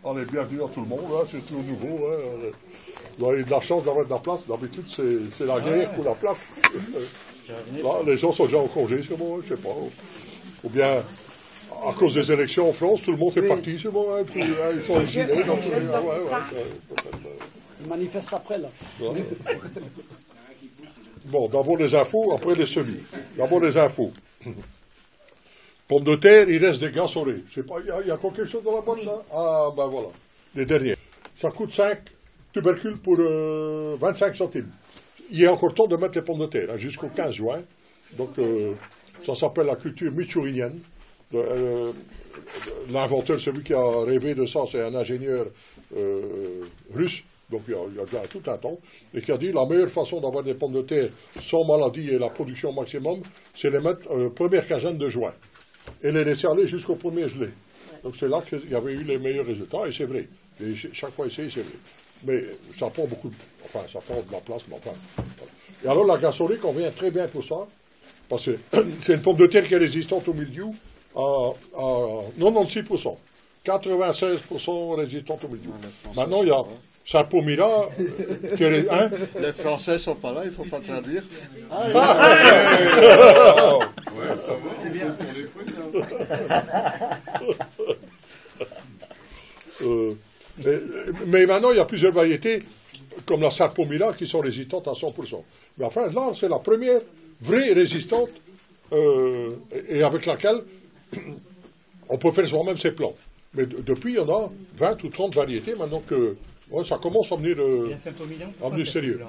On est bienvenus à tout le monde, hein, c'est tout nouveau. Hein. Vous avez de la chance d'avoir de la place. D'habitude, c'est la guerre pour la place. Là, les gens sont déjà en congé, c'est bon, je sais pas. Ou bien, à cause des élections en France, tout le monde est parti, c'est bon. Hein, puis, ils sont exilés. Donc, Ils manifestent après, là. Ouais. Bon, d'abord les infos, après les semis. D'abord les infos. Pommes de terre, il reste des gasolés. Je sais pas, il y a encore quelque chose dans la boîte, là? Ah, ben voilà. Les derniers. Ça coûte 5 tubercules pour 25 centimes. Il y a encore temps de mettre les pommes de terre, hein, jusqu'au 15 juin. Donc, ça s'appelle la culture michourinienne. L'inventeur, celui qui a rêvé de ça, c'est un ingénieur russe. Donc, il y a déjà tout un temps. Et qui a dit, la meilleure façon d'avoir des pommes de terre sans maladie et la production maximum, c'est les mettre première quinzaine de juin. Et les laisser aller jusqu'au premier gelé. Donc c'est là qu'il y avait eu les meilleurs résultats, et c'est vrai. Et chaque fois essayé, c'est vrai. Mais ça prend beaucoup ça prend de la place, mais enfin. Et alors la gasolée convient très bien pour ça, parce que c'est une pomme de terre qui est résistante au mildiou à 96%. 96% résistante au mildiou. Maintenant, il y a Sarpomira, hein? Les Français ne sont pas là, il ne faut pas traduire. Ouais, ça va, c'est bien. Sur les fruits, mais maintenant, il y a plusieurs variétés, comme la Sarpomira, qui sont résistantes à 100%. Mais enfin, là, c'est la première vraie résistante, et avec laquelle on peut faire soi-même ses plants. Mais depuis, il y en a 20 ou 30 variétés, maintenant que ça commence à venir sérieux.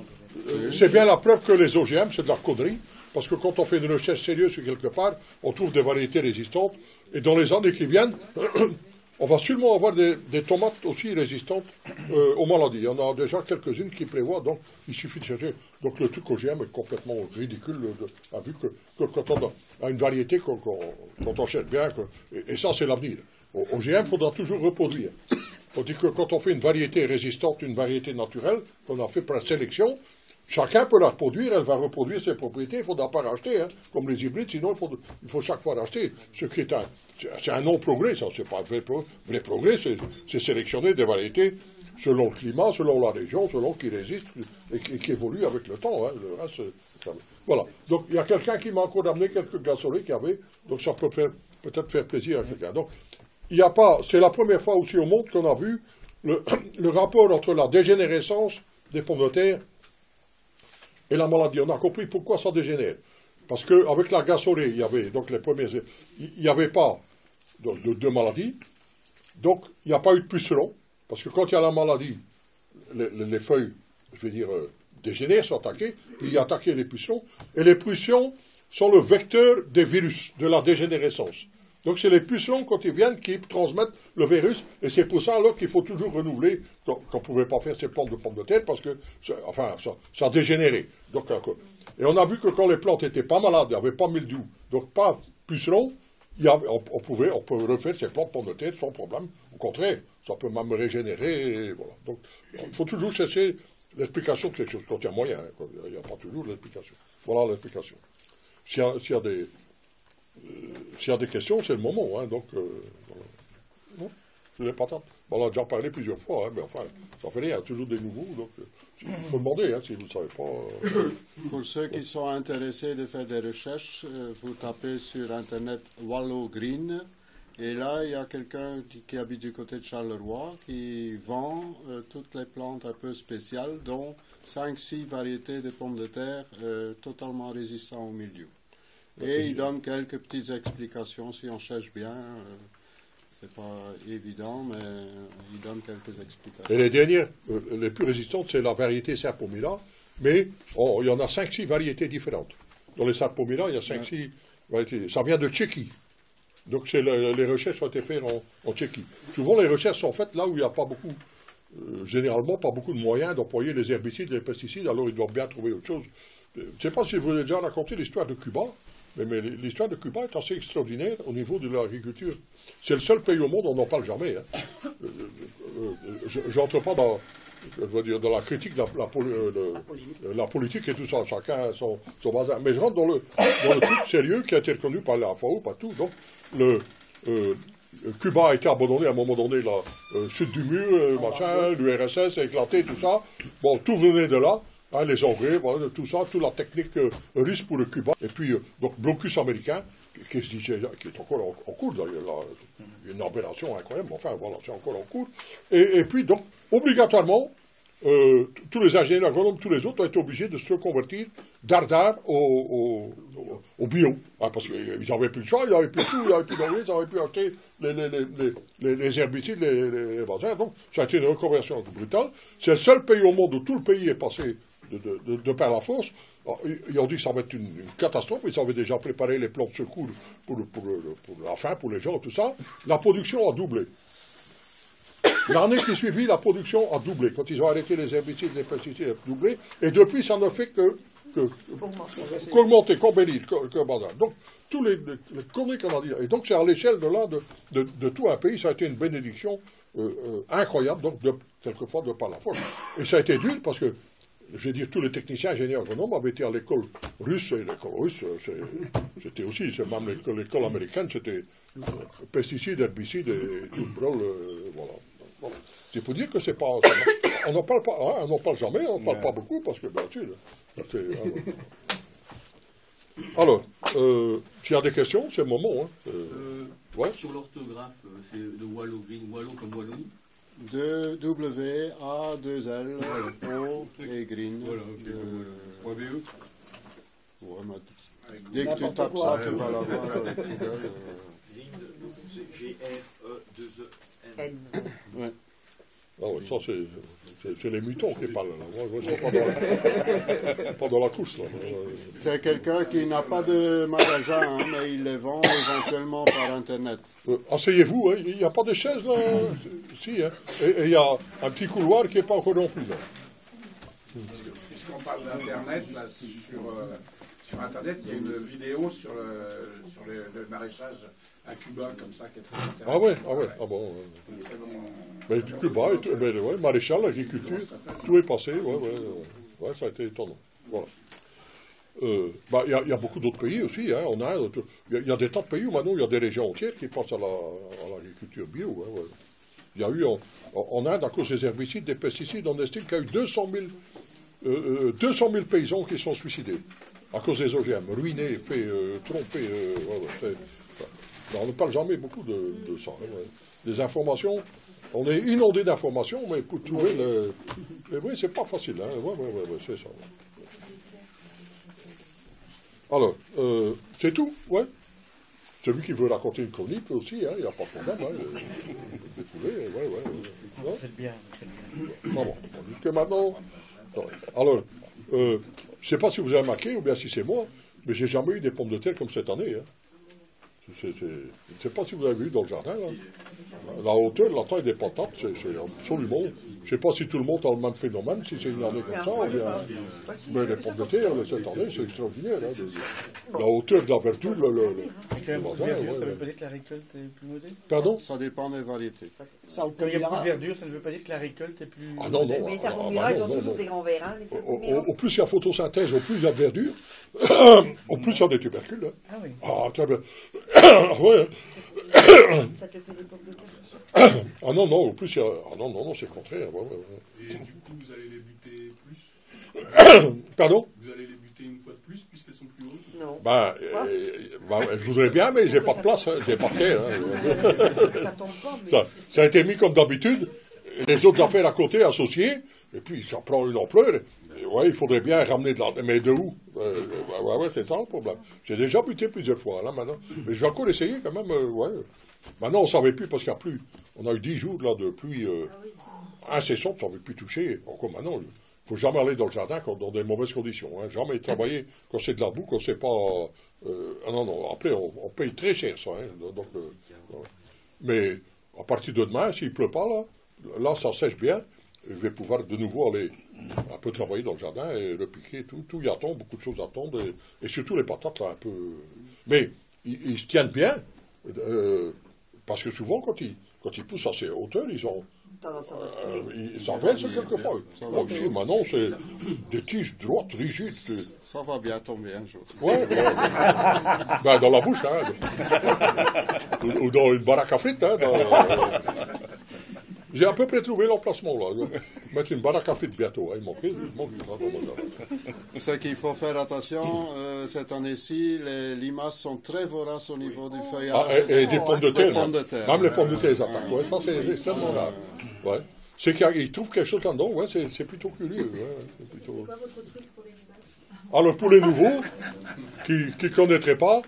C'est bien la preuve que les OGM, c'est de la connerie, parce que quand on fait une recherche sérieuse sur quelque part, on trouve des variétés résistantes, et dans les années qui viennent, on va sûrement avoir des tomates aussi résistantes aux maladies. Il y en a déjà quelques-unes qui prévoient, donc il suffit de chercher. Donc le truc OGM est complètement ridicule, vu que quand on a une variété, quand on cherche bien, et ça c'est l'avenir. OGM, il faudra toujours reproduire. On dit que quand on fait une variété résistante, une variété naturelle, qu'on a fait par sélection, chacun peut la reproduire, elle va reproduire ses propriétés, il ne faudra pas racheter, hein, comme les hybrides, sinon il faut chaque fois racheter. Ce qui est c'est un non-progrès, ça, c'est pas un vrai progrès, c'est sélectionner des variétés selon le climat, selon la région, selon qui résistent et qui évoluent avec le temps. Hein, le reste, voilà. Donc il y a quelqu'un qui m'a encore amené quelques gasolés qu'il y avait, donc ça peut peut-être faire plaisir à quelqu'un. Donc, il n'y a pas, c'est la première fois aussi au monde qu'on a vu le rapport entre la dégénérescence des pommes de terre et la maladie. On a compris pourquoi ça dégénère. Parce qu'avec la gasolée, il y avait, donc les premiers, il n'y avait pas de maladie, donc il n'y a pas eu de pucerons, parce que quand il y a la maladie, les feuilles, je veux dire, dégénèrent, sont attaquées, puis il y a attaqué les pucerons, et les pucerons sont le vecteur des virus, de la dégénérescence. Donc c'est les pucerons, quand ils viennent, qui transmettent le virus, et c'est pour ça alors qu'il faut toujours renouveler, qu'on ne pouvait pas faire ces plantes de pommes de terre, parce que ça a dégénéré. Donc, et on a vu que quand les plantes n'étaient pas malades, il n'y avait pas mildiou, donc pas pucerons, on peut refaire ces plantes de pommes de terre sans problème. Au contraire, ça peut même régénérer, et voilà. Donc il faut toujours chercher l'explication de quelque chose, quand il y a moyen, hein, il n'y a pas toujours l'explication. Voilà l'explication. S'il y a des questions, c'est le moment. Hein, donc, voilà. Non, je ne l'ai pas tant. On a déjà parlé plusieurs fois, hein, mais enfin, ça fait rien, il y a toujours des nouveaux. Donc, il faut demander, hein, si vous ne savez pas. Pour ceux qui sont intéressés de faire des recherches, vous tapez sur Internet Wallow Green. Et là, il y a quelqu'un qui habite du côté de Charleroi qui vend toutes les plantes un peu spéciales, dont 5-6 variétés de pommes de terre totalement résistantes au milieu. Et il donne quelques petites explications, si on cherche bien, c'est pas évident, mais il donne quelques explications. Et les dernières, les plus résistantes, c'est la variété Sarpomira, mais il y en a 5-6 variétés différentes. Dans les Sarpomira, il y a 5-6 variétés. Ça vient de Tchéquie. Donc les recherches ont été faites en Tchéquie. Souvent, les recherches sont faites là où il n'y a pas beaucoup, généralement, pas beaucoup de moyens d'employer les herbicides et les pesticides, alors ils doivent bien trouver autre chose. Je ne sais pas si vous avez déjà raconté l'histoire de Cuba, mais l'histoire de Cuba est assez extraordinaire au niveau de l'agriculture. C'est le seul pays au monde où on n'en parle jamais. Hein. Je n'entre pas dans la critique de la politique et tout ça, chacun a son bazar. Mais je rentre dans le truc sérieux qui a été reconnu par la FAO, pas tout. Donc, Cuba a été abandonné à un moment donné, là, chute du mur, machin, l'URSS a éclaté, tout ça. Bon, tout venait de là. Hein, les Anglais, voilà, tout ça, toute la technique russe pour le Cuba. Et puis, donc, blocus américain, qui est encore en cours, d'ailleurs. Une aberration incroyable, enfin, voilà, c'est encore en cours. Et puis, donc, obligatoirement, tous les ingénieurs agronomes, tous les autres ont été obligés de se reconvertir dardard au bio. Hein, parce qu'ils n'avaient plus de choix, ils n'avaient plus tout, ils n'avaient plus d'engrais, ils n'avaient plus acheté les herbicides, les bazars. Donc, ça a été une reconversion brutale. C'est le seul pays au monde où tout le pays est passé de par la force. Alors, ils ont dit que ça va être une catastrophe, ils avaient déjà préparé les plans de secours pour la faim, pour les gens, tout ça. La production a doublé. L'année qui suivit, la production a doublé. Quand ils ont arrêté les herbicides, les pesticides, a doublé. Et depuis, ça ne fait qu'augmenter, qu'embellir, que bazar. Donc, tous les conneries qu'on a dit. Et donc, c'est à l'échelle de là, de tout un pays, ça a été une bénédiction incroyable, donc, quelquefois, de par la force. Et ça a été dur parce que, je vais dire, tous les techniciens ingénieurs agronomes avaient été à l'école russe, et l'école russe, c'était aussi, c'est même l'école américaine, c'était pesticides, herbicides et tout le brol, voilà. Bon. C'est pour dire que c'est pas. On n'en parle pas, hein, on n'en parle jamais, on n'en parle pas beaucoup parce que, bien sûr. Alors, s'il y a des questions, c'est le moment. Hein. Ouais. Sur l'orthographe, c'est de Wallow Green, Wallow comme Wallonie. De W, A, 2 L, O et Green. Voilà, ok, .be. Ouais, dès que tu tapes ça, tu vas l'avoir. N. Ouais. Ah ouais, ça, c'est les mutants qui parlent. Là. Moi, je ne suis pas dans la course. Là. C'est quelqu'un qui n'a pas de magasin, hein, mais il les vend éventuellement par Internet. Asseyez-vous, hein, il n'y a pas de chaises là. Si, hein. Et il y a un petit couloir qui n'est pas encore rempli. Là. Puisqu'on parle d'Internet, là, sur Internet, il y a une vidéo sur le maraîchage à Cuba, comme ça, qui est très intéressante. Ah ouais, ah bon. Mais du Cuba, ouais, maréchal, l'agriculture, tout est passé, ouais, ça a été étonnant. Voilà. Il y a beaucoup d'autres pays aussi, hein, en Inde, il y a des tas de pays où maintenant il y a des régions entières qui passent à l'agriculture bio. Hein, ouais. Il y a eu en Inde, à cause des herbicides, des pesticides, on estime qu'il y a eu 200 000 paysans qui sont suicidés à cause des OGM, ruinés, trompés. On ne parle jamais beaucoup de ça. Hein, ouais. Des informations, on est inondé d'informations, mais pour trouver oui, c'est pas facile. Hein. Ouais, c'est ça. Ouais. Alors, c'est tout, ouais. Celui qui veut raconter une chronique aussi, il n'y a pas de problème. Hein. Vous faites bien. Bon, jusque maintenant. Alors, je ne sais pas si vous avez remarqué, ou bien si c'est moi, mais j'ai jamais eu des pommes de terre comme cette année. Hein. Je ne sais pas si vous avez vu dans le jardin, là. La hauteur, la taille des patates, c'est absolument. Je ne sais pas si tout le monde a le même phénomène, si c'est une année comme ça. Ou bien, mais les pommes de terre, cette année, c'est extraordinaire. Hein. La hauteur de la verdure, ça ne veut pas dire que la récolte est plus modeste. Pardon? Ça dépend des variétés. Comme il y a beaucoup de verdure, ça ne veut pas dire que la récolte est plus. Ah non. Mais les sapomira, ils ont toujours des grands verres. Hein, au plus il y a photosynthèse, au plus il y a de verdure, au plus il y a des tubercules. Hein. Ah oui. Ah, très bien. Ouais. Ça te fait des pommes de terre. Ah non, au plus il y a. Ah non, c'est le contraire. Ouais. Et du coup, vous allez les buter plus? Pardon? Vous allez les buter une fois de plus, puisqu'elles sont plus hautes? Non. Je voudrais bien, mais j'ai pas de place, hein, j'ai pas de terre. Hein. Ça tombe pas. Mais... Ça a été mis comme d'habitude, les autres affaires à côté associées, et puis ça prend une ampleur. Ouais, il faudrait bien ramener de la... Mais de où? Ouais, c'est ça le problème. J'ai déjà buté plusieurs fois, là, maintenant. Mais je vais encore essayer, quand même, ouais. Maintenant, on ne savait plus, parce qu'il n'y a plus... On a eu 10 jours, là, de pluie incessante, on ne savait plus toucher. Encore maintenant, il ne faut jamais aller dans le jardin dans des mauvaises conditions. Hein. Jamais travailler quand c'est de la boue, quand c'est pas... non, après, on paye très cher, ça. Hein. Donc, mais, à partir de demain, s'il ne pleut pas, là, ça sèche bien. Je vais pouvoir de nouveau aller un peu travailler dans le jardin et le piquer, tout y attend, beaucoup de choses attendent, et surtout les patates, là, un peu... Mais ils se tiennent bien, parce que souvent, quand ils poussent à ces hauteurs, ils ont Tendance à basculer. Ça verse quelquefois. Bon, ici, maintenant, c'est des tiges droites, rigides. Ça va bien tomber un jour. Ouais. Ben, dans la bouche, hein. Ou dans une baraque à frites, hein. J'ai à peu près trouvé l'emplacement, là. Mettre une baraque à frites bientôt. Hein. Il manque ça. Ce qu'il faut faire attention, cette année-ci, les limaces sont très voraces au niveau du feuillage. Et des pommes de terre. Même les pommes de terre, ils attaquent. Ouais, ça, c'est extrêmement rare. Ouais. C'est qu'ils trouvent quelque chose là-dedans, ouais, c'est plutôt curieux. Ouais, c'est quoi votre truc pour les limaces? Alors, pour les nouveaux, qui ne connaîtraient pas,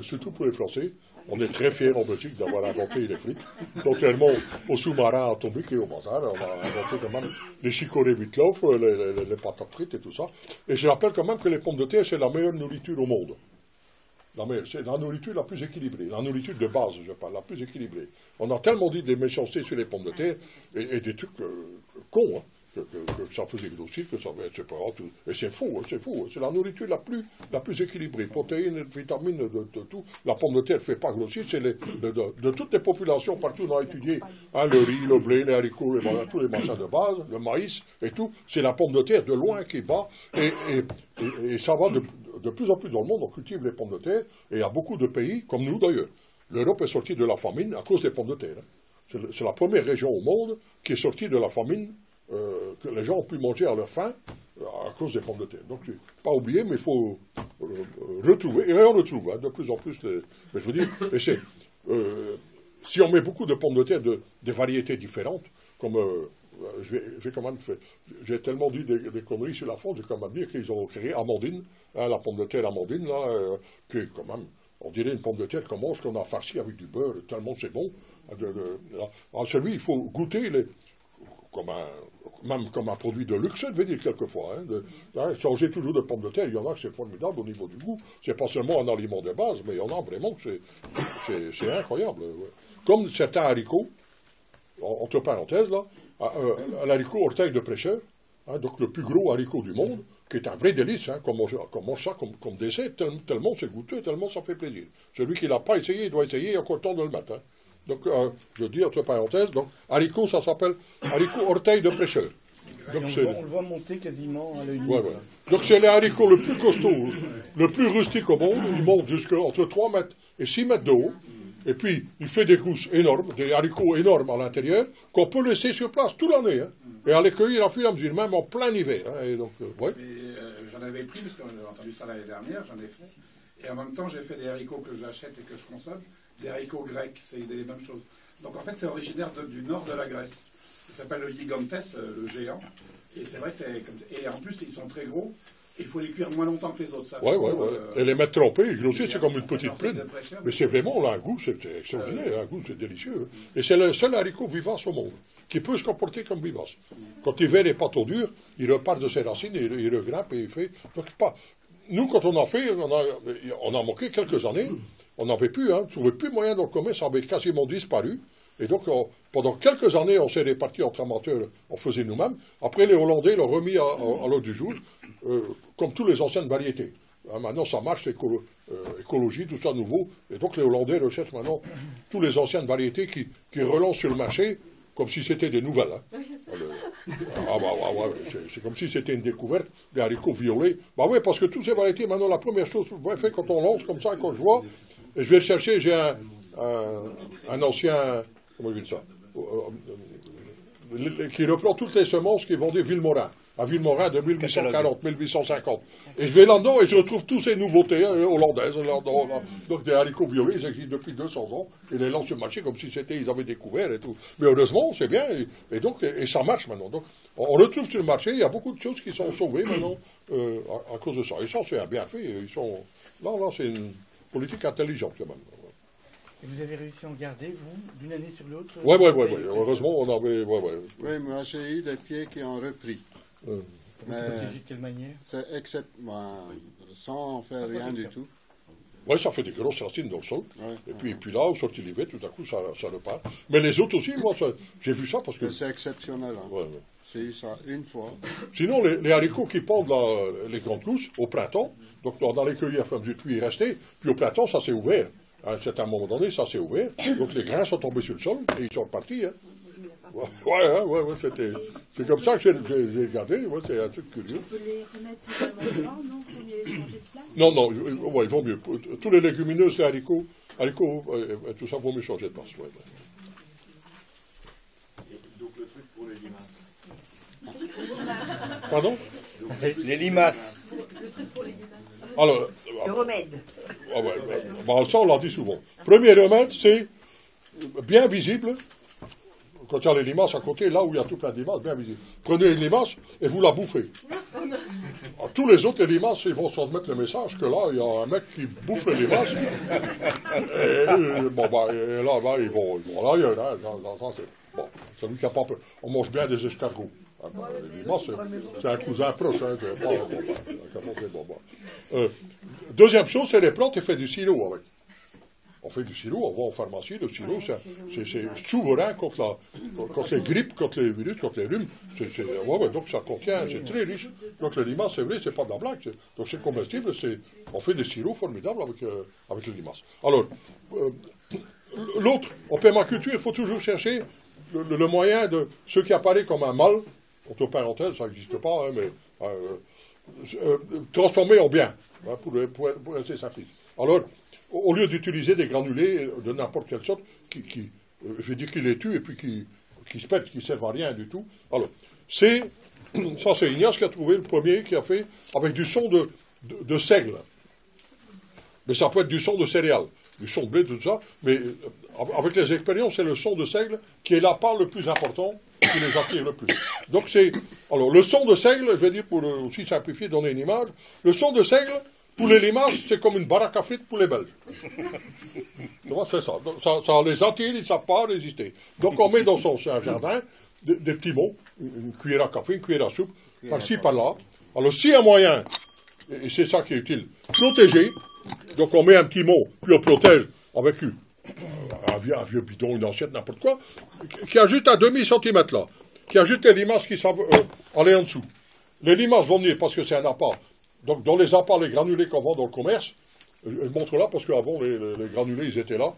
surtout pour les Français, on est très fiers en Belgique d'avoir inventé les frites. Contrairement aux sous-marins atomiques et au bazar, on a inventé quand même les chicorées Wittloff, les patates frites et tout ça. Et je rappelle quand même que les pommes de terre, c'est la meilleure nourriture au monde. C'est la nourriture la plus équilibrée, la nourriture de base, je parle, la plus équilibrée. On a tellement dit des méchancetés sur les pommes de terre, et des trucs cons, hein, que ça faisait grossir, que ça c'est pas tout. Et c'est faux, c'est la nourriture la plus équilibrée, protéines, vitamines, de tout. La pomme de terre ne fait pas grossir, c'est de toutes les populations, partout on a étudié, hein, le riz, le blé, les haricots, tous les machins de base, le maïs et tout, c'est la pomme de terre de loin qui bat, et ça va de plus en plus dans le monde, on cultive les pommes de terre, et il y a beaucoup de pays, comme nous d'ailleurs. L'Europe est sortie de la famine à cause des pommes de terre. Hein. C'est la première région au monde qui est sortie de la famine, que les gens ont pu manger à leur faim à cause des pommes de terre. Donc, pas oublier, mais il faut retrouver, et on retrouve hein, de plus en plus, mais je veux dire, si on met beaucoup de pommes de terre des variétés différentes, comme j'ai quand même fait, j'ai tellement dit des conneries sur la faute, j'ai quand même dit qu'ils ont créé Amandine, hein, la pomme de terre Amandine, là, qui quand même, on dirait une pomme de terre comme qu'on a farci avec du beurre, tellement c'est bon. Alors celui, il faut goûter même comme un produit de luxe, je veux dire quelquefois. Changer toujours de pommes de terre, il y en a que c'est formidable au niveau du goût. C'est pas seulement un aliment de base, mais il y en a vraiment que c'est incroyable. Ouais. Comme certains haricots, entre parenthèses, là, l'haricot orteil de prêcheur, hein, donc le plus gros haricot du monde, qui est un vrai délice, hein, qu'on mange ça comme dessert, tellement c'est goûteux, tellement ça fait plaisir. Celui qui ne l'a pas essayé, il doit essayer, il y a encore le temps de le mettre. Hein. Donc, je dis entre parenthèses, donc, haricot, ça s'appelle haricot orteil de prêcheur. Donc, on le voit monter quasiment à l'œil nu. Ouais. Donc c'est les haricots le plus costaud, le plus rustique au monde, il monte entre 3 mètres et 6 mètres de haut, et puis il fait des gousses énormes, des haricots énormes à l'intérieur, qu'on peut laisser sur place toute l'année, hein, et à les cueillir à fur et à mesure, même en plein hiver. Hein, et donc, ouais. J'en avais pris, parce que j'ai entendu ça l'année dernière, j'en ai fait, et en même temps j'ai fait des haricots que j'achète et que je consomme, des haricots grecs, c'est les mêmes choses. Donc en fait c'est originaire du nord de la Grèce. Ça s'appelle le gigantes, le géant. Et c'est vrai que et en plus ils sont très gros. Il faut les cuire moins longtemps que les autres. Ça, ouais. Et les mettre trempés, ils grossissent, c'est comme une petite prune. Mais c'est vraiment, là, un goût, c'est extraordinaire, un goût, c'est délicieux. Et c'est le seul haricot vivace au monde, qui peut se comporter comme vivace. Quand l'hiver n'est pas trop dur, il repart de ses racines, il regrimpe et il fait... Donc, nous, quand on a fait, on a manqué quelques années, on n'avait plus, hein, on ne trouvait plus moyen de le commerce, ça avait quasiment disparu. Et donc, pendant quelques années, on s'est répartis entre amateurs, on faisait nous-mêmes. Après, les Hollandais l'ont remis à l'ordre du jour, comme toutes les anciennes variétés. Hein, maintenant, ça marche, écologie, tout ça nouveau. Et donc, les Hollandais recherchent maintenant toutes les anciennes variétés qui relancent sur le marché, comme si c'était des nouvelles. Hein. C'est comme si c'était une découverte, les haricots violets. Bah oui, parce que toutes ces variétés, maintenant, la première chose qu'on fait quand on lance, comme ça, quand je vois, et je vais le chercher, j'ai un ancien... Comment je dis ça, qui reprend toutes les semences qui vendaient Villemorin, à Villemorin de 1840, 1850. Et je vais là-dedans et je retrouve toutes ces nouveautés hollandaises, donc des haricots violets, ils existent depuis 200 ans, et les lancent sur le marché comme si ils avaient découvert et tout. Mais heureusement, c'est bien, et ça marche maintenant. Donc, on retrouve sur le marché, il y a beaucoup de choses qui sont sauvées maintenant à cause de ça. Et ça, c'est un bienfait. Là, c'est une politique intelligente quand même. Et vous avez réussi à en garder, vous, d'une année sur l'autre? Oui. Heureusement, on avait... Oui, moi, j'ai eu des pieds qui ont repris. Mais de quelle manière? C'est sans faire rien du tout. Oui, ça fait des grosses racines dans le sol. Ouais, et puis là, au sorti l'hiver, tout à coup, ça repart. Mais les autres aussi, moi, j'ai vu ça parce que... C'est exceptionnel. Hein. Ouais. J'ai eu ça une fois. Sinon, les haricots qui pendent les grandes gousses, au printemps, donc on allait cueillir à fin du puits et rester, puis au printemps, ça s'est ouvert. À un certain moment donné, ça s'est ouvert. Donc les grains sont tombés sur le sol et ils sont repartis. Hein. Ouais, c'est comme ça que j'ai regardé. Ouais, c'est un truc curieux. On peut les remettre au même endroit, non? Faut mieux les changer de place? Non, ouais, ils vont mieux. Tous les légumineuses, les haricots, tout ça, vaut mieux changer de place. Ouais. Donc le truc pour les limaces. Pardon? Les limaces. Le truc pour les limaces. Alors, Le remède. Ça, on l'a dit souvent. Premier remède, c'est bien visible. Quand il y a les limaces à côté, là où il y a tout plein de limaces, bien visible. Prenez une limace et vous la bouffez. Alors, tous les autres, les limaces, ils vont transmettre le message que là, il y a un mec qui bouffe les limaces. Et là, ils vont ailleurs. Hein, bon, celui qui n'a pas peur. On mange bien des escargots. Les limaces, c'est un cousin proche. Hein, deuxième chose, c'est les plantes, on fait du sirop avec. On fait du sirop, on va en pharmacie, le sirop, c'est souverain contre les grippes, contre les virus, contre les rhumes. Donc ça contient, c'est très riche. Donc les limaces, c'est vrai, c'est pas de la blague. Donc c'est comestible, on fait des sirops formidables avec les limaces. Alors, l'autre, en permaculture, il faut toujours chercher le moyen de ce qui apparaît comme un mal, entre parenthèses, ça n'existe pas, hein, mais transformer en bien, hein, pour rester simple. Alors, au lieu d'utiliser des granulés de n'importe quelle sorte, je veux dire, qui les tuent et puis qui se pètent, qui ne servent à rien du tout. Alors, c'est Ignace qui a trouvé le premier, qui a fait avec du son de seigle. Mais ça peut être du son de céréales, du son de blé, tout ça, mais avec les expériences, c'est le son de seigle qui est la part le plus important, qui les attire le plus. Donc alors le son de seigle, je vais dire pour aussi simplifier, donner une image, le son de seigle, pour les limaces, c'est comme une baraque à frites pour les Belges. Tu vois, c'est ça. Donc, ça les attire, ils ne savent pas résister. Donc on met dans son jardin des petits mots, une cuillère à café, une cuillère à soupe, par-ci, par-là. Alors s'il y a un moyen, et c'est ça qui est utile, protéger, donc on met un petit mot, puis on protège avec un vieux bidon, une assiette, n'importe quoi, qui a juste un demi-centimètre là, qui a juste les limaces qui savent aller en dessous. Les limaces vont venir parce que c'est un appât. Donc dans les appâts, les granulés qu'on vend dans le commerce, je montre là parce qu'avant les granulés ils étaient là,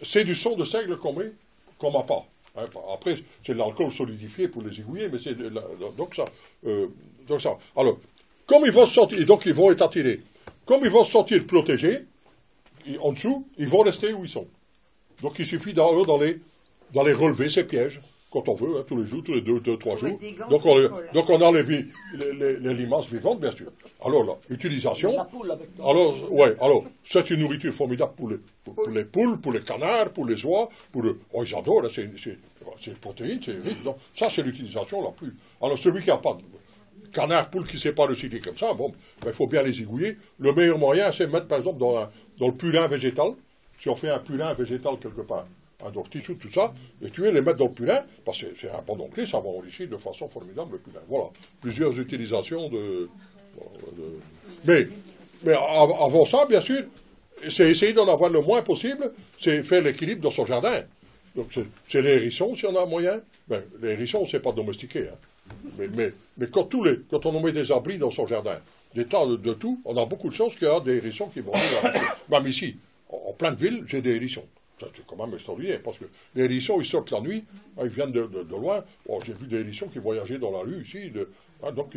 c'est du son de seigle qu'on met comme appât. Hein, après c'est de l'alcool solidifié pour les aiguiller, mais c'est donc ça. Alors, comme ils vont se sentir, donc ils vont être attirés, comme ils vont se sentir protégés, en dessous, ils vont rester où ils sont. Donc il suffit d'aller relever ces pièges. Quand on veut, hein, tous les jours, tous les 2-3 jours. Donc on a les limaces vivantes, bien sûr. Alors là, utilisation. Alors, c'est une nourriture formidable pour les poules, pour les canards, pour les oies, ils adorent, hein, c'est protéines, c'est riche. Donc, ça, c'est l'utilisation la plus. Alors, celui qui n'a pas de canard, poule qui ne sait pas recycler comme ça, bon, il faut bien les aiguiller. Le meilleur moyen, c'est de mettre, par exemple, dans le purin végétal. Si on fait un purin végétal quelque part. Donc, tissu, tout ça, et tu veux les mettre dans le purin, parce que c'est un bon clé, ça va enrichir de façon formidable le purin. Voilà, plusieurs utilisations Mais avant ça, bien sûr, c'est essayer d'en avoir le moins possible, c'est faire l'équilibre dans son jardin. Donc, c'est les hérissons, s'il y en a moyen. Ben, les hérissons, c'est pas domestiqué. Hein. Mais quand on met des abris dans son jardin, des tas de tout, on a beaucoup de chances qu'il y a des hérissons qui vont venir. Même ici, en pleine ville, j'ai des hérissons. C'est quand même extraordinaire, parce que les hérissons, ils sortent la nuit, hein, ils viennent de loin. Oh, j'ai vu des hérissons qui voyageaient dans la rue ici. Donc,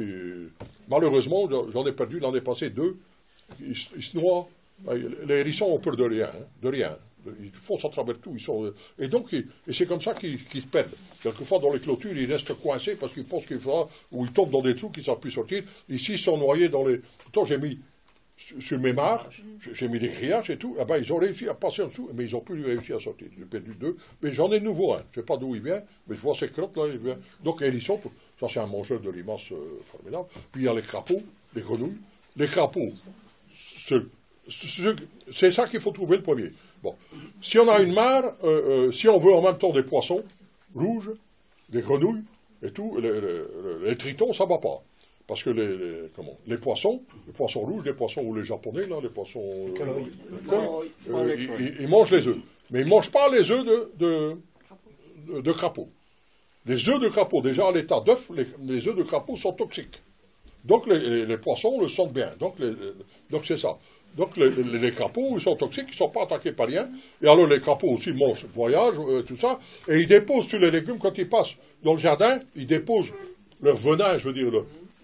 malheureusement, j'en ai perdu l'année passée 2. Ils se noient. Les hérissons ont peur de rien. Hein, de rien. Ils foncent à travers tout. Et donc, c'est comme ça qu'ils se perdent. Quelquefois, dans les clôtures, ils restent coincés parce qu'ils pensent qu'il faudra, ou ils tombent dans des trous qu'ils ne savent plus sortir. Ici, ils sont noyés dans les. Pourtant, j'ai mis. Sur mes mares, j'ai mis des grillages et tout, eh ben, ils ont réussi à passer en dessous, mais ils n'ont plus réussi à sortir. J'ai perdu 2, mais j'en ai de nouveau un. Je ne sais pas d'où il vient, mais je vois ces crottes là, il vient. Donc, hérissons, ça c'est un mangeur de limaces formidable. Puis il y a les crapauds, les grenouilles. Les crapauds, c'est ça qu'il faut trouver le premier. Bon, si on a une mare, si on veut en même temps des poissons rouges, des grenouilles et tout, les tritons, ça ne va pas. Parce que les poissons rouges, les poissons ou les japonais, là, les poissons, ils mangent les œufs. Mais ils ne mangent pas les œufs de crapaud. Les œufs de crapaud, déjà à l'état d'œuf, les œufs de crapaud sont toxiques. Donc les poissons le sentent bien. Donc c'est ça. Donc les crapauds, ils sont toxiques, ils ne sont pas attaqués par rien. Et alors les crapauds aussi mangent, voyagent, tout ça, et ils déposent sur les légumes, quand ils passent dans le jardin, ils déposent leur venin, je veux dire,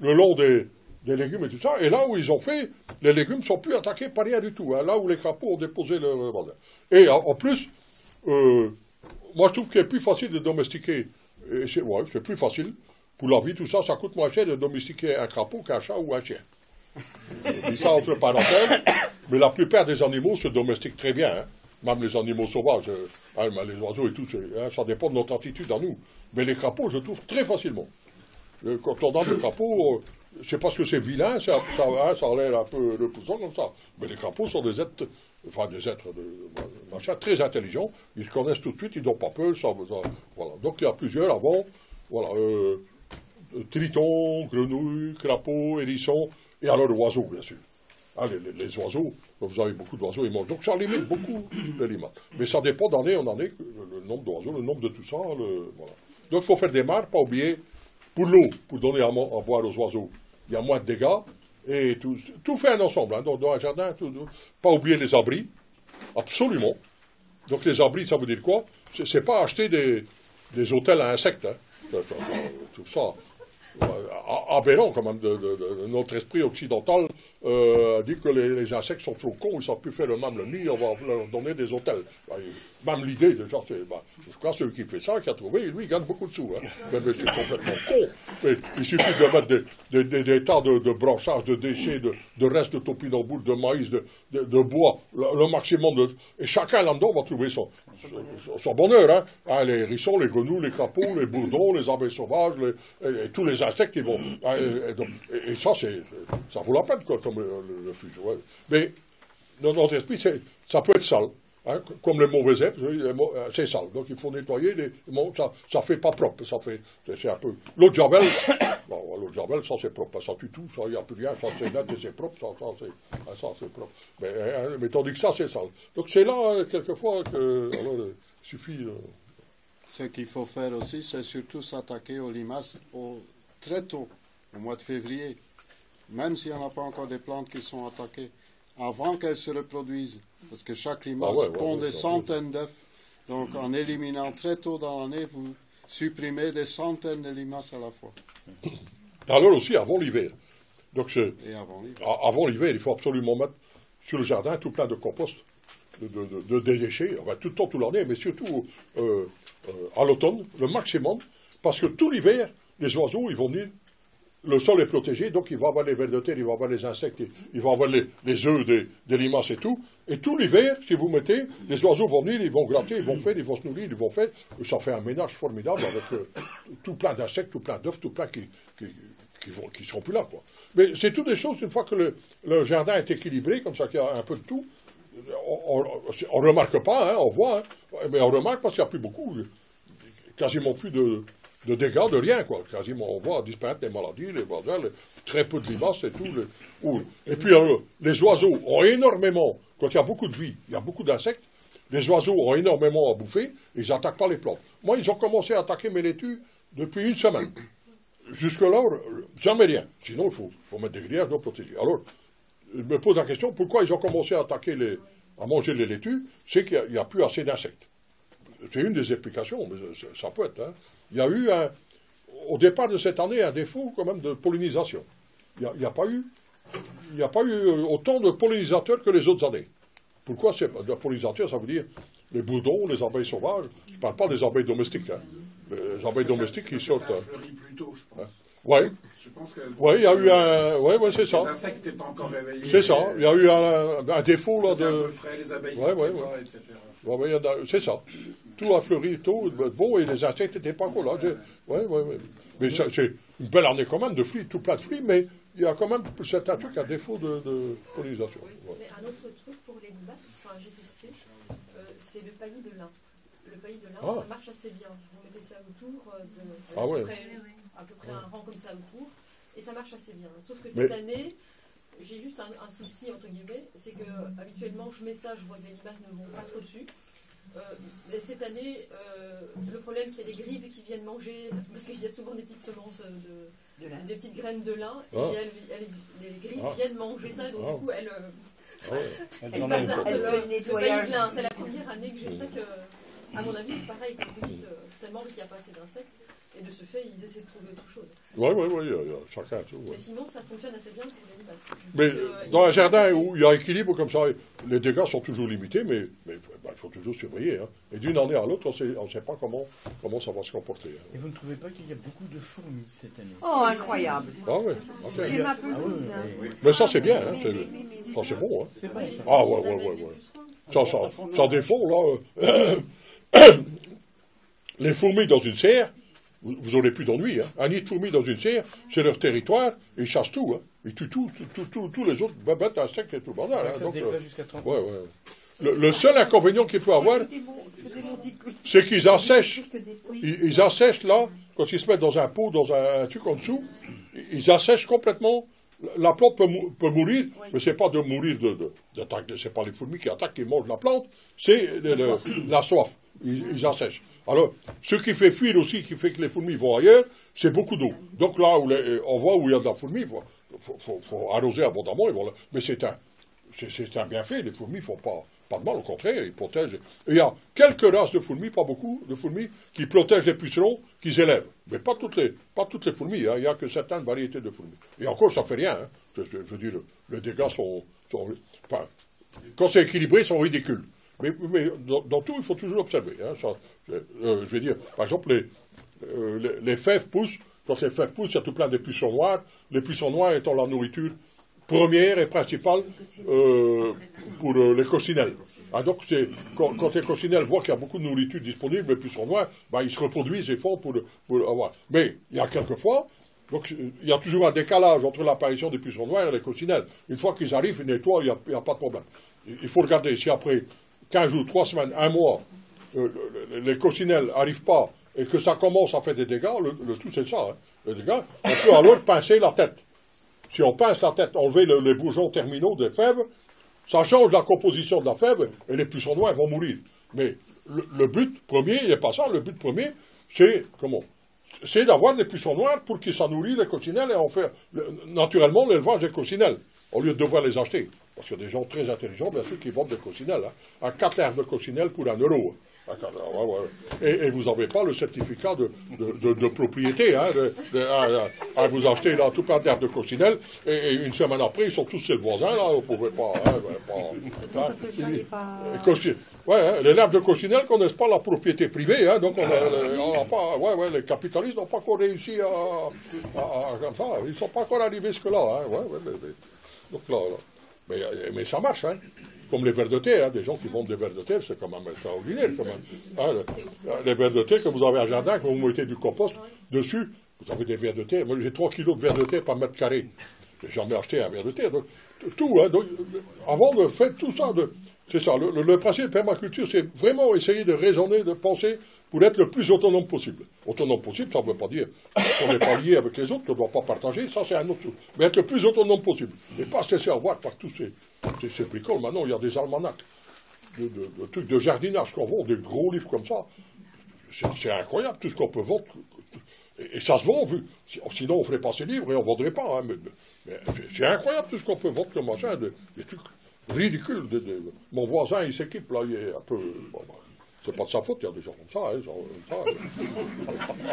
le long des légumes et tout ça. Et là où ils ont fait, les légumes ne sont plus attaqués par rien du tout. Hein, là où les crapauds ont déposé leur venin. Et en plus, moi je trouve qu'il est plus facile de domestiquer, et c'est plus facile, pour la vie, tout ça, ça coûte moins cher de domestiquer un crapaud qu'un chat ou un chien. Je dis ça entre parenthèses, mais la plupart des animaux se domestiquent très bien, hein. Même les animaux sauvages, les oiseaux et tout, ça dépend de notre attitude à nous. Mais les crapauds, je trouve très facilement. Quand on a des crapauds, c'est parce que c'est vilain, ça a l'air un peu repoussant comme ça. Mais les crapauds sont des êtres très intelligents, ils se connaissent tout de suite, ils n'ont pas peur, voilà. Donc il y a plusieurs avant, voilà, tritons, grenouilles, crapauds, hérissons, et alors oiseaux, bien sûr. Ah, les oiseaux, vous avez beaucoup d'oiseaux, ils mangent. Donc ça limite beaucoup les limaces. Mais ça dépend d'année en année, le nombre d'oiseaux, le nombre de tout ça. Voilà. Donc il faut faire des mares, pas oublier, pour l'eau, pour donner à boire aux oiseaux, il y a moins de dégâts, et tout fait un ensemble, hein, dans un jardin, pas oublier les abris, absolument. Donc les abris, ça veut dire quoi? C'est pas acheter des hôtels à insectes, hein. Tout ça. Aberrant quand même de notre esprit occidental dit que les insectes sont trop cons, ils ne savent plus faire le même le nid, on va leur donner des hôtels. Même l'idée, déjà, je crois que celui qui fait ça, qui a trouvé, lui, il gagne beaucoup de sous. Hein. Mais c'est complètement con. Mais il suffit de mettre des tas de branchages, de déchets, de restes de topinambour, de maïs, de bois, le maximum et chacun là-dedans va trouver son bonheur. Hein. Les hérissons, les grenouilles, les crapauds, les bourdons, les abeilles sauvages, et tous les insectes qui vont. Et ça, ça vaut la peine, quoi, comme le fût. Ouais. Mais dans notre esprit, ça peut être sale. Hein, comme les mauvais herbes, c'est sale. Donc il faut nettoyer. Ça fait pas propre. C'est un peu. L'eau de Javel, ça c'est propre. Ça tue tout. Il n'y a plus rien. Ça c'est net et c'est propre. Ça c'est propre. Mais tandis que ça c'est sale. Donc c'est là, quelquefois, que. Alors, il suffit. Ce qu'il faut faire aussi, c'est surtout s'attaquer aux limaces très tôt, au mois de février. Même s'il n'y en a pas encore des plantes qui sont attaquées, avant qu'elles se reproduisent. Parce que chaque limace pond des centaines d'œufs. Donc en éliminant très tôt dans l'année, vous supprimez des centaines de limaces à la fois. Alors aussi avant l'hiver. Donc avant l'hiver, il faut absolument mettre sur le jardin tout plein de compost, de déchets, enfin, tout le temps, toute l'année, mais surtout à l'automne, le maximum, parce que tout l'hiver, les oiseaux, ils vont venir. Le sol est protégé, donc il va avoir les vers de terre, il va avoir les insectes, il va avoir les œufs des limaces et tout. Et tout l'hiver, si vous mettez, les oiseaux vont venir, ils vont gratter, ils vont se nourrir, ils vont faire. Ça fait un ménage formidable avec tout plein d'insectes, tout plein d'œufs, tout plein qui seront plus là, quoi. Mais c'est toutes des choses, une fois que le jardin est équilibré, comme ça qu'il y a un peu de tout, on ne remarque pas, hein, on voit, hein, mais on remarque parce qu'il n'y a plus beaucoup, quasiment plus de dégâts, de rien, quoi. Quasiment, on voit disparaître les maladies, les bordels, très peu de limaces et tout. Et puis, les oiseaux ont énormément, quand il y a beaucoup de vie, il y a beaucoup d'insectes, les oiseaux ont énormément à bouffer, et ils n'attaquent pas les plantes. Moi, ils ont commencé à attaquer mes laitues depuis une semaine. Jusque-là, jamais rien. Sinon, il faut mettre des grillages de protéger. Alors, je me pose la question, pourquoi ils ont commencé à manger les laitues? C'est qu'il n'y a plus assez d'insectes. C'est une des explications, mais ça peut être. Hein. Il y a eu, au départ de cette année, un défaut quand même de pollinisation. Il n'y a pas eu autant de pollinisateurs que les autres années. Pourquoi de pollinisateurs? Ça veut dire les bourdons, les abeilles sauvages. Je ne parle pas des abeilles domestiques. Hein. Les abeilles domestiques qui sortent. Ça a fleuri plus tôt, je pense. Oui. Je pense que. Oui, il y a eu un. Oui, c'est ça. Les insectes n'étaient pas encore réveillés. C'est ça. Il y a eu un défaut là de. Un peu frais, les abeilles, etc. C'est ça. Tout a fleuri tôt, bon, et les insectes n'étaient pas encore là. Mais c'est une belle année quand même de fruits, tout plein de fruits, mais il y a quand même certains trucs à défaut de pollinisation. Ouais. Mais un autre truc pour les limaces, j'ai testé, c'est le paillis de lin. Le paillis de lin, ça marche assez bien. Vous mettez ça autour, à peu près un rang comme ça autour, et ça marche assez bien. Sauf que cette année, j'ai juste un souci, entre guillemets, c'est que habituellement je mets ça, je vois que les limaces ne vont pas trop dessus. Mais cette année, le problème c'est les grives qui viennent manger, parce qu'il y a souvent des petites semences des petites graines de lin, et les grives viennent manger ça, donc du coup Elle fait le nettoyage. C'est la première année que j'ai ça que, à mon avis, pareil, comme vous dites, c'est tellement qu'il n'y a pas assez d'insectes. Et de ce fait, ils essaient de trouver autre chose. Oui, chacun tout. Mais sinon, ça fonctionne assez bien pour les limaces. Mais dans un jardin où il y a équilibre comme ça, les dégâts sont toujours limités, mais il faut toujours surveiller. Hein. Et d'une année à l'autre, on ne sait pas comment ça va se comporter. Hein. Et vous ne trouvez pas qu'il y a beaucoup de fourmis cette année? Oh, incroyable. Ah oui. J'ai ma pelouse. Mais ça, c'est bien. Hein. Ça, c'est bon. Hein. C'est bon. Ah ouais. Ça défend, là. Les fourmis dans une serre, vous n'aurez plus d'ennui. Hein. Un nid de fourmis dans une serre, c'est leur territoire, et ils chassent tout. Hein. Ils tuent tous les autres bêtes, insectes et tout le bordel. Hein. Donc, jusqu'à 30 le seul inconvénient qu'il faut avoir, c'est qu'ils assèchent. Ils assèchent là, quand ils se mettent dans un pot, dans un truc en dessous, ils assèchent complètement. La plante peut mourir, mais c'est pas de mourir d'attaque. C'est pas les fourmis qui attaquent, qui mangent la plante, c'est la soif. Ils assèchent. Alors, ce qui fait fuir aussi, qui fait que les fourmis vont ailleurs, c'est beaucoup d'eau. Donc là, on voit où il y a de la fourmi, faut arroser abondamment. Mais c'est un bienfait. Les fourmis ne font pas de mal, au contraire, ils protègent. Et il y a quelques races de fourmis, pas beaucoup, de fourmis, qui protègent les pucerons qu'ils élèvent. Mais pas toutes les fourmis, hein. Il n'y a que certaines variétés de fourmis. Et encore, ça ne fait rien. Hein. Je veux dire, les dégâts sont enfin, quand c'est équilibré, ils sont ridicules. Mais dans tout, il faut toujours observer. Hein, ça, je veux dire, par exemple, les fèves poussent. Quand les fèves poussent, il y a tout plein de pucerons noirs. Les pucerons noirs étant la nourriture première et principale pour les coccinelles. Ah, donc, quand les coccinelles voient qu'il y a beaucoup de nourriture disponible, les pucerons noirs, ils se reproduisent et font pour avoir. Mais il y a quelquefois, donc il y a toujours un décalage entre l'apparition des pucerons noirs et les coccinelles. Une fois qu'ils arrivent, ils nettoient, il n'y a pas de problème. Il faut regarder si après 15 jours, 3 semaines, 1 mois, les coccinelles n'arrivent pas et que ça commence à faire des dégâts, le tout c'est ça, hein, les dégâts, on peut alors pincer la tête. Si on pince la tête, enlever les bourgeons terminaux des fèves, ça change la composition de la fève et les pucerons noirs vont mourir. Mais le but premier, il n'est pas ça, le but premier, c'est d'avoir des pucerons noirs pour qu'ils s'en nourrissent les coccinelles et en faire naturellement l'élevage des coccinelles, au lieu de devoir les acheter. Parce qu'il y a des gens très intelligents, bien sûr, qui vendent des coccinelles. Hein, à 4 lèvres de coccinelles pour 1 euro. Et vous n'avez pas le certificat de propriété. Hein, vous achetez là tout plein d'herbes de coccinelles, et une semaine après, ils sont tous chez le voisin, là, vous ne pouvez pas. Les herbes de coccinelles ne connaissent pas la propriété privée, hein, donc les capitalistes n'ont pas encore réussi comme ça. Ils ne sont pas encore arrivés jusque-là. Hein, donc là. Mais ça marche, hein. Comme les vers de terre, hein, des gens qui vendent des vers de terre, c'est quand même extraordinaire. Quand même. Hein, les vers de terre que vous avez à jardin, quand vous mettez du compost dessus, vous avez des vers de terre. Moi, j'ai 3 kilos de vers de terre par mètre carré. J'ai jamais acheté un ver de terre. Donc, tout, hein, donc, avant de faire tout ça, c'est ça. Le principe de permaculture, c'est vraiment essayer de raisonner, de penser pour être le plus autonome possible. Autonome possible, ça ne veut pas dire qu'on n'est pas lié avec les autres, qu'on ne doit pas partager, ça c'est un autre truc. Mais être le plus autonome possible. Et pas se laisser avoir par tous ces bricoles. Maintenant, il y a des almanachs, de trucs de jardinage qu'on vend, des gros livres comme ça. C'est incroyable tout ce qu'on peut vendre. Et ça se vend, sinon on ne ferait pas ces livres et on ne vendrait pas. Hein, mais c'est incroyable tout ce qu'on peut vendre comme machin, des trucs ridicules. Mon voisin, il s'équipe, là, il est un peu... c'est pas de sa faute, il y a des gens comme ça.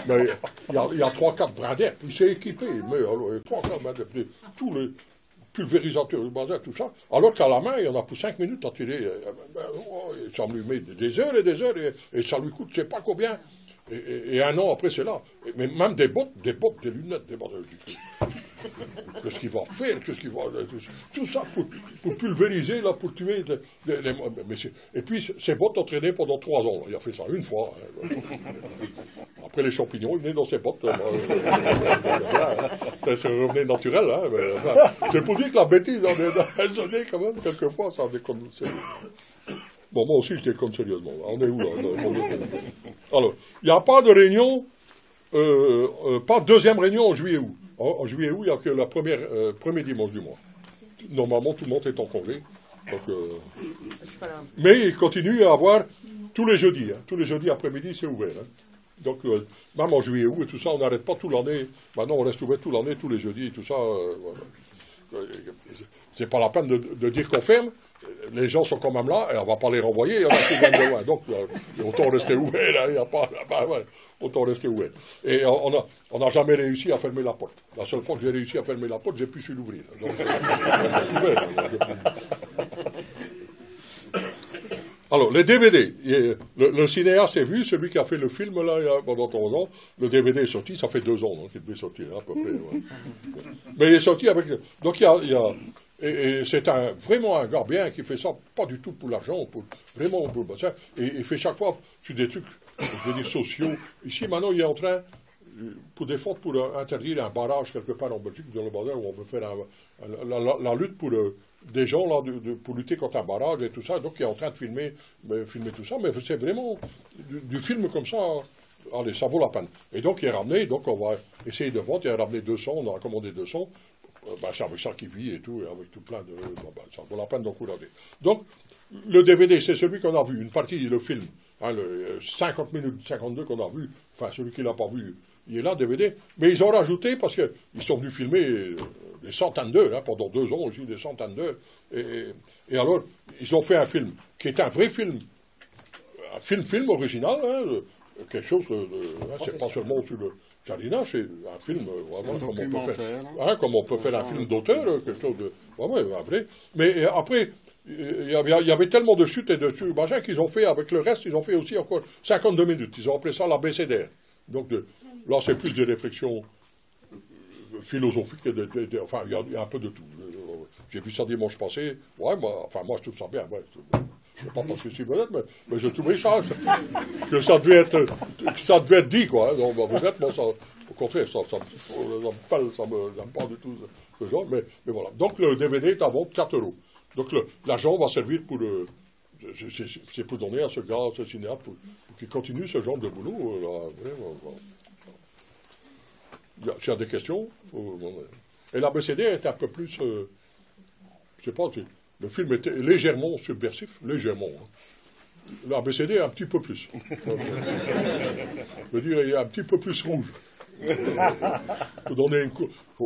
Mais il y a 3-4 brins d'herbe, il s'est équipé, mais 3-4 brins d'herbe, tous les pulvérisateurs, le bazar, tout ça, alors qu'à la main, il y en a pour 5 minutes à tirer. Ça lui met des heures et des heures, et ça lui coûte je ne sais pas combien. Et 1 an après, c'est là. Mais même des bottes, des lunettes, des bottes. Qu'est-ce qu'il va faire, tout ça pour pulvériser, là, pour tuer et puis ces bottes ont traîné pendant 3 ans, là. Il a fait ça une fois, hein. Après les champignons, il venait dans ses bottes, ça revenait naturel, hein, c'est pour dire que la bêtise elle sonnait quand même quelquefois, ça déconne. Bon, moi aussi je déconne sérieusement, là. On est où là? Alors, il n'y a pas de réunion, pas de deuxième réunion en juillet-août. En juillet-août, il n'y a que la premier dimanche du mois. Normalement, tout le monde est en congé. Donc, mais il continue à avoir tous les jeudis. Hein. Tous les jeudis après-midi, c'est ouvert. Hein. Donc, même en juillet-août et tout ça, on n'arrête pas toute l'année. Maintenant, on reste ouvert toute l'année, tous les jeudis et tout ça. Voilà. C'est pas la peine de dire qu'on ferme, les gens sont quand même là, et on ne va pas les renvoyer, il y en a qui viennent de loin. Donc, autant rester où est, là, il n'y a pas... Ben, ouais, autant rester où est. Et on n'a jamais réussi à fermer la porte. La seule fois que j'ai réussi à fermer la porte, j'ai pu su l'ouvrir. Donc, alors, les DVD, le cinéaste est vu, celui qui a fait le film, là, il y a, pendant 3 ans, le DVD est sorti, ça fait 2 ans hein, qu'il devait sortir, à peu près. Ouais. Mais il est sorti avec... Donc, et c'est vraiment un gars bien qui fait ça, pas du tout pour l'argent, vraiment pour le ça. Et il fait chaque fois sur des trucs, je veux dire, sociaux. Ici, maintenant, il est en train, pour interdire un barrage quelque part en Belgique, dans le bazar, où on veut faire la lutte pour... des gens là pour lutter contre un barrage et tout ça, donc il est en train de filmer tout ça, mais c'est vraiment du film comme ça, allez, ça vaut la peine. Et donc il est ramené, donc on va essayer de vendre, il a ramené 200, on a commandé 200, c'est avec ça qu'il vit et tout, et avec tout plein de... ça vaut la peine d'encourager. Donc, le DVD, c'est celui qu'on a vu, une partie, le film, hein, le 50 minutes 52 qu'on a vu, enfin celui qui ne l'a pas vu, il est là, DVD, mais ils ont rajouté, parce qu'ils sont venus filmer... des centaines d'heures, hein, pendant 2 ans aussi, des centaines d'heures. Et alors, ils ont fait un film, qui est un vrai film, un film original, hein, quelque chose hein, c'est pas seulement sur le jardinage, c'est un film, vraiment, comme on peut faire un film d'auteur, quelque chose de, vrai. Mais après, il y avait tellement de chutes et de machins qu'ils ont fait, avec le reste, ils ont fait aussi encore 52 minutes. Ils ont appelé ça l'abécédaire. Donc, là, c'est plus des réflexions philosophique, enfin, il y a un peu de tout. J'ai vu ça dimanche passé, ouais, moi je trouve ça bien, ouais. C'est pas parce que je suis vedette, mais je trouvais ça, que ça devait être dit, quoi. Donc, vedette, moi, ça, au contraire, ça me pas du tout ce genre, mais voilà. Donc, le DVD est à vendre 4 €. Donc, l'argent va servir pour c'est pour donner à ce gars, à ce cinéaste, pour qu'il continue ce genre de boulot, là, vraiment, voilà. Tu as des questions? Et l'ABCD est un peu plus... je sais pas, le film était légèrement subversif, légèrement. Hein. L'ABCD est un petit peu plus. Je veux dire, il est un petit peu plus rouge. Il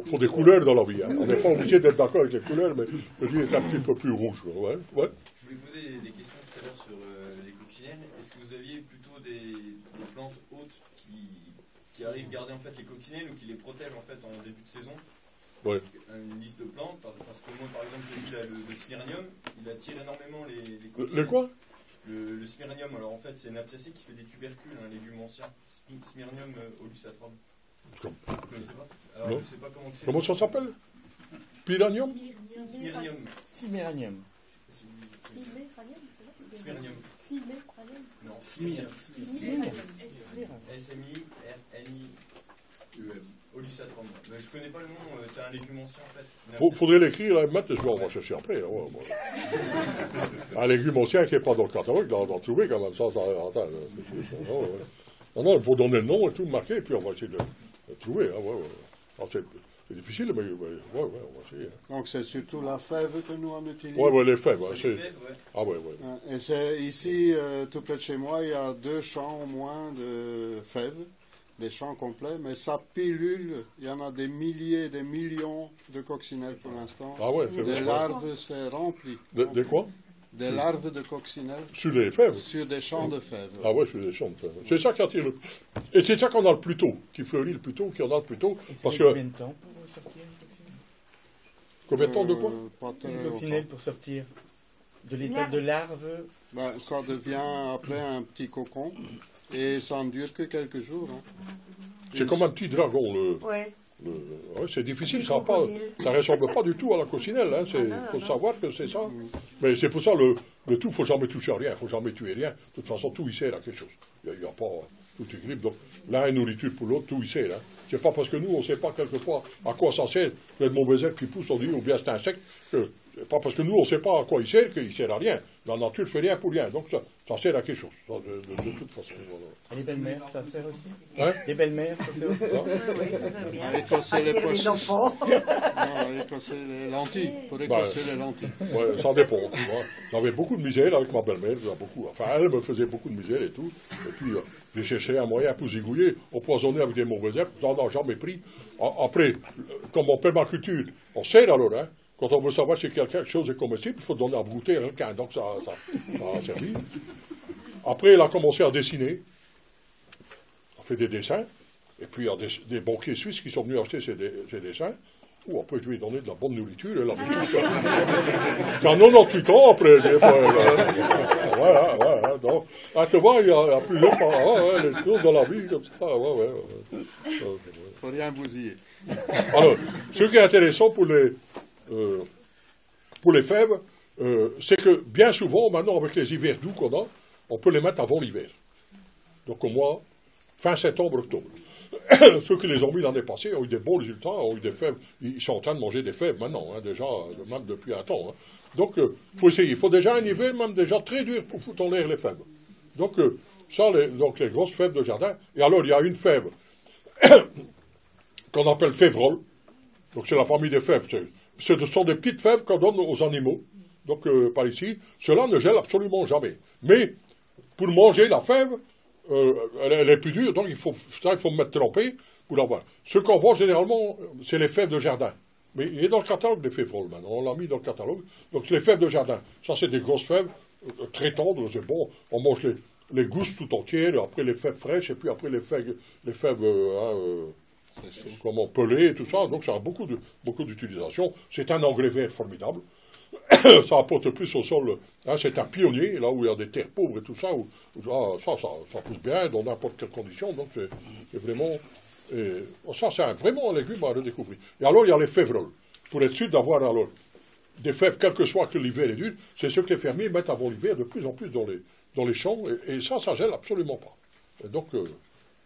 faut des couleurs dans la vie. Hein. On n'est pas obligé d'être d'accord avec les couleurs, mais je veux dire, il est un petit peu plus rouge. Ouais. Je voulais poser des questions tout à l'heure sur les coccinelles. Est-ce que vous aviez plutôt des plantes hautes qui arrivent garder en fait les coccinelles ou qui les protègent en fait en début de saison? Ouais. Une liste de plantes, parce que moi par exemple j'ai vu là, le smyrnium, il attire énormément les coccinelles. Le quoi? Le smyrnium, alors en fait c'est une aprécie qui fait des tubercules, un légume ancien, smyrnium olusatrum. Vous connaissez pas? Alors non. Je sais pas comment Comment ça s'appelle? Pyranium? Smyrnium. Smyrnium. Smyrnium. Non, Smyrnium. S-M-I-R-N-I-U-M. Olusatrum. Mais je connais pas le nom, c'est un légume ancien en fait. Faudrait l'écrire et mettre, on va chercher après. Ouais. Un légume ancien qui n'est pas dans le catalogue, d'en trouver quand même. Non, il faut donner le nom et tout, marquer, et puis on va essayer de le trouver. Hein, Alors, c'est difficile, mais on va essayer. Hein. Donc c'est surtout la fève que nous on utilise? Oui, les fèves. Ah ouais. Et c'est ici, tout près de chez moi, il y a 2 champs au moins de fèves, des champs complets, mais ça pilule, il y en a des milliers, des millions de coccinelles pour l'instant. Ah ouais, c'est vrai. Les larves, c'est rempli. De quoi? Des larves de coccinelles. Sur les fèves? Sur des champs de fèves. Ah ouais, sur des champs de fèves. C'est ça qui attire Et c'est ça qu'on a le plus tôt, qui fleurit le plus tôt, qui en a le plus tôt. Parce que... Combien de temps pour sortir une coccinelle? Combien de temps de quoi? Une coccinelle pour sortir de l'état de larve. Ça devient après un petit cocon et ça ne dure que quelques jours. Hein. C'est comme un petit dragon. Ouais, c'est difficile, ça ne ressemble pas du tout à la coccinelle. Il faut savoir que c'est ça. Mais c'est pour ça, le tout, il ne faut jamais toucher à rien, il ne faut jamais tuer rien. De toute façon, tout y sert à quelque chose. Il n'y a pas tout équilibre. Donc, l'un est nourriture pour l'autre, tout y sert. Hein. C'est pas parce que nous, on ne sait pas quelquefois à quoi ça sert. Peut-être mauvais herbe qui pousse, on dit, ou bien c'est un insecte. C'est pas parce que nous, on ne sait pas à quoi il sert qu'il ne sert à rien. La nature ne fait rien pour rien. Donc, ça sert à quelque chose. Ça, de toute façon. Voilà. Et les belles-mères, ça sert aussi? Hein? Les belles-mères, ça sert aussi? Oui, ça bien. Écosser les Les enfants. Non, écosser les lentilles. Pour écosser les lentilles. Ouais, ça dépend. J'avais beaucoup de misère avec ma belle-mère. Enfin, elle me faisait beaucoup de misère et tout. Et puis, j'ai cherché un moyen pour zigouiller, empoisonner avec des mauvaises herbes. J'en ai jamais pris. Après, comme en permaculture, on sert alors, hein. Quand on veut savoir si quelque chose est comestible, il faut donner à brouter à quelqu'un. Donc ça a servi. Après, il a commencé à dessiner. Il a fait des dessins. Et puis, il y a des banquiers suisses qui sont venus acheter ces dessins. Ou après, je lui ai donné de la bonne nourriture. Et la jusqu'à 98 ans, après. Des fois, voilà. Donc, tu vois, il y a plusieurs fois, les choses dans la vie, comme ça. Faut rien bousiller. Alors, ce qui est intéressant pour les fèves, c'est que bien souvent, maintenant, avec les hivers doux qu'on a, on peut les mettre avant l'hiver. Donc, au mois, fin septembre, octobre. Ceux qui les ont mis l'année passée ont eu des bons résultats, ont eu des fèves. Ils sont en train de manger des fèves maintenant, déjà, même depuis un temps. Donc, il faut essayer. Il faut déjà un hiver, même déjà très dur pour foutre en l'air les fèves. Donc, donc les grosses fèves de jardin. Et alors, il y a une fève qu'on appelle févrole. Donc, c'est la famille des fèves. Ce sont des petites fèves qu'on donne aux animaux. Donc, par ici, cela ne gèle absolument jamais. Mais, pour manger la fève, elle est plus dure, donc il faut me mettre trempé pour l'avoir. Ce qu'on vend généralement, c'est les fèves de jardin. Mais il est dans le catalogue des févroles maintenant, on l'a mis dans le catalogue. Donc, c'est les fèves de jardin. Ça, c'est des grosses fèves, très tendres, c'est bon. On mange les gousses tout entières, après les fèves fraîches, et puis après les fèves comment, pelées, et tout ça. Donc, ça a beaucoup d'utilisation. C'est un engrais vert formidable. Ça apporte plus au sol. C'est un pionnier, là où il y a des terres pauvres et tout ça. Ça pousse bien dans n'importe quelle condition. Donc, c'est vraiment... ça, c'est vraiment un légume à redécouvrir. Et alors, il y a les févroles. Pour être sûr d'avoir alors des fèves, quel que soit que l'hiver est dur, c'est ce que les fermiers mettent avant l'hiver de plus en plus dans les champs. Et ça gèle absolument pas. Et donc,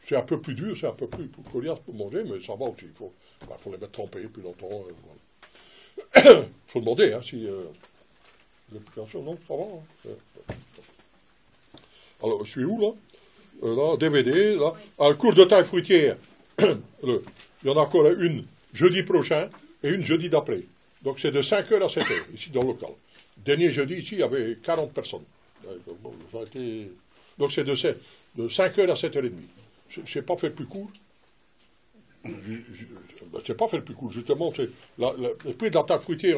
c'est un peu plus dur, c'est un peu plus coriace pour manger, mais ça va aussi. Il faut les mettre trempés plus longtemps. Voilà. Il faut demander, si l'application, non, ça va. Alors, je suis où, là là, DVD, là. Un cours de taille fruitière. Il y en a encore une jeudi prochain et une jeudi d'après. Donc, c'est de 5h à 7h, ici, dans le local. Dernier jeudi, ici, il y avait 40 personnes. Donc, c'est de 5h à 7h30. Je n'ai pas fait le plus court. C'est pas fait le plus cool, justement, c'est l'esprit de la taille fruitière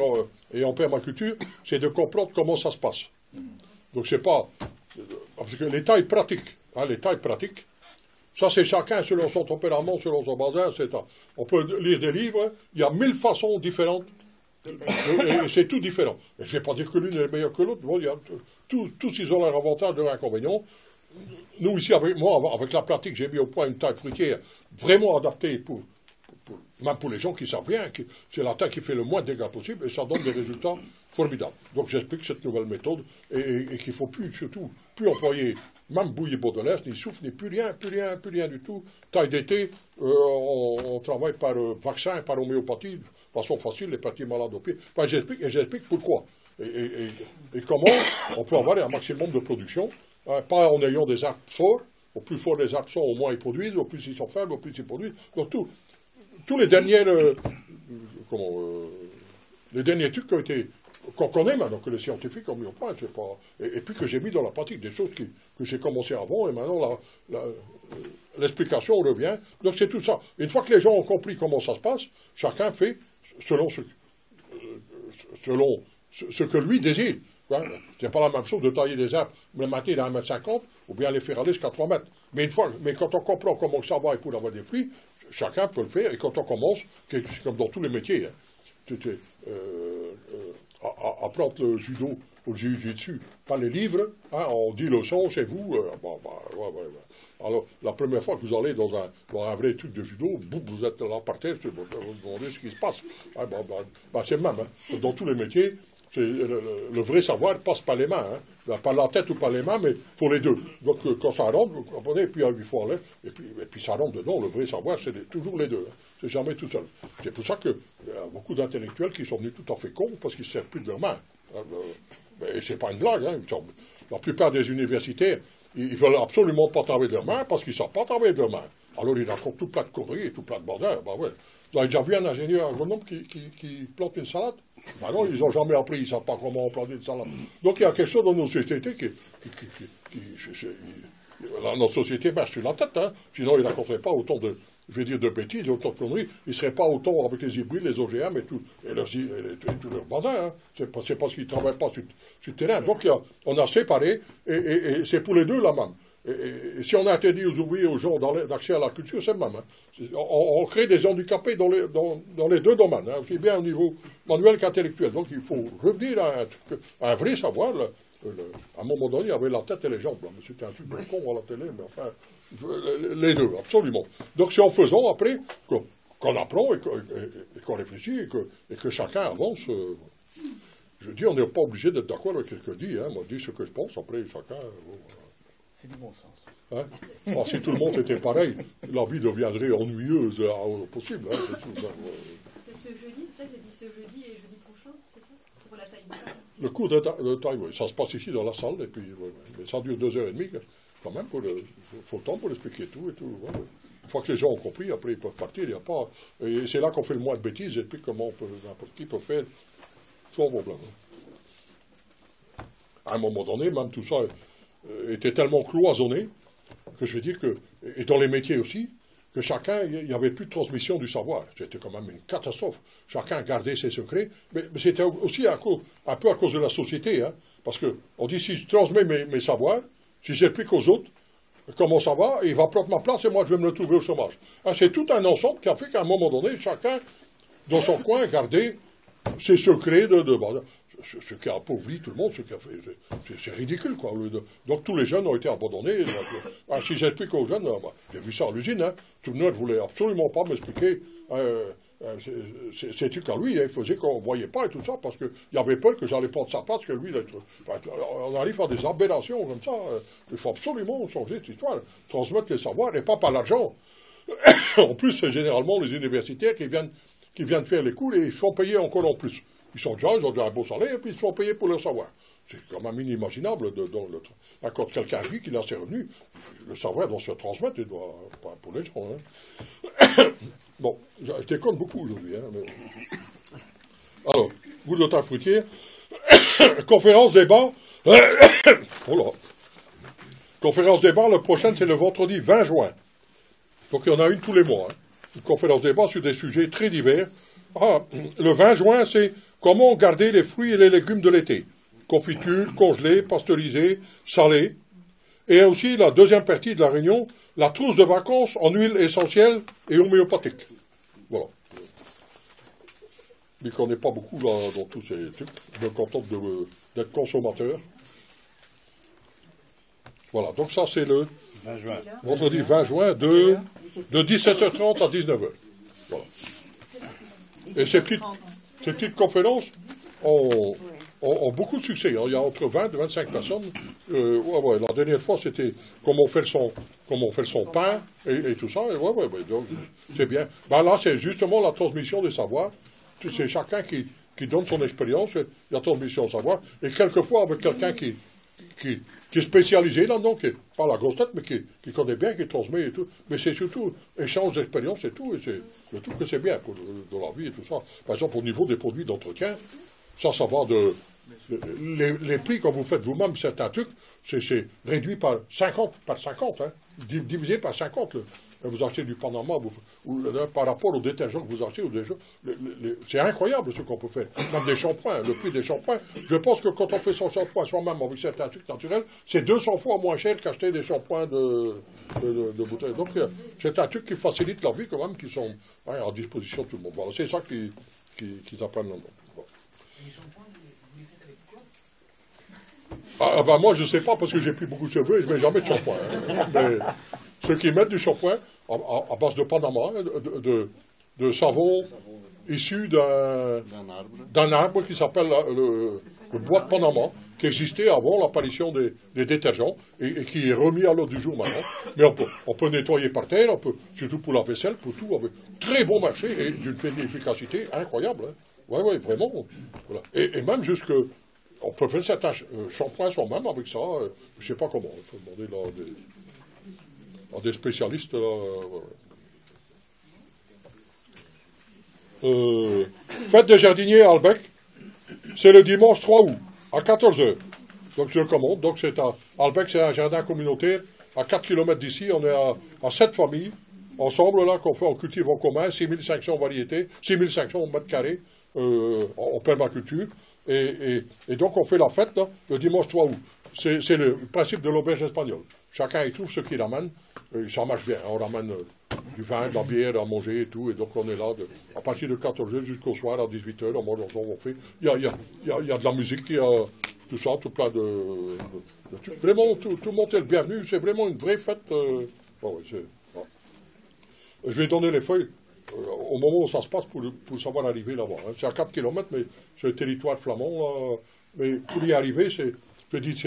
et en permaculture, c'est de comprendre comment ça se passe. Donc c'est pas... Parce que les tailles pratiques, ça c'est chacun selon son tempérament, selon son bazar, etc. On peut lire des livres, il y a 1000 façons différentes, et c'est tout différent. Et je ne vais pas dire que l'une est meilleure que l'autre, bon, tous ils ont leur avantage, leur inconvénient. Nous, ici, avec la pratique, j'ai mis au point une taille fruitière vraiment adaptée même pour les gens qui savent bien. C'est la taille qui fait le moins de dégâts possible et ça donne des résultats formidables. Donc, j'explique cette nouvelle méthode et qu'il ne faut plus employer même bouillie bordelaise, ni souffle, ni plus rien du tout. Taille d'été, on travaille par vaccin, par homéopathie, de façon facile, les petits malades au pied. Enfin, j'explique pourquoi. Et comment on peut avoir un maximum de production. Pas en ayant des arbres forts. Au plus forts les arbres sont, au moins ils produisent. Au plus ils sont faibles, au plus ils produisent. Donc tous les derniers les derniers trucs qu'on connaît maintenant, que les scientifiques ont mis au point, et puis que j'ai mis dans la pratique, des choses que j'ai commencé avant, et maintenant l'explication revient. Donc c'est tout ça. Une fois que les gens ont compris comment ça se passe, chacun fait selon ce que lui désire. C'est pas la même chose de tailler des arbres, le matin à 1,50 m, ou bien les faire aller jusqu'à 3 mètres. Mais quand on comprend comment ça va et pour avoir des fruits, chacun peut le faire. Et quand on commence, c'est comme dans tous les métiers, apprendre le judo ou le jiu-jitsu, pas les livres, on dit leçon, c'est vous. Alors, la première fois que vous allez dans un vrai truc de judo, vous êtes là par terre, vous vous demandez ce qui se passe. C'est le même, dans tous les métiers. Le vrai savoir passe par les mains, pas la tête ou par les mains, mais pour les deux. Donc quand ça rentre, vous comprenez, puis il faut aller, et puis ça rentre dedans, le vrai savoir, c'est toujours les deux, c'est jamais tout seul. C'est pour ça qu'il y a beaucoup d'intellectuels qui sont venus tout à fait cons, parce qu'ils ne se servent plus de leurs mains. Et c'est pas une blague, la plupart des universitaires, ils veulent absolument pas travailler de leurs mains, parce qu'ils ne savent pas travailler de leurs mains. Alors ils racontent tout plein de conneries, tout plein de bordel, Vous avez déjà vu un ingénieur agronome qui plante une salade? Non, ils n'ont jamais appris, ils ne savent pas comment on plante une salade. Donc il y a quelque chose dans nos sociétés notre société marche sur la tête, sinon ils ne raconteraient pas autant je vais dire de bêtises, autant de conneries, ils ne seraient pas autant avec les hybrides, les OGM et tout leur bazar. Hein. C'est parce qu'ils ne travaillent pas sur le terrain. Donc on a séparé, et c'est pour les deux la même. Et si on a interdit aux ouvriers, aux gens d'accès à la culture, c'est le même. Hein. On crée des handicapés dans les deux domaines, hein, aussi bien au niveau manuel qu'intellectuel. Donc il faut revenir à un vrai savoir. À un moment donné, il y avait la tête et les jambes. Mais c'était un truc de con à la télé, mais enfin, les deux, absolument. Donc c'est en faisant après qu'on apprend et qu'on réfléchit et que chacun avance. Je dis, on n'est pas obligé d'être d'accord avec ce que je dis. Hein. Moi, je dis ce que je pense, après chacun... C'est du bon sens. Hein? Alors, si tout le monde était pareil, la vie deviendrait ennuyeuse au possible. Hein, c'est ce jeudi, c'est ça que j'ai dit, ce jeudi et jeudi prochain, c'est ça? Pour la taille de salle. Le cours de taille, oui. Ça se passe ici dans la salle, et puis mais ça dure 2h30 quand même. Il faut le temps pour expliquer tout et tout. Ouais. Une fois que les gens ont compris, après ils peuvent partir. Il y a pas, et c'est là qu'on fait le moins de bêtises, et puis comment n'importe qui peut faire sans problème. À un moment donné, même tout ça était tellement cloisonné que je veux dire que, et dans les métiers aussi, que chacun, il n'y avait plus de transmission du savoir. C'était quand même une catastrophe. Chacun gardait ses secrets, mais c'était aussi un peu à cause de la société, hein, parce qu'on dit, si je transmets mes savoirs, si j'explique aux autres comment ça va, il va prendre ma place et moi je vais me retrouver au chômage. Hein, c'est tout un ensemble qui a fait qu'à un moment donné, chacun, dans son coin, gardait ses secrets ce qui a appauvri tout le monde, c'est ridicule, quoi. Donc tous les jeunes ont été abandonnés. Si j'explique aux jeunes, j'ai vu ça à l'usine, hein, tout le monde ne voulait absolument pas m'expliquer c'est qu'à lui, il faisait qu'on ne voyait pas et tout ça, parce qu'il y avait peur que j'allais prendre sa place, que lui, on arrive à des aberrations comme ça. Il faut absolument changer cette histoire, transmettre les savoirs, et pas par l'argent. En plus, c'est généralement les universitaires qui viennent faire les cours et ils font payer encore en plus. Ils ont déjà un beau salaire et puis ils se font payer pour leur savoir. C'est quand même inimaginable. Quand quelqu'un vit qu'il a ses revenus, le savoir doit se transmettre, il doit pas pour les gens. Hein. Bon, je déconne beaucoup aujourd'hui. Hein, mais... Alors, vous de temps fruitier, conférence débat. Oh là. Conférence débat, le prochain c'est le vendredi 20 juin. Donc il y en a une tous les mois. Hein. Une conférence débat sur des sujets très divers. Le 20 juin, c'est comment garder les fruits et les légumes de l'été. Confiture, congelé, pasteurisé, salé. Et aussi la deuxième partie de la réunion, la trousse de vacances en huile essentielle et homéopathique. Voilà. Je ne connais pas beaucoup là, dans tous ces trucs. Je me contente d'être consommateur. Voilà, donc ça c'est le 20 juin. Vendredi 20 juin de 17h30 à 19h. Voilà. Et ces petites conférences ont beaucoup de succès. Il y a entre 20 et 25 personnes. La dernière fois, c'était comment faire son pain et tout ça. Donc, c'est bien. Ben là, c'est justement la transmission des savoirs. C'est chacun qui donne son expérience, la transmission des savoirs. Et quelquefois, avec quelqu'un qui est spécialisé là-dedans, qui n'est pas la grosse tête, mais qui connaît bien, qui transmet et tout. Mais c'est surtout échange d'expérience et tout. Et je trouve que c'est bien dans la vie et tout ça. Par exemple, au niveau des produits d'entretien, ça va de... Les prix, quand vous faites vous-même certains trucs, c'est réduit par 50, hein, divisé par 50. Vous achetez du Panama, par rapport aux détergents que vous achetez, c'est incroyable ce qu'on peut faire. Même des shampoings, le prix des shampoings. Je pense que quand on fait son shampoing soi-même avec certains trucs naturels, c'est 200 fois moins cher qu'acheter des shampoings de bouteilles. Donc c'est un truc qui facilite la vie quand même, qui sont à disposition de tout le monde. Voilà, c'est ça qu'ils apprennent là-dedans. Bon. Moi je ne sais pas parce que j'ai plus beaucoup de cheveux et je ne mets jamais de shampoing. Hein. Mais ceux qui mettent du shampoing à base de Panama, de savon issu d'un arbre qui s'appelle le bois de Panama, qui existait avant l'apparition des détergents et qui est remis à l'ordre du jour maintenant. Mais on peut nettoyer par terre, surtout pour la vaisselle, pour tout, avec très bon marché et d'une efficacité incroyable. Hein. Oui, vraiment. Voilà. Et même jusque... On peut faire certains shampoings soi-même avec ça. Je ne sais pas comment. Il faut demander là, à des spécialistes. Là. Fête des jardiniers à Albec, c'est le dimanche 3 août, à 14h. Donc je le commande. Donc c'est à Albec, c'est un jardin communautaire à 4 km d'ici. On est à 7 familles. ensemble, là, qu'on cultive en commun, 6500 variétés, 6500 mètres carrés en permaculture. Et donc, on fait la fête là, le dimanche 3 août. C'est le principe de l'auberge espagnole. Chacun y trouve ce qu'il ramène. Et ça marche bien. On ramène du vin, de la bière à manger et tout. Et donc, on est là à partir de 14h jusqu'au soir à 18h. On mange ensemble, on fait. Il y a de la musique, il y a tout ça, tout plein de vraiment, tout le monde est le bienvenu. C'est vraiment une vraie fête. Je vais donner les feuilles au moment où ça se passe pour savoir arriver là-bas. Hein. C'est à 4 km, mais c'est le territoire flamand. Là. Mais pour y arriver, c'est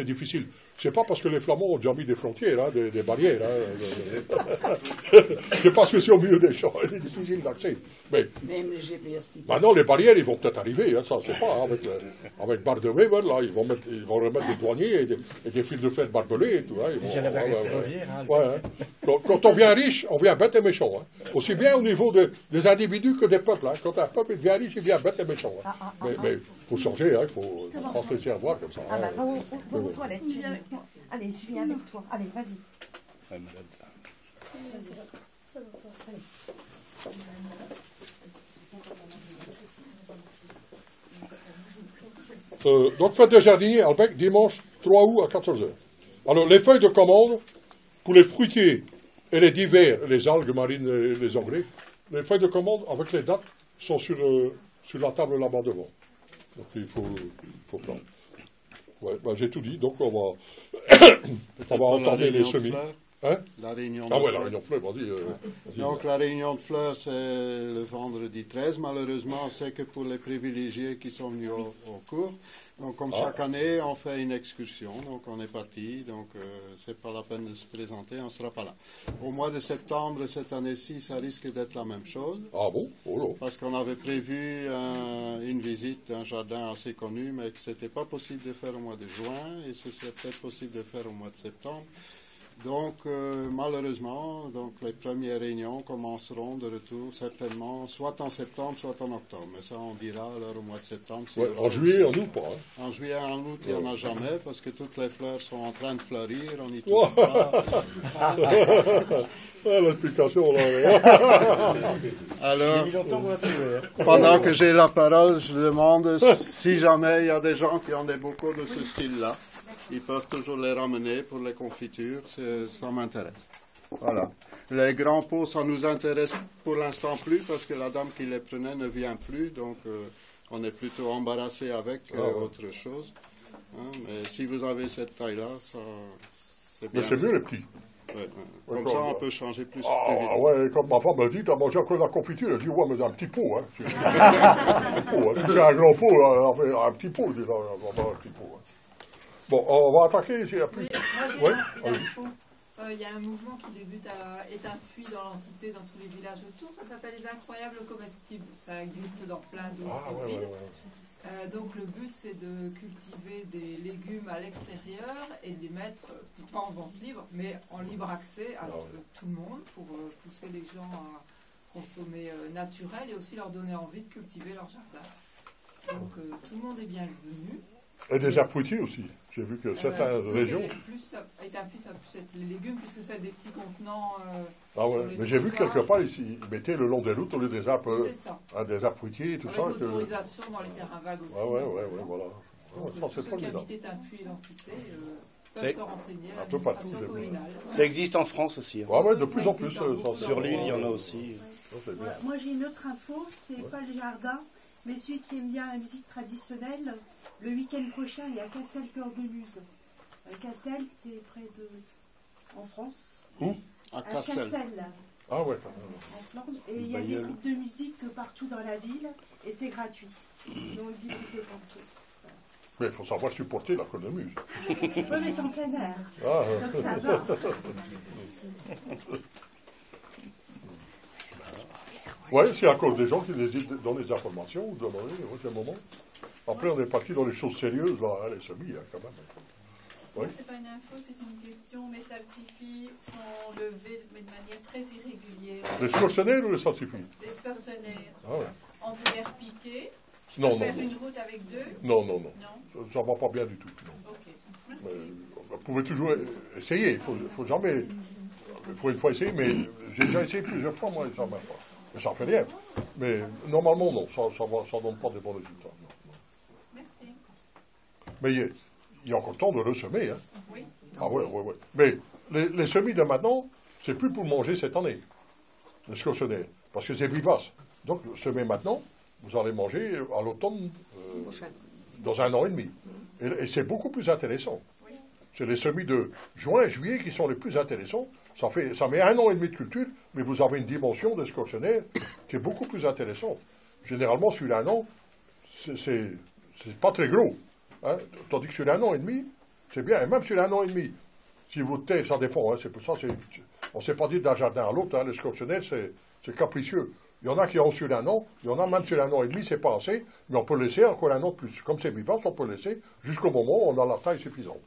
difficile. C'est pas parce que les Flamands ont déjà mis des frontières, hein, des barrières. Hein. C'est parce que c'est au milieu des champs, c'est difficile d'accès. Mais même le GPS. Maintenant, les barrières, ils vont peut-être arriver, hein, ça, c'est pas. Hein, avec Bar de Weber, là, ils vont remettre des douaniers et des fils de fer barbelés et tout. Hein, Quand on vient riche, on vient bête et méchant. Hein. Aussi bien au niveau des individus que des peuples. Hein. Quand un peuple devient riche, il vient bête et méchant. Hein. Mais il faut changer, il faut pas se laisser avoir comme ça. Ah bah, va aux toilettes. Allez, je viens avec toi. Allez, vas-y. Donc, fête des jardiniers à Albec, dimanche 3 août à 14h. Alors, les feuilles de commande, pour les fruitiers et les divers, les algues marines et les engrais, les feuilles de commande avec les dates sont sur la table là-bas devant. Donc, il faut prendre. Ouais, j'ai tout dit, donc on va entendre les semis. Hein? La réunion de fleurs. La réunion de fleurs, vas-y. Donc la réunion de fleurs, c'est le vendredi 13. Malheureusement, c'est que pour les privilégiés qui sont venus au cours. Donc comme chaque année, on fait une excursion. Donc on est parti. Donc c'est pas la peine de se présenter, on ne sera pas là. Au mois de septembre, cette année-ci, ça risque d'être la même chose. Ah bon? Oh là. Parce qu'on avait prévu une visite d'un jardin assez connu, mais que ce n'était pas possible de faire au mois de juin. Et ce serait peut-être possible de faire au mois de septembre. Donc, malheureusement, les premières réunions commenceront de retour certainement soit en septembre, soit en octobre. Mais ça, on dira alors au mois de septembre. Si en juillet, en août, pas. Hein. En juillet, en août, il n'y en a jamais parce que toutes les fleurs sont en train de fleurir. On n'y touche pas. L'explication, là. Alors, pendant que j'ai la parole, je demande si jamais il y a des gens qui ont des bocaux de ce style-là. Ils peuvent toujours les ramener pour les confitures, ça m'intéresse. Voilà. Les grands pots, ça nous intéresse pour l'instant plus parce que la dame qui les prenait ne vient plus, donc on est plutôt embarrassé avec autre chose. Hein, mais si vous avez cette taille-là, c'est bien. Mais c'est mieux les petits. Ouais. Comme ça, on peut changer plus. Ah ouais, comme ma femme me dit, t'as mangé encore de la confiture. Elle dit, ouais, mais un petit pot, hein. Si c'est un grand pot, là, un petit pot, déjà, on va un petit pot. Hein. Bon, on va attaquer ici. Oui, moi j'ai une info. Il y a un mouvement qui débute à Étain-Puy dans l'entité, dans tous les villages autour. Ça s'appelle les incroyables comestibles. Ça existe dans plein d'autres villes. Donc le but c'est de cultiver des légumes à l'extérieur et de les mettre, pas en vente libre, mais en libre accès à tout le monde pour pousser les gens à consommer naturel et aussi leur donner envie de cultiver leur jardin. Donc tout le monde est bienvenu. Et des fruitiers aussi. J'ai vu que certaines régions. Étain-Puy, ça peut être les légumes, puisque c'est des petits contenants. Ah ouais, mais j'ai vu quelque part ici, ils mettaient le long des routes au lieu des arbres. C'est ça. Des arbres fruitiers et tout ça. Avec l'autorisation dans les terrains vagues aussi. Voilà. Donc, tous ceux qui habitent Étain-Puy et l'entité peuvent se renseigner à l'administration communale. Ça existe en France aussi. Hein. Ouais, de plus en plus. Sur l'île, il y en a aussi. Moi, j'ai une autre info, c'est pas le jardin, mais celui qui aime bien la musique traditionnelle. Le week-end prochain, il y a Cassel Cœur de Luz. Cassel, c'est près de... en France. Où? À Cassel. Ah ouais. En Flandre. Et il y a des groupes de musique partout dans la ville, et c'est gratuit. Donc, il dit mais il faut savoir supporter la cornemuse. Oui, mais c'est en plein air. Donc ça va. Oui, s'il y a encore des gens qui hésitent dans les informations, ou demander, à un moment. Après, on est parti dans les choses sérieuses, là, les semis, quand même. Oui. C'est pas une info, c'est une question. Les salsifis sont levés de manière très irrégulière. Les scorcenaires ou les salsifis? Les scorcenaires. Ah ouais. On peut les repiquer. Non. Faire une route avec deux? Non. Ça ne va pas bien du tout. Non. Ok, merci. Vous pouvez toujours essayer. Il ne faut jamais il faut une fois essayer, mais j'ai déjà essayé plusieurs fois, moi, ça ne marche pas. Mais ça ne fait rien. Mais normalement, non, ça ne donne pas de bons résultats. Non. Merci. Mais il y a encore le temps de ressemer. Hein. Oui. Ah oui. Mais les semis de maintenant, c'est plus pour manger cette année, les scorsonnières, parce que c'est vivace. Donc, semer maintenant, vous allez manger à l'automne, dans 1 an et demi. Et c'est beaucoup plus intéressant. C'est les semis de juin, juillet qui sont les plus intéressants. Ça met 1 an et demi de culture, mais vous avez une dimension de scorsonnière qui est beaucoup plus intéressante. Généralement, sur 1 an, c'est pas très gros. Hein? Tandis que sur 1 an et demi, c'est bien. Et même sur 1 an et demi, si vous taillez, ça dépend. Hein, c'est pour ça, on ne s'est pas dit d'un jardin à l'autre. Hein, les scorsonnières, c'est capricieux. Il y en a qui ont sur 1 an, il y en a même sur 1 an et demi, c'est pas assez, mais on peut laisser encore 1 an de plus. Comme c'est vivace, on peut laisser jusqu'au moment où on a la taille suffisante.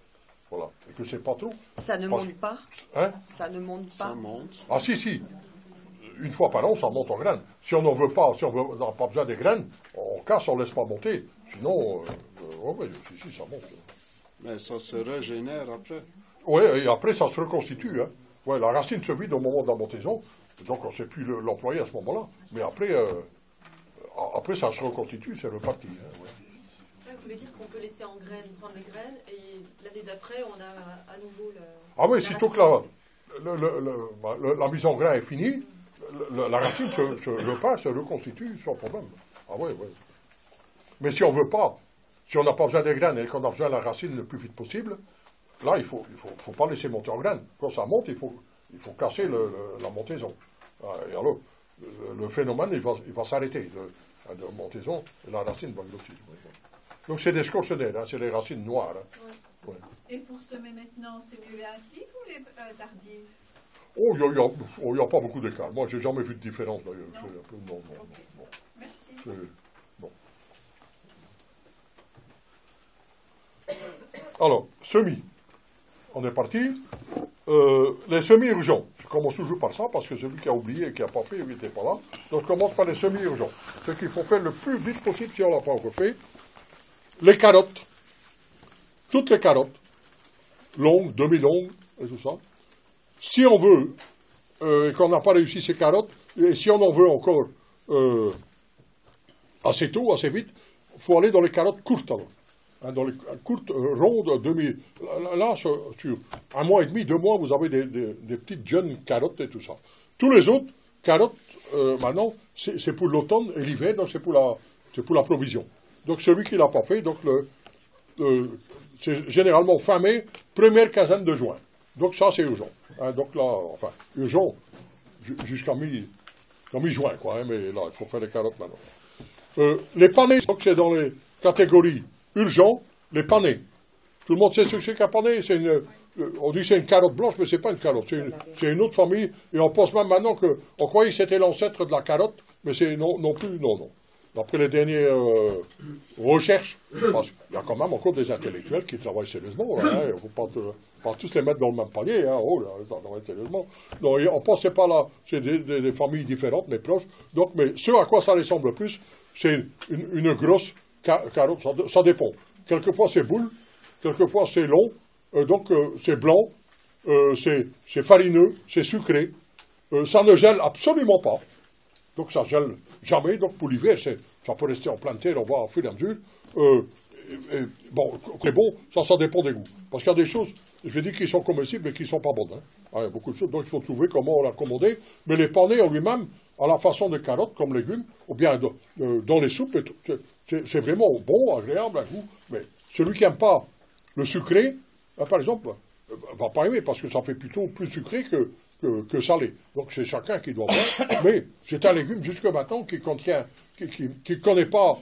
Voilà. Et que c'est pas trop. Ça ne monte pas. Hein? Ça ne monte pas. Ça monte. Ah si. Une fois par an, ça monte en graines. Si on n'en veut pas, si on n'a pas besoin des graines, on casse, on ne laisse pas monter. Sinon, si, ça monte. Mais ça se régénère après. Oui, et après, ça se reconstitue. Hein. Ouais, la racine se vide au moment de la montaison, donc on ne sait plus l'employer à ce moment-là. Mais après, ça se reconstitue, c'est reparti. Hein, ouais. Ça voulait dire qu'on peut laisser en graines, prendre les graines, et l'année d'après, on a à nouveau le... Ah oui, sitôt que la mise en grain est finie, la racine se reconstitue sans problème. Ah oui. Mais si on veut pas, si on n'a pas besoin des graines et qu'on a besoin de la racine le plus vite possible, là, il faut pas laisser monter en graines. Quand ça monte, il faut casser la montaison. Et alors, le phénomène, il va s'arrêter de montaison, et la racine va grossir. Donc c'est des scorsonnières, hein, c'est les racines noires. Hein. Ouais. Et pour semer maintenant, c'est mieux les hâtives ou les tardives? Oh, il n'y a pas beaucoup d'écart. Moi, j'ai jamais vu de différence d'ailleurs. Non. Merci. Bon. Alors, semis. On est parti. Les semis urgents. Je commence toujours par ça, parce que celui qui a oublié et qui n'a pas fait, il n'était pas là. Donc, je commence par les semis urgents. Ce qu'il faut faire le plus vite possible si on ne l'a pas encore fait. Les carottes. Toutes les carottes. Longues, demi-longues, et tout ça. Si on veut, et qu'on n'a pas réussi ces carottes, et si on en veut encore assez tôt, assez vite, il faut aller dans les carottes courtes alors. Hein, dans les courtes, rondes, demi. Là, sur 1 mois et demi, 2 mois, vous avez des petites jeunes carottes et tout ça. Tous les autres carottes, maintenant, c'est pour l'automne et l'hiver, donc c'est pour la provision. Donc celui qui ne l'a pas fait, donc c'est généralement fin mai, première quinzaine de juin. Donc ça, c'est urgent. Hein, donc là, enfin, urgent jusqu'à mi-juin, quoi. Hein, mais là, il faut faire les carottes maintenant. Les panais, donc c'est dans les catégories urgent, les panais. Tout le monde sait ce que c'est qu'un panais. On dit que c'est une carotte blanche, mais ce n'est pas une carotte. C'est une autre famille. Et on pense même maintenant on croyait que c'était l'ancêtre de la carotte, mais c'est non plus. D'après les dernières recherches, parce qu'il y a quand même encore des intellectuels qui travaillent sérieusement. Hein, il ne faut pas tous les mettre dans le même panier. Hein, ça travaille sérieusement. Non, on ne pense pas là, c'est des familles différentes, mais proches. Donc, mais ce à quoi ça ressemble le plus, c'est une grosse carotte. Ça dépend. Quelquefois c'est boule, quelquefois c'est long, donc c'est blanc, c'est farineux, c'est sucré. Ça ne gèle absolument pas. Donc ça gèle jamais. Donc pour l'hiver, ça peut rester en pleine terre, on va au fur et à mesure. C'est bon, ça dépend des goûts. Parce qu'il y a des choses, je dis, qui sont comestibles et qui ne sont pas bonnes. Hein. Il y a beaucoup de choses, donc il faut trouver comment l'accommoder. Mais les panais en lui-même, à la façon de carottes comme légumes, ou bien dans les soupes, c'est vraiment bon, agréable, à goût. Mais celui qui n'aime pas le sucré, par exemple, va pas aimer, parce que ça fait plutôt plus sucré que salé. Donc c'est chacun qui doit voir. Mais c'est un légume jusque maintenant qui ne connaît pas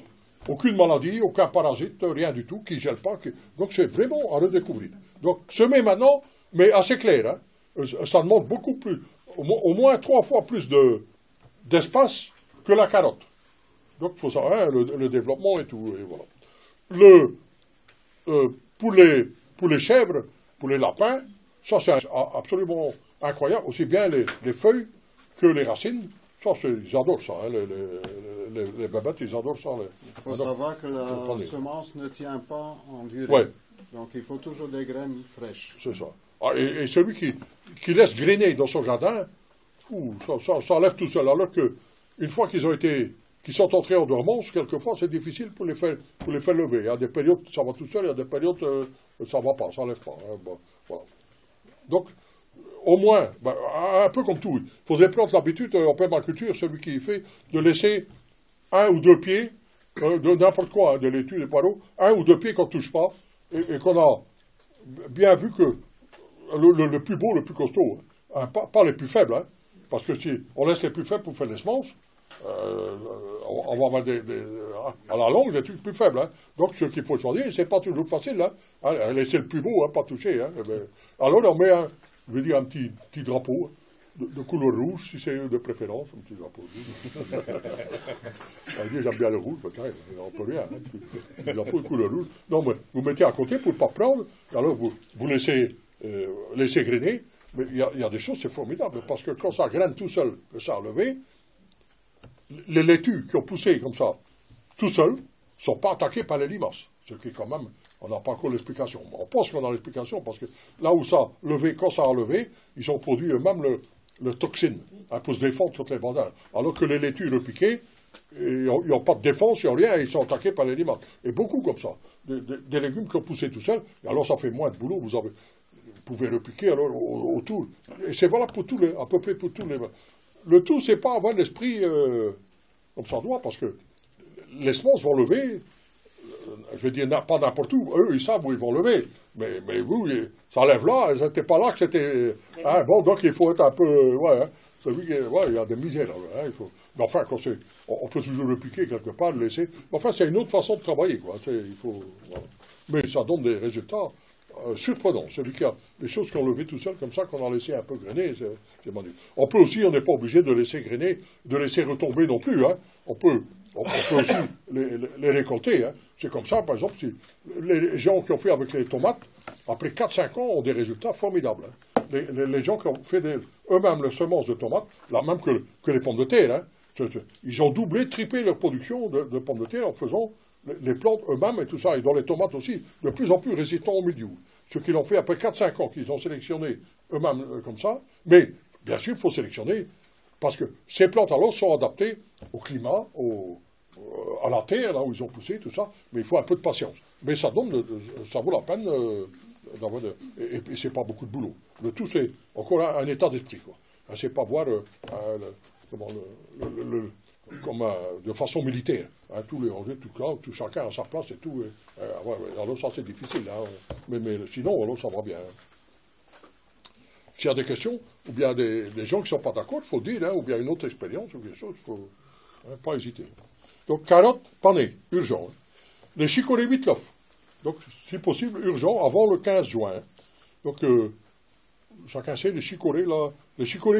aucune maladie, aucun parasite, rien du tout, qui ne gèle pas. Donc c'est vraiment à redécouvrir. Donc semer maintenant, mais assez clair. Hein. Ça demande beaucoup plus, au moins 3 fois plus d'espace que la carotte. Donc il faut savoir le développement et tout. Et voilà. Pour les chèvres, pour les lapins, ça c'est absolument incroyable. Aussi bien les feuilles que les racines. Ça, ils adorent ça. Hein, les babettes, ils adorent ça. Il faut savoir que la semence ne tient pas en durée. Ouais. Donc il faut toujours des graines fraîches. C'est ça. Et celui qui laisse grainer dans son jardin, ça enlève tout seul. Alors qu'une fois qu'ils sont entrés en dormance, quelquefois c'est difficile pour les faire lever. Il y a des périodes ça va tout seul, il y a des périodes ça ne va pas, ça n'enlève pas. Hein, bon, voilà. Donc, au moins, un peu comme tout, il faudrait prendre l'habitude en permaculture, celui qui fait, de laisser 1 ou 2 pieds, de n'importe quoi, hein, de laitue, des poireaux, 1 ou 2 pieds qu'on ne touche pas, et qu'on a bien vu que le plus beau, le plus costaud, hein, pas les plus faibles, hein, parce que si on laisse les plus faibles pour faire les semences, on va avoir à la longue des trucs plus faibles. Hein. Donc ce qu'il faut choisir, c'est pas toujours facile. Hein. Laisser le plus beau, hein, pas toucher. Hein. Alors on met un petit drapeau de couleur rouge, si c'est de préférence, un petit drapeau rouge. J'aime bien le rouge, peut-être, on peut rien. Hein. Un drapeau de couleur rouge. Non, mais vous mettez à côté pour ne pas prendre, alors vous laissez grainer. Mais il y a des choses, c'est formidable, parce que quand ça graine tout seul, que ça a levé, les laitues qui ont poussé comme ça, tout seuls, ne sont pas attaqués par les limaces. Ce qui est quand même, on n'a pas encore l'explication. On pense qu'on a l'explication, parce que là où ça a levé, quand ça a levé, ils ont produit eux-mêmes le toxine, hein, pour se défendre contre les vandales. Alors que les laitues repiquées, ils n'ont pas de défense, ils n'ont rien, et ils sont attaqués par les limaces. Et beaucoup comme ça. Des légumes qui ont poussé tout seuls, et alors ça fait moins de boulot, vous pouvez repiquer alors autour. Et c'est valable pour à peu près pour tous les... Le tout, c'est pas avoir l'esprit comme ça doit, parce que les semences vont lever, je veux dire, pas n'importe où. Eux, ils savent où ils vont lever. Mais vous, ça lève là, c'était pas là que c'était... Hein, bon, donc il faut être un peu... Ouais, hein, il y a des misères. Hein, mais enfin, on peut toujours le piquer quelque part, le laisser. Mais enfin, c'est une autre façon de travailler, quoi. Voilà. Mais ça donne des résultats surprenants. Celui qui a les choses qui ont levé tout seul, comme ça, qu'on a laissé un peu grainer, c'est magnifique. On peut aussi, on n'est pas obligé de laisser grainer, de laisser retomber non plus. Hein. On peut aussi les récolter. Hein. C'est comme ça, par exemple, si les gens qui ont fait avec les tomates, après 4-5 ans, ont des résultats formidables. Hein. Les gens qui ont fait eux-mêmes les semences de tomates, là même que les pommes de terre, hein, ils ont doublé, triplé leur production de pommes de terre en faisant les plantes eux-mêmes et tout ça, et dans les tomates aussi, de plus en plus résistants au milieu. Ce qu'ils ont fait après 4-5 ans, qu'ils ont sélectionné eux-mêmes comme ça, mais bien sûr, il faut sélectionner, parce que ces plantes alors sont adaptées au climat, à la terre, là où ils ont poussé, tout ça, mais il faut un peu de patience. Mais ça vaut la peine d'avoir et c'est pas beaucoup de boulot. Le tout, c'est encore un état d'esprit, quoi. C'est pas voir de façon militaire. Hein, tous les rangés, tout chacun à sa place et tout. Alors ça, c'est difficile. Hein, mais sinon, alors ça va bien. Hein. S'il y a des questions, ou bien des gens qui ne sont pas d'accord, il faut dire, hein, ou bien une autre expérience, ou quelque chose, il ne faut pas hésiter. Donc, carottes panées, urgent. Hein. Les chicorées Wittloff, donc, si possible, urgent, avant le 15 juin. Donc, chacun sait, les chicorées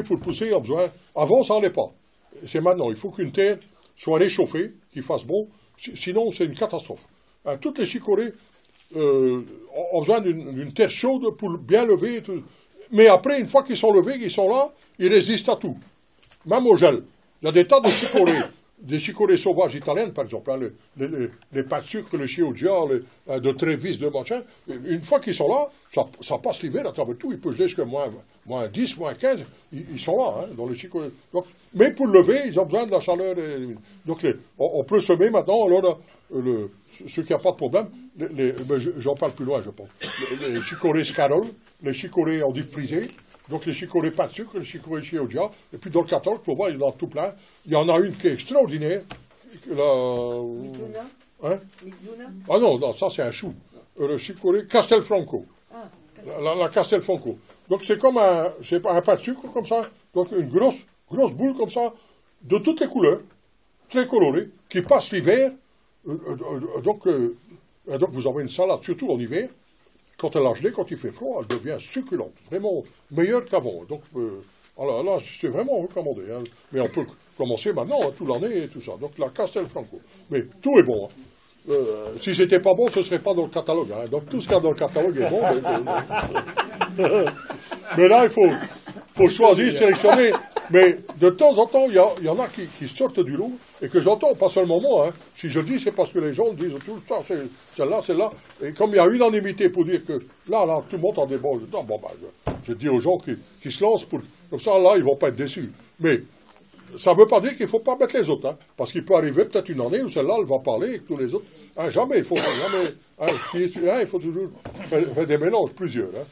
pour pousser, ont besoin. Avant, ça n'allait pas. C'est maintenant. Il faut qu'une terre soit réchauffée, qu'il fasse bon. Sinon, c'est une catastrophe. Hein, toutes les chicorées ont besoin d'une terre chaude pour bien lever. Tout. Mais après, une fois qu'ils sont levés, qu'ils sont là, ils résistent à tout. Même au gel. Il y a des tas de chicorées. Des chicorées sauvages italiennes, par exemple, hein, les pâtes de sucre, les chioggia, de Trévis, de machin, une fois qu'ils sont là, ça passe l'hiver à travers tout, ils peuvent geler jusqu'à moins 10, moins 15, ils sont là, hein, dans les chicorées. Donc, mais pour lever, ils ont besoin de la chaleur. Donc, on peut semer maintenant, alors, ceux qui n'ont pas de problème, j'en parle plus loin, je pense, les chicorées Scarol, les chicorées en deep frisé, donc les chicorées pas de sucre, les chicorées chioggia, et puis dans le catalogue, pour voir, il y en a tout plein. Il y en a une qui est extraordinaire. Mizuna. Hein? Mizuna. Ah non, ça c'est un chou. Le chicorée Castelfranco. Ah, la Castelfranco. Donc c'est comme un pain de sucre comme ça, donc une grosse boule comme ça, de toutes les couleurs, très colorée, qui passe l'hiver. Donc vous avez une salade, surtout en hiver. Quand elle a gelé, quand il fait froid, elle devient succulente, vraiment meilleure qu'avant. Donc, alors là, c'est vraiment recommandé. Hein. Mais on peut commencer maintenant, hein, toute l'année et tout ça. Donc, la Castelfranco. Mais tout est bon. Hein. Si c'était pas bon, ce serait pas dans le catalogue. Hein. Donc, tout ce qu'il y a dans le catalogue est bon. Mais là, il faut choisir, sélectionner Mais de temps en temps, il y en a qui sortent du lot et que j'entends, pas seulement moi. Hein. Si je le dis, c'est parce que les gens disent tout le temps, c'est celle-là, celle-là. Et comme il y a unanimité pour dire que là, tout le monde en débat, je dis aux gens qui se lancent pour. Comme ça, là, ils ne vont pas être déçus. Mais ça ne veut pas dire qu'il ne faut pas mettre les autres. Hein, parce qu'il peut arriver peut-être une année où celle-là, elle va parler et que tous les autres. Hein, jamais, il faut jamais. Hein, il faut toujours faire des mélanges, plusieurs. Hein.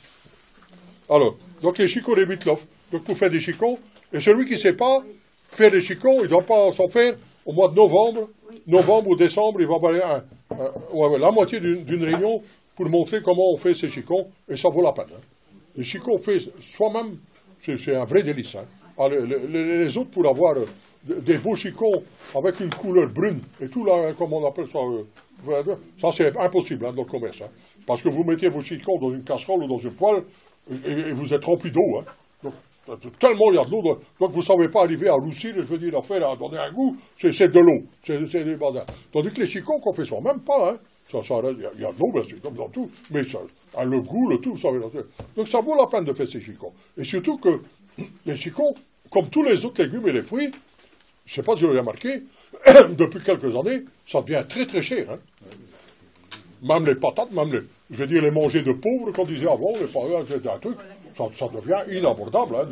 Alors, donc les chicots, les Mitloff. Donc pour faire des chicots, et celui qui ne sait pas faire des chicots, il ne doit pas s'en faire au mois de novembre ou décembre, il va avoir la moitié d'une réunion pour montrer comment on fait ces chicots, et ça vaut la peine. Hein. Les chicots faits soi-même, c'est un vrai délice. Hein. Alors, les autres, pour avoir des beaux chicots avec une couleur brune, et tout là, comme on appelle ça, ça c'est impossible hein, dans le commerce. Hein. Parce que vous mettez vos chicots dans une casserole ou dans une poêle, et vous êtes rempli d'eau. Hein. Donc, tellement il y a de l'eau, donc vous ne savez pas arriver à roussir, je veux dire, l'affaire à donner un goût, c'est de l'eau, c'est des bazars. Tandis que les chicots qu'on fait sont même pas, hein. Il y a de l'eau, bien sûr, comme dans tout, mais ça, le goût, le tout, ça veut dire. Donc ça vaut la peine de faire ces chicots. Et surtout que les chicots, comme tous les autres légumes et les fruits, je ne sais pas si vous l'avez remarqué, depuis quelques années, ça devient très très cher. Hein. Même les patates, je veux dire, les manger de pauvres, qu'on disait avant, les patates, c'était un truc, ça devient inabordable, hein,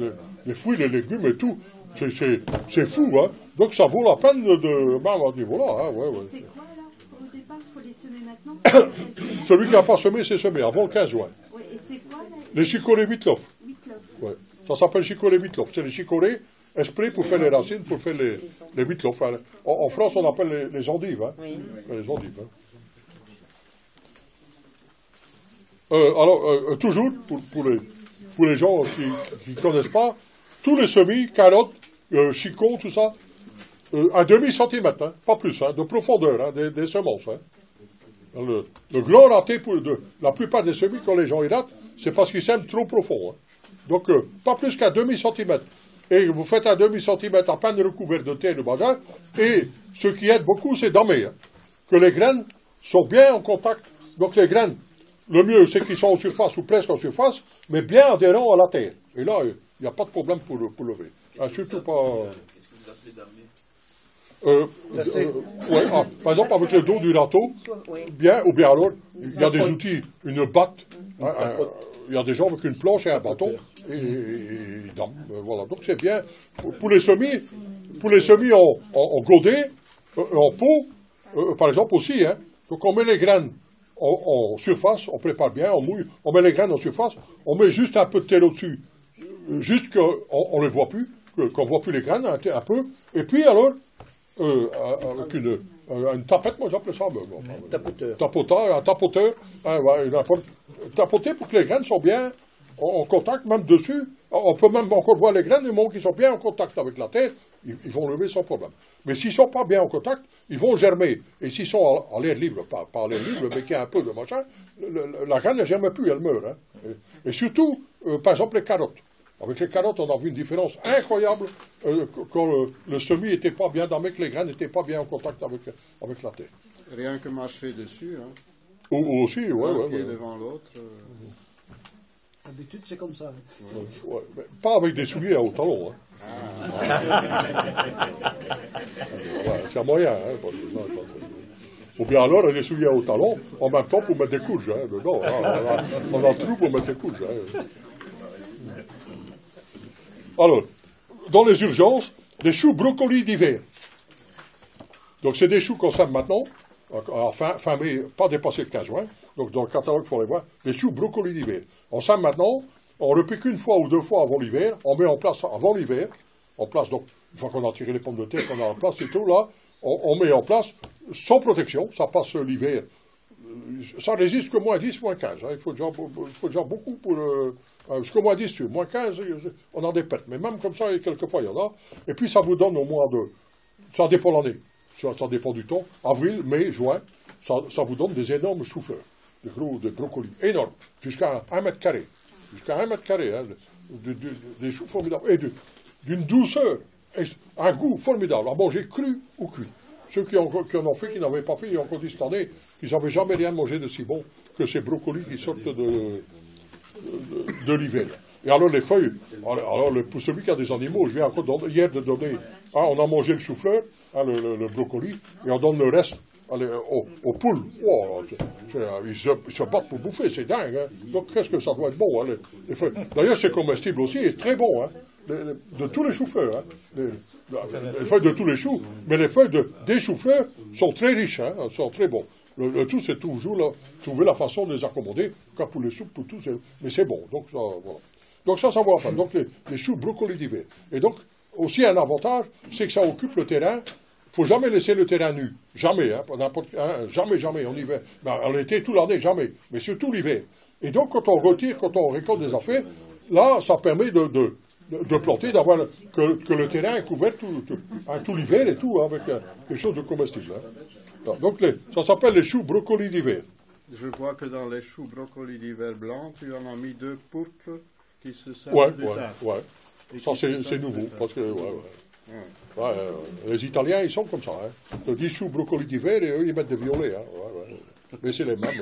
les fruits, les légumes et tout, c'est fou, hein. Donc ça vaut la peine de même à ce niveau-là, hein, ouais. C'est quoi, là, au départ, il faut les semer maintenant? Celui qui n'a pas semé, c'est semé, avant le 15 juin. Oui, et c'est quoi, là? Les chicorées Mitloff. Ouais. Ça s'appelle chicorées Mitloff, c'est les chicorées esprits pour faire les racines, pour faire les Mitloff. Hein. En France, on appelle les endives, hein. Oui. Les endives, hein. Alors, toujours, pour les gens qui ne connaissent pas, tous les semis, carottes, chicots, tout ça, un demi-centimètre, hein, pas plus, hein, de profondeur, hein, des semences. Hein. Le grand raté de la plupart des semis, quand les gens y ratent, c'est parce qu'ils sèment trop profond. Hein. Donc, pas plus qu'un demi-centimètre. Et vous faites un demi-centimètre à peine recouvert de terre de bazar, et ce qui aide beaucoup, c'est d'aimer, hein, que les graines sont bien en contact. Donc, les graines, le mieux, c'est qu'ils sont en surface ou presque en surface, mais bien adhérents à la terre. Et là, il n'y a pas de problème pour lever. Ah, surtout pas. Qu'est-ce que vous appelez d'armer par exemple, avec le dos du râteau, bien, ou bien alors, il y a des outils, une batte. Il y a des gens avec une planche et un bâton, et voilà. Donc c'est bien. Pour les semis en godet, en pot, par exemple aussi, hein. Donc on met les graines en surface, on prépare bien, on mouille, on met les graines en surface, on met juste un peu de terre au-dessus, juste qu'on ne les voit plus, qu'on ne voit plus les graines, un peu, et puis alors, avec une tapette, moi j'appelle ça, un tapoteur, tapoter pour que les graines soient bien en contact, même dessus, on peut même encore voir les graines, du moment qu'ils sont bien en contact avec la terre, ils vont lever sans problème. Mais s'ils ne sont pas bien en contact, ils vont germer. Et s'ils sont à l'air libre, pas à l'air libre, mais qu'il y a un peu de machin, la graine ne germe plus, elle meurt. Hein. Et surtout, par exemple, les carottes. Avec les carottes, on a vu une différence incroyable quand le semis n'était pas bien damé, que les graines n'étaient pas bien en contact avec la terre. Rien que marcher dessus. Hein. Ou aussi, oui. Un pied devant l'autre. D'habitude, c'est comme ça. Ouais, mais pas avec des souliers à haut talon. Hein. C'est un moyen. Hein, ou bien alors, des souliers à haut talon, en même temps pour mettre des courges. Hein, dedans, hein, on a le trou pour mettre des courges. Hein. Alors, dans les urgences, les choux brocolis d'hiver. Donc, c'est des choux qu'on sème maintenant, fin mai, pas dépassé le 15 juin. Donc, dans le catalogue, il faut les voir. Les choux brocolis d'hiver. On sème maintenant, on repique une fois ou deux fois avant l'hiver, on met en place avant l'hiver, donc, une fois qu'on a tiré les pommes de terre, qu'on a en place et tout, là, on met en place sans protection, ça passe l'hiver. Ça résiste que moins 10, moins 15. Hein. Il faut déjà beaucoup pour. Jusqu'au moins 10, moins 15, on a des pertes. Mais même comme ça, quelquefois, il y en a. Et puis, ça vous donne au moins ça dépend l'année. Ça dépend du temps. Avril, mai, juin, ça vous donne des énormes choux-fleurs. Des brocolis énormes. Jusqu'à 1 mètre carré. Jusqu'à 1 mètre carré. Hein, des choux formidables. Et d'une douceur. Un goût formidable. À manger cru ou cuit. Ceux qui en ont fait, qui n'avaient pas fait, ils ont encore dit cette année qu'ils n'avaient jamais rien mangé de si bon que ces brocolis qui sortent de l'hiver. Et alors les feuilles, pour celui qui a des animaux, je viens encore hier de donner, on a mangé le chou-fleur, le brocoli, et on donne le reste aux poules. Oh, ils se battent pour bouffer, c'est dingue. Hein. Donc qu'est-ce que ça doit être bon, hein, les feuilles. D'ailleurs, c'est comestible aussi, et très bon, hein, de tous les choux-fleurs. Hein. Les feuilles de tous les choux, mais les feuilles des choux-fleurs sont très riches, hein, sont très bons. Le tout, c'est toujours trouver la façon de les accommoder, car pour les soupes, pour tout, mais c'est bon. Donc ça, voilà. Donc ça vaut la peine. Donc les choux brocolis d'hiver. Et donc, aussi un avantage, c'est que ça occupe le terrain. Il ne faut jamais laisser le terrain nu. Jamais, hein, jamais, en hiver. En été, toute l'année, jamais. Mais surtout l'hiver. Et donc, quand on récolte des affaires, là, ça permet de planter, d'avoir que le terrain est couvert tout l'hiver et tout, hein, avec quelque chose de comestible. Hein. Donc, ça s'appelle les choux brocolis d'hiver. Je vois que dans les choux brocolis d'hiver blancs, tu en as mis 2 pourpres qui se servent plus tard. Ouais. Ça, c'est nouveau, parce que, les Italiens, ils sont comme ça. Hein. Tu dis choux brocolis d'hiver et eux, ils mettent des violets. Hein. Mais c'est les mêmes.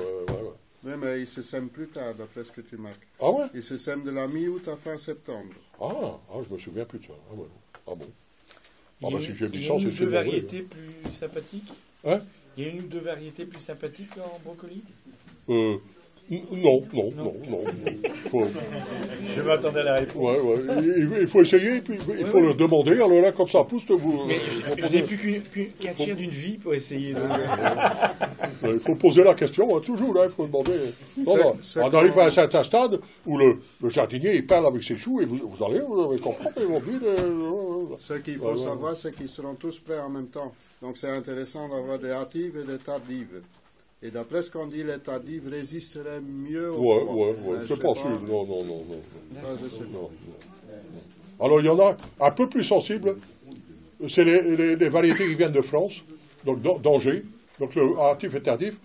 Oui, mais ils se sèment plus tard, d'après ce que tu marques. Ah ouais? Ils se sèment de la mi-août à fin septembre. Je me souviens plus de ça. Ah bon. Si j'ai dit ça, c'est une ou deux variétés plus sympathiques. Hein? Il y a une ou deux variétés plus sympathiques en brocoli? Non. Je m'attendais à la réponse. Il faut essayer, puis il faut le demander. Alors là, comme ça pousse, Mais je n'ai plus qu'un tiers d'une vie pour essayer. Il faut poser la question, hein, toujours, là, il faut demander. On arrive à un certain stade où le jardinier, il parle avec ses choux, et vous allez comprendre, ils vont dire... Ce qu'il faut savoir, c'est qu'ils seront tous prêts en même temps. Donc c'est intéressant d'avoir des hâtives et des tardives. Et d'après ce qu'on dit, les tardives résisteraient mieux au froid. C'est pas sûr. Non. Alors, il y en a un peu plus sensibles. C'est les variétés qui viennent de France, donc d'Angers. Donc, le hâtif et tardif.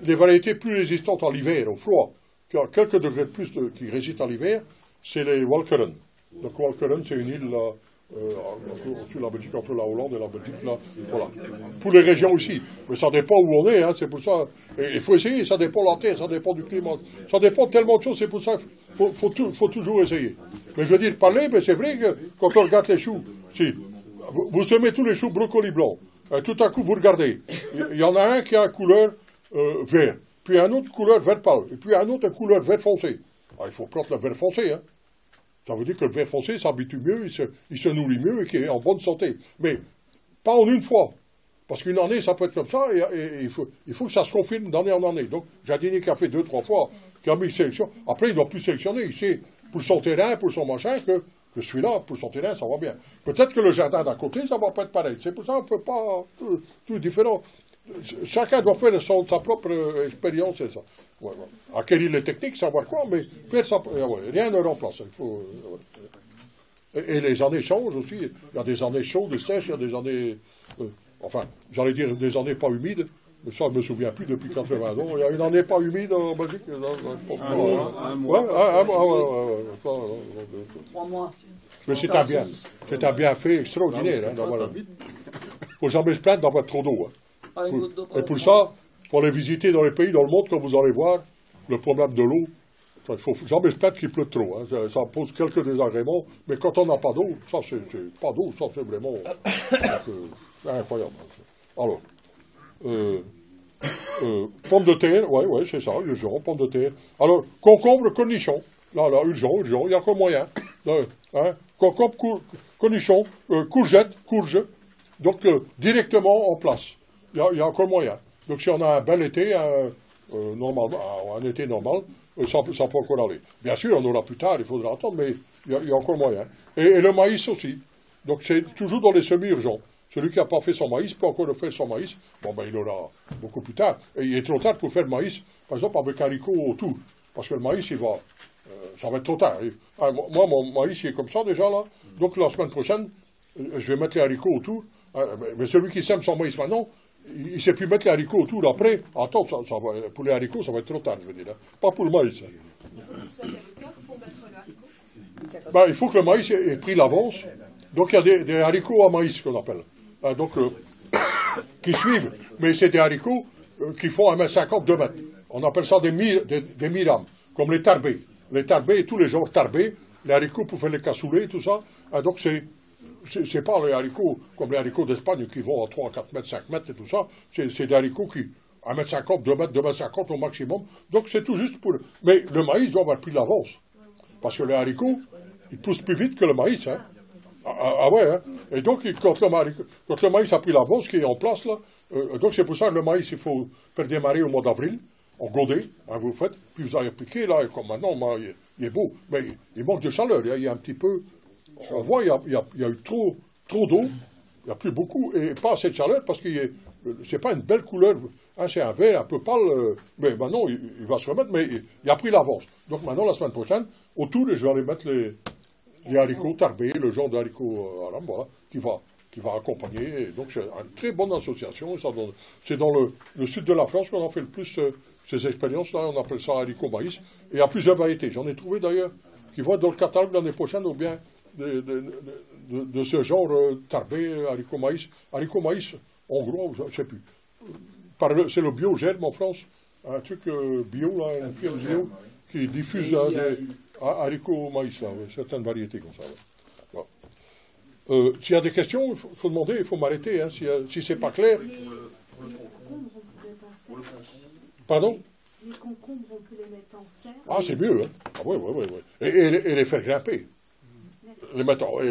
Les variétés plus résistantes à l'hiver, au froid, qui a quelques degrés de plus qui résistent à l'hiver, c'est les Walcheren. Donc, Walcheren, c'est une île... sur la Belgique, entre la Hollande et la Belgique, là, voilà. Pour les régions aussi. Mais ça dépend où on est, hein, c'est pour ça. Il faut essayer, ça dépend de la terre, ça dépend du climat. Ça dépend de tellement de choses, c'est pour ça qu'il faut toujours essayer. Mais je veux dire, parler, mais c'est vrai que quand on regarde les choux, si vous semez tous les choux brocolis blancs, tout à coup vous regardez, il y en a un qui a une couleur vert, puis un autre couleur vert pâle, et puis un autre une couleur vert foncé. Il faut prendre le vert foncé, hein. Ça veut dire que le vert foncé s'habitue mieux, il se nourrit mieux et qu'il est en bonne santé. Mais pas en une fois. Parce qu'une année, ça peut être comme ça, et il faut que ça se confirme d'année en année. Donc, jardinier qui a fait 2-3 fois, qui a mis sélection, après il ne doit plus sélectionner. Il sait, pour son terrain, pour son machin, que celui-là, pour son terrain, ça va bien. Peut-être que le jardin d'à côté, ça ne va pas être pareil. C'est pour ça qu'on ne peut pas... Tout différent. Chacun doit faire sa propre expérience, et ça. À quelle île est technique, savoir quoi, mais faire ça, rien ne remplace. Il faut, et les années changent aussi. Il y a des années chaudes, sèches, il y a des années, j'allais dire des années pas humides, mais ça, je ne me souviens plus depuis 80 ans. Il y a une année pas humide en Belgique. Un mois. 3 mois. Mais c'est un bienfait extraordinaire. Il ne faut jamais se plaindre d'avoir trop d'eau. Et pour ça, pour les visiter dans les pays, dans le monde, quand vous allez voir le problème de l'eau, il ne faut jamais se plaindre qu'il pleut trop. Hein. Ça pose quelques désagréments, mais quand on n'a pas d'eau, ça c'est vraiment incroyable. Alors, pommes de terre, c'est ça, urgent, pommes de terre. Alors, concombre, cornichon, là, urgent, il y a encore moyen. Concombre, cornichon, courge, donc directement en place. Il y a encore moyen. Donc si on a un bel été, un été normal, ça peut encore aller. Bien sûr, on aura plus tard, il faudra attendre, mais il y a encore moyen. Et le maïs aussi. Donc c'est toujours dans les semi-urgents. Celui qui n'a pas fait son maïs peut encore faire son maïs. Il aura beaucoup plus tard. Et il est trop tard pour faire le maïs, par exemple avec haricot autour. Parce que le maïs, ça va être trop tard. Moi, mon maïs, il est comme ça déjà, là. Donc la semaine prochaine, je vais mettre les haricots autour. Mais celui qui sème son maïs maintenant, il ne sait plus mettre les haricots autour. Après, attends, pour les haricots, ça va être trop tard, je veux dire. Hein. Pas pour le maïs. Il faut que le maïs ait pris l'avance. Donc, il y a des haricots à maïs, qu'on appelle. Qui suivent. Mais c'est des haricots qui font 1,50 m, 2 mètres. On appelle ça des mirames, comme les tarbés. Les tarbés, tous les genres tarbés, les haricots pour faire les cassoulets, tout ça. Donc c'est pas les haricots comme les haricots d'Espagne qui vont à 3, 4 mètres, 5 mètres et tout ça. C'est des haricots qui, 1,50 m, 2 mètres, 2,50 m au maximum. Donc c'est tout juste pour... Mais le maïs doit avoir pris l'avance. Parce que les haricots, ils poussent plus vite que le maïs. Hein. Ah ouais, hein. Et donc quand le maïs a pris l'avance qui est en place, là, donc c'est pour ça que le maïs, il faut faire démarrer au mois d'avril, en godet, hein, vous le faites, puis vous allez piquer, là, et comme maintenant, il est beau. Mais il manque de chaleur, il y a un petit peu... On voit, il y a eu trop d'eau, il n'y a plus beaucoup, et pas assez de chaleur, parce que c'est pas une belle couleur, hein, c'est un vert un peu pâle, mais maintenant, il va se remettre, mais il a pris l'avance. Donc maintenant, la semaine prochaine, autour, je vais aller mettre les haricots tarbés, le genre d'haricots aram, voilà, qui va accompagner. Et donc c'est une très bonne association. C'est dans le sud de la France qu'on a fait le plus ces expériences-là. On appelle ça haricot maïs. Et il y a plusieurs variétés. J'en ai trouvé d'ailleurs qui vont être dans le catalogue l'année prochaine ou bien de ce genre tarbé, haricot maïs. Haricot maïs, en gros, je ne sais plus. C'est le Biogerme en France. Un truc bio, là, une firme bio qui diffuse des haricots maïs, là, certaines variétés comme ça. Ouais. Voilà. S'il y a des questions, il faut demander, il faut m'arrêter, hein, si c'est pas clair. Les concombres, on peut mettre en serre. Pardon? Les concombres, on peut les mettre en serre. Ah, c'est mieux, hein. Ah, oui. Et les faire grimper. Et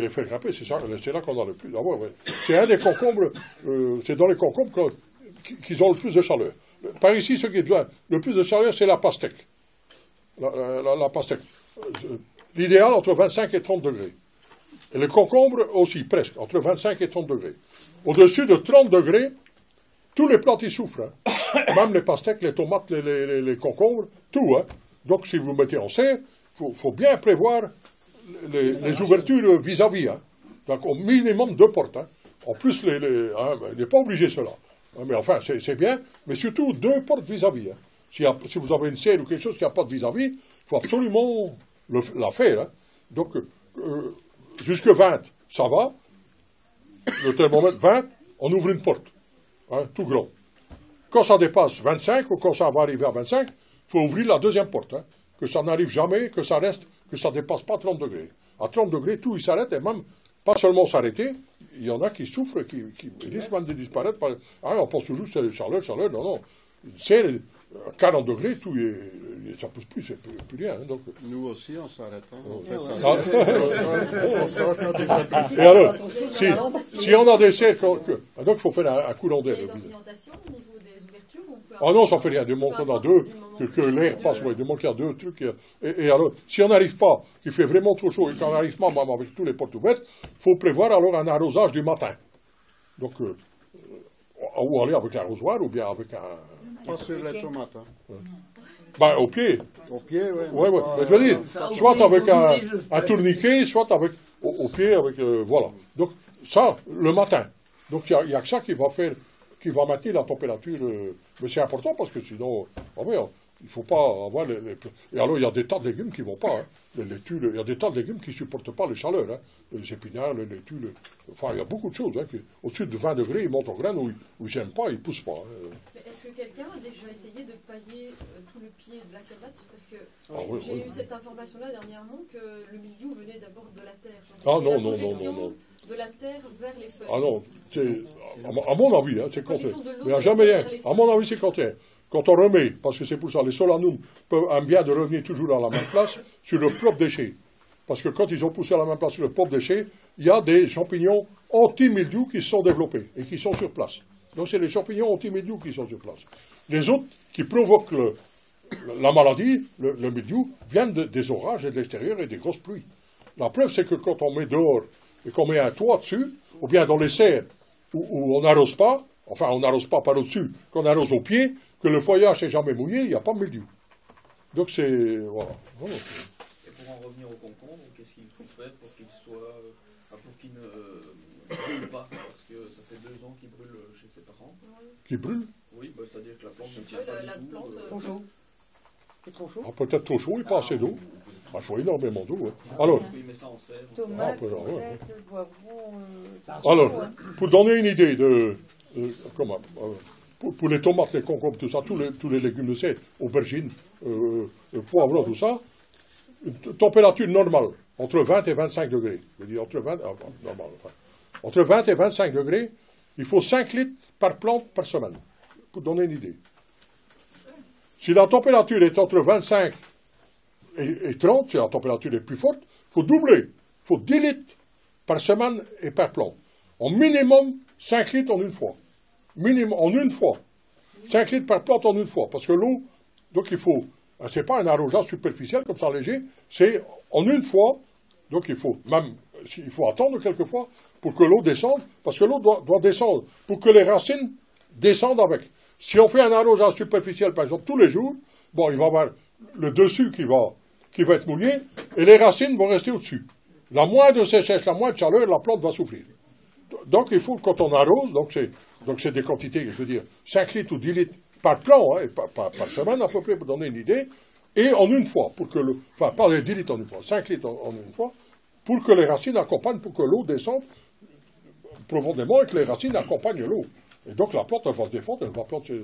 les faire grimper, c'est là qu'on a le plus. Ah, ouais. C'est un des concombres, c'est dans les concombres qu'ils ont le plus de chaleur. Par ici, ce qui est le plus de chaleur, c'est la pastèque. La pastèque. L'idéal, entre 25 et 30 degrés. Et le concombre aussi, presque, entre 25 et 30 degrés. Au-dessus de 30 degrés, tous les plantes y souffrent. Hein. Même les pastèques, les tomates, les concombres, tout. Hein. Donc, si vous mettez en serre, il faut bien prévoir les ouvertures vis-à-vis. Hein. Donc, au minimum 2 portes. Hein. En plus, il n'est pas obligé cela. Mais enfin, c'est bien. Mais surtout, 2 portes vis-à-vis. Hein. Si vous avez une serre ou quelque chose qui n'a pas de vis-à-vis, il faut absolument la faire. Hein. Donc, jusque 20, ça va. Le thermomètre 20, on ouvre une porte. Hein, tout grand. Quand ça dépasse 25, ou quand ça va arriver à 25, il faut ouvrir la deuxième porte. Hein, que ça n'arrive jamais, que ça reste, que ça ne dépasse pas 30 degrés. À 30 degrés, tout il s'arrête, et même, pas seulement s'arrêter, il y en a qui souffrent, qui risquent même de disparaître. On pense toujours que c'est chaleur, non. C'est 40 degrés, tout ça ne pousse plus, c'est plus rien. Hein, donc. Nous aussi, on s'arrête. Hein, on fait ça. On sort quand il fait plus. Et alors, si on a des serres, donc il faut faire un courant d'air. Ah non, ça ne fait rien. Du moment qu'on a 2, que l'air passe, du moment qu'il y a 2 trucs. Et alors, si on n'arrive pas, qu'il fait vraiment trop chaud, et qu'on n'arrive pas, même avec toutes les portes ouvertes, il faut prévoir alors un arrosage du matin. Donc, ou aller avec l'arrosoir, ou bien avec un... Pas sur les tomates. Hein. Ben, au pied. Au pied, oui. Ouais. Mais je veux dire, soit avec un tourniquet, soit avec, au pied, avec, voilà. Donc, ça, le matin. Donc, il n'y a que ça qui va maintenir la température. Mais c'est important parce que sinon, il ne faut pas avoir Et alors, il y a des tas de légumes qui ne vont pas. Hein. Les laitues, il y a des tas de légumes qui ne supportent pas les chaleurs. Hein. Les épinards, les laitues, enfin, il y a beaucoup de choses. Hein, au-dessus de 20 degrés, ils montent en graines où ils n'aiment pas, ils ne poussent pas. Hein. Est-ce que quelqu'un a déjà essayé de pailler tout le pied de la tomate? Parce que j'ai eu cette information-là dernièrement que le milieu venait d'abord de la terre. Non. De la terre vers les feuilles. Ah non, à mon avis, hein, c'est contraire. Mais à jamais rien. À mon avis, c'est contraire. Quand on remet, parce que c'est pour ça, les solanums aiment bien de revenir toujours à la même place sur le propre déchet. Parce que quand ils ont poussé à la même place sur le propre déchet, il y a des champignons anti-mildiou qui se sont développés et qui sont sur place. Donc c'est les champignons anti-mildiou qui sont sur place. Les autres qui provoquent la maladie, le mildiou, viennent des orages et de l'extérieur et des grosses pluies. La preuve, c'est que quand on met dehors et qu'on met un toit dessus, ou bien dans les serres où on n'arrose pas, enfin on n'arrose pas par au-dessus, qu'on arrose au pied, que le feuillage n'est jamais mouillé, il n'y a pas de mildiou. Donc c'est... Voilà. Et pour en revenir au concombre, qu'est-ce qu'il faut faire pour qu'il soit... pour qu'il ne brûle pas? Parce que ça fait 2 ans qu'il brûle chez ses parents. Qui brûle? Oui, c'est-à-dire que la plante ne tient pas du tout. Trop chaud. C'est trop chaud? Peut-être trop chaud, il n'y a pas assez d'eau. Il faut énormément d'eau. Hein. Alors, tomate, pour donner une idée pour les tomates, les concombres, tout ça, tous les légumes de serre, aubergines, poivrons, tout ça, une température normale entre 20 et 25 degrés. Je veux dire, entre 20, normal, enfin, entre 20 et 25 degrés, il faut 5 litres par plante par semaine, pour donner une idée. Si la température est entre 25 et 30, si la température est plus forte, il faut doubler. Il faut 10 litres par semaine et par plante. En minimum, 5 litres en une fois. Minimum, en une fois. 5 litres par plante en une fois. Parce que l'eau, donc il faut, c'est pas un arrosage superficiel comme ça léger, c'est en une fois, donc il faut attendre quelquefois pour que l'eau descende, parce que l'eau doit descendre, pour que les racines descendent avec. Si on fait un arrosage superficiel, par exemple, tous les jours, bon, il va y avoir le dessus qui va être mouillé, et les racines vont rester au-dessus. La moindre sécheresse, la moindre chaleur, la plante va souffrir. Donc il faut, quand on arrose, donc c'est des quantités, je veux dire, 5 litres ou 10 litres par plan, hein, par semaine à peu près, pour donner une idée, et en une fois, enfin pas les 10 litres en une fois, 5 litres en une fois, pour que les racines accompagnent, pour que l'eau descende profondément et que les racines accompagnent l'eau. Et donc la plante, elle va se défendre, elle va planter.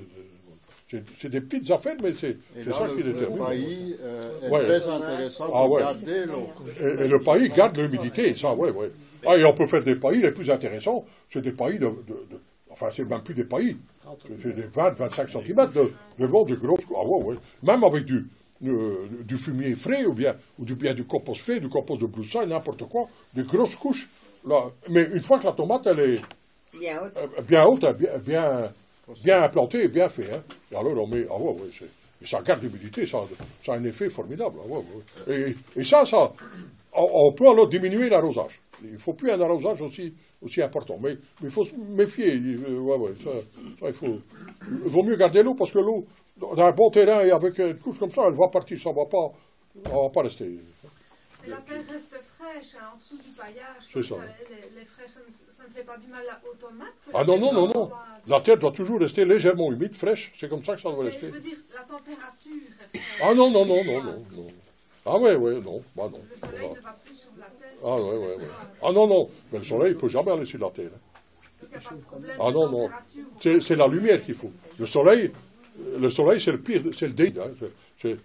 C'est des petites affaires, mais c'est ça qui détermine. Le paillis est très intéressant pour garder l'eau. Et le paillis garde l'humidité, ça, oui. Ah, et on peut faire des paillis les plus intéressants, c'est des paillis enfin, c'est même plus des paillis, c'est des 20-25 cm de long, de grosses. Ah, ouais. Même avec du fumier frais, ou bien du compost frais, du compost de broussailles, n'importe quoi, des grosses couches. Là. Mais une fois que la tomate, elle est bien haute, bien implantée et bien faite. Hein. Et alors on met, et ça garde l'humidité, ça a un effet formidable. Et ça, on peut alors diminuer l'arrosage. Il ne faut plus un arrosage aussi important. Mais il faut se méfier. Ça, il vaut mieux garder l'eau, parce que l'eau, dans un bon terrain et avec une couche comme ça, elle va partir, ça ne va pas rester. Et la terre reste fraîche, hein, en dessous du paillage. C'est ça. Les fraîches, ça ne fait pas du mal aux tomates. Ah non. La terre doit toujours rester légèrement humide, fraîche. C'est comme ça que ça doit rester. Je veux dire, la température est fraîche. Ah non. Ah ouais, non. Bah non. Le soleil ne va plus sur la terre. Ah ouais. Ah non. Mais le soleil, il ne peut jamais aller sur la terre. Donc il n'y a pas de problème. Ah non. C'est la lumière qu'il faut. Le soleil, c'est le pire, c'est le déni. Hein. C'est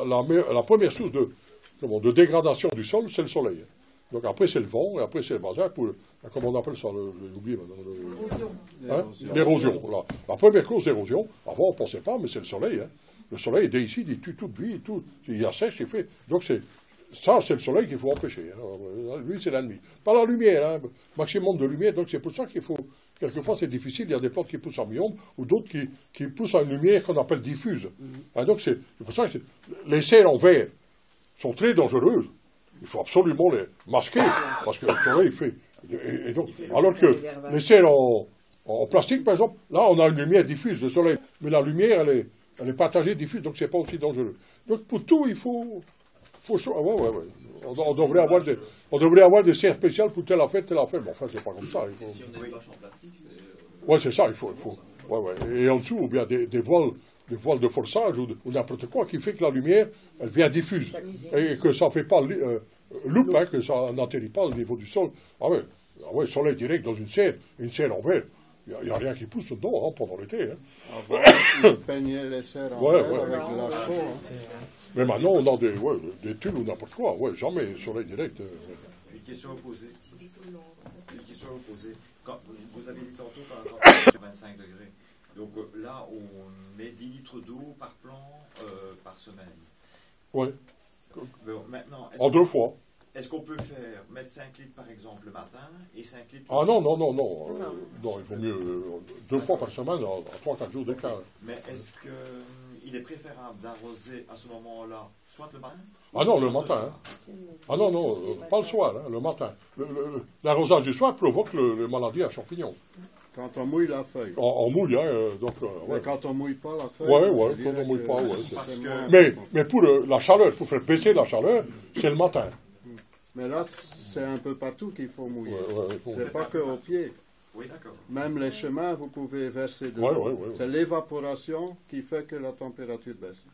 la première source de dégradation du sol, c'est le soleil. Donc après, c'est le vent, et après, c'est le bazar pour, comment on appelle ça, j'ai oublié maintenant. L'érosion. Voilà. La première cause d'érosion, avant, on ne pensait pas, mais c'est le soleil. Hein. Le soleil, dès ici, il tue toute vie, il assèche, il fait. Donc c'est le soleil qu'il faut empêcher. Hein. Lui, c'est l'ennemi. Pas la lumière, hein. Maximum de lumière, donc c'est pour ça qu'il faut. Quelquefois, c'est difficile, il y a des plantes qui poussent en mi-ombre, ou d'autres qui poussent à une lumière qu'on appelle diffuse. Hein, donc c'est pour ça que les serres en verre sont très dangereuses. Il faut absolument les masquer, parce que le soleil fait. Et donc, alors que les serres en plastique, par exemple, là, on a une lumière diffuse, le soleil. Mais la lumière, elle est partagée, diffuse, donc c'est pas aussi dangereux. Donc pour tout, il faut on devrait avoir des serres spéciales pour telle affaire. Mais enfin, c'est pas comme ça. Si on a une bâche en plastique, c'est... Ouais, c'est ça, il faut. Et en dessous, ou bien des voiles de forçage ou n'importe quoi qui fait que la lumière, elle vient diffuse. Et que ça ne fait pas loupe, hein, que ça n'atterrit pas au niveau du sol. Ah ouais, soleil direct dans une serre en verre. Il n'y a rien qui pousse dedans, hein, pendant l'été. Hein. Avant, ils peignaient les serres en verre avec de la chaux. Hein. Mais maintenant, on a des tulles ou n'importe quoi. Ouais, jamais soleil direct. Une question opposée. Quand vous avez dit tantôt par rapport à 25 degrés. Donc là, on met 10 litres d'eau par plant par semaine. Oui. Maintenant, en 2 fois. Est-ce qu'on peut mettre 5 litres par exemple le matin et 5 litres... Ah non. Non, il vaut mieux 2 fois par semaine, à 3-4 jours d'écart. Mais est-ce qu'il est préférable d'arroser à ce moment-là, soit le matin? Ah non, le matin. Hein. Ah non, pas le soir, hein, le matin. L'arrosage du soir provoque les maladies à champignons. Quand on mouille la feuille. On mouille, hein, donc... Mais quand on mouille pas la feuille... Oui, quand on mouille pas, Mais pour la chaleur, pour faire baisser la chaleur, c'est le matin. Mais là, c'est un peu partout qu'il faut mouiller. C'est pas que aux pieds. Oui, d'accord. Même les chemins, vous pouvez verser de l'eau. C'est l'évaporation qui fait que la température baisse.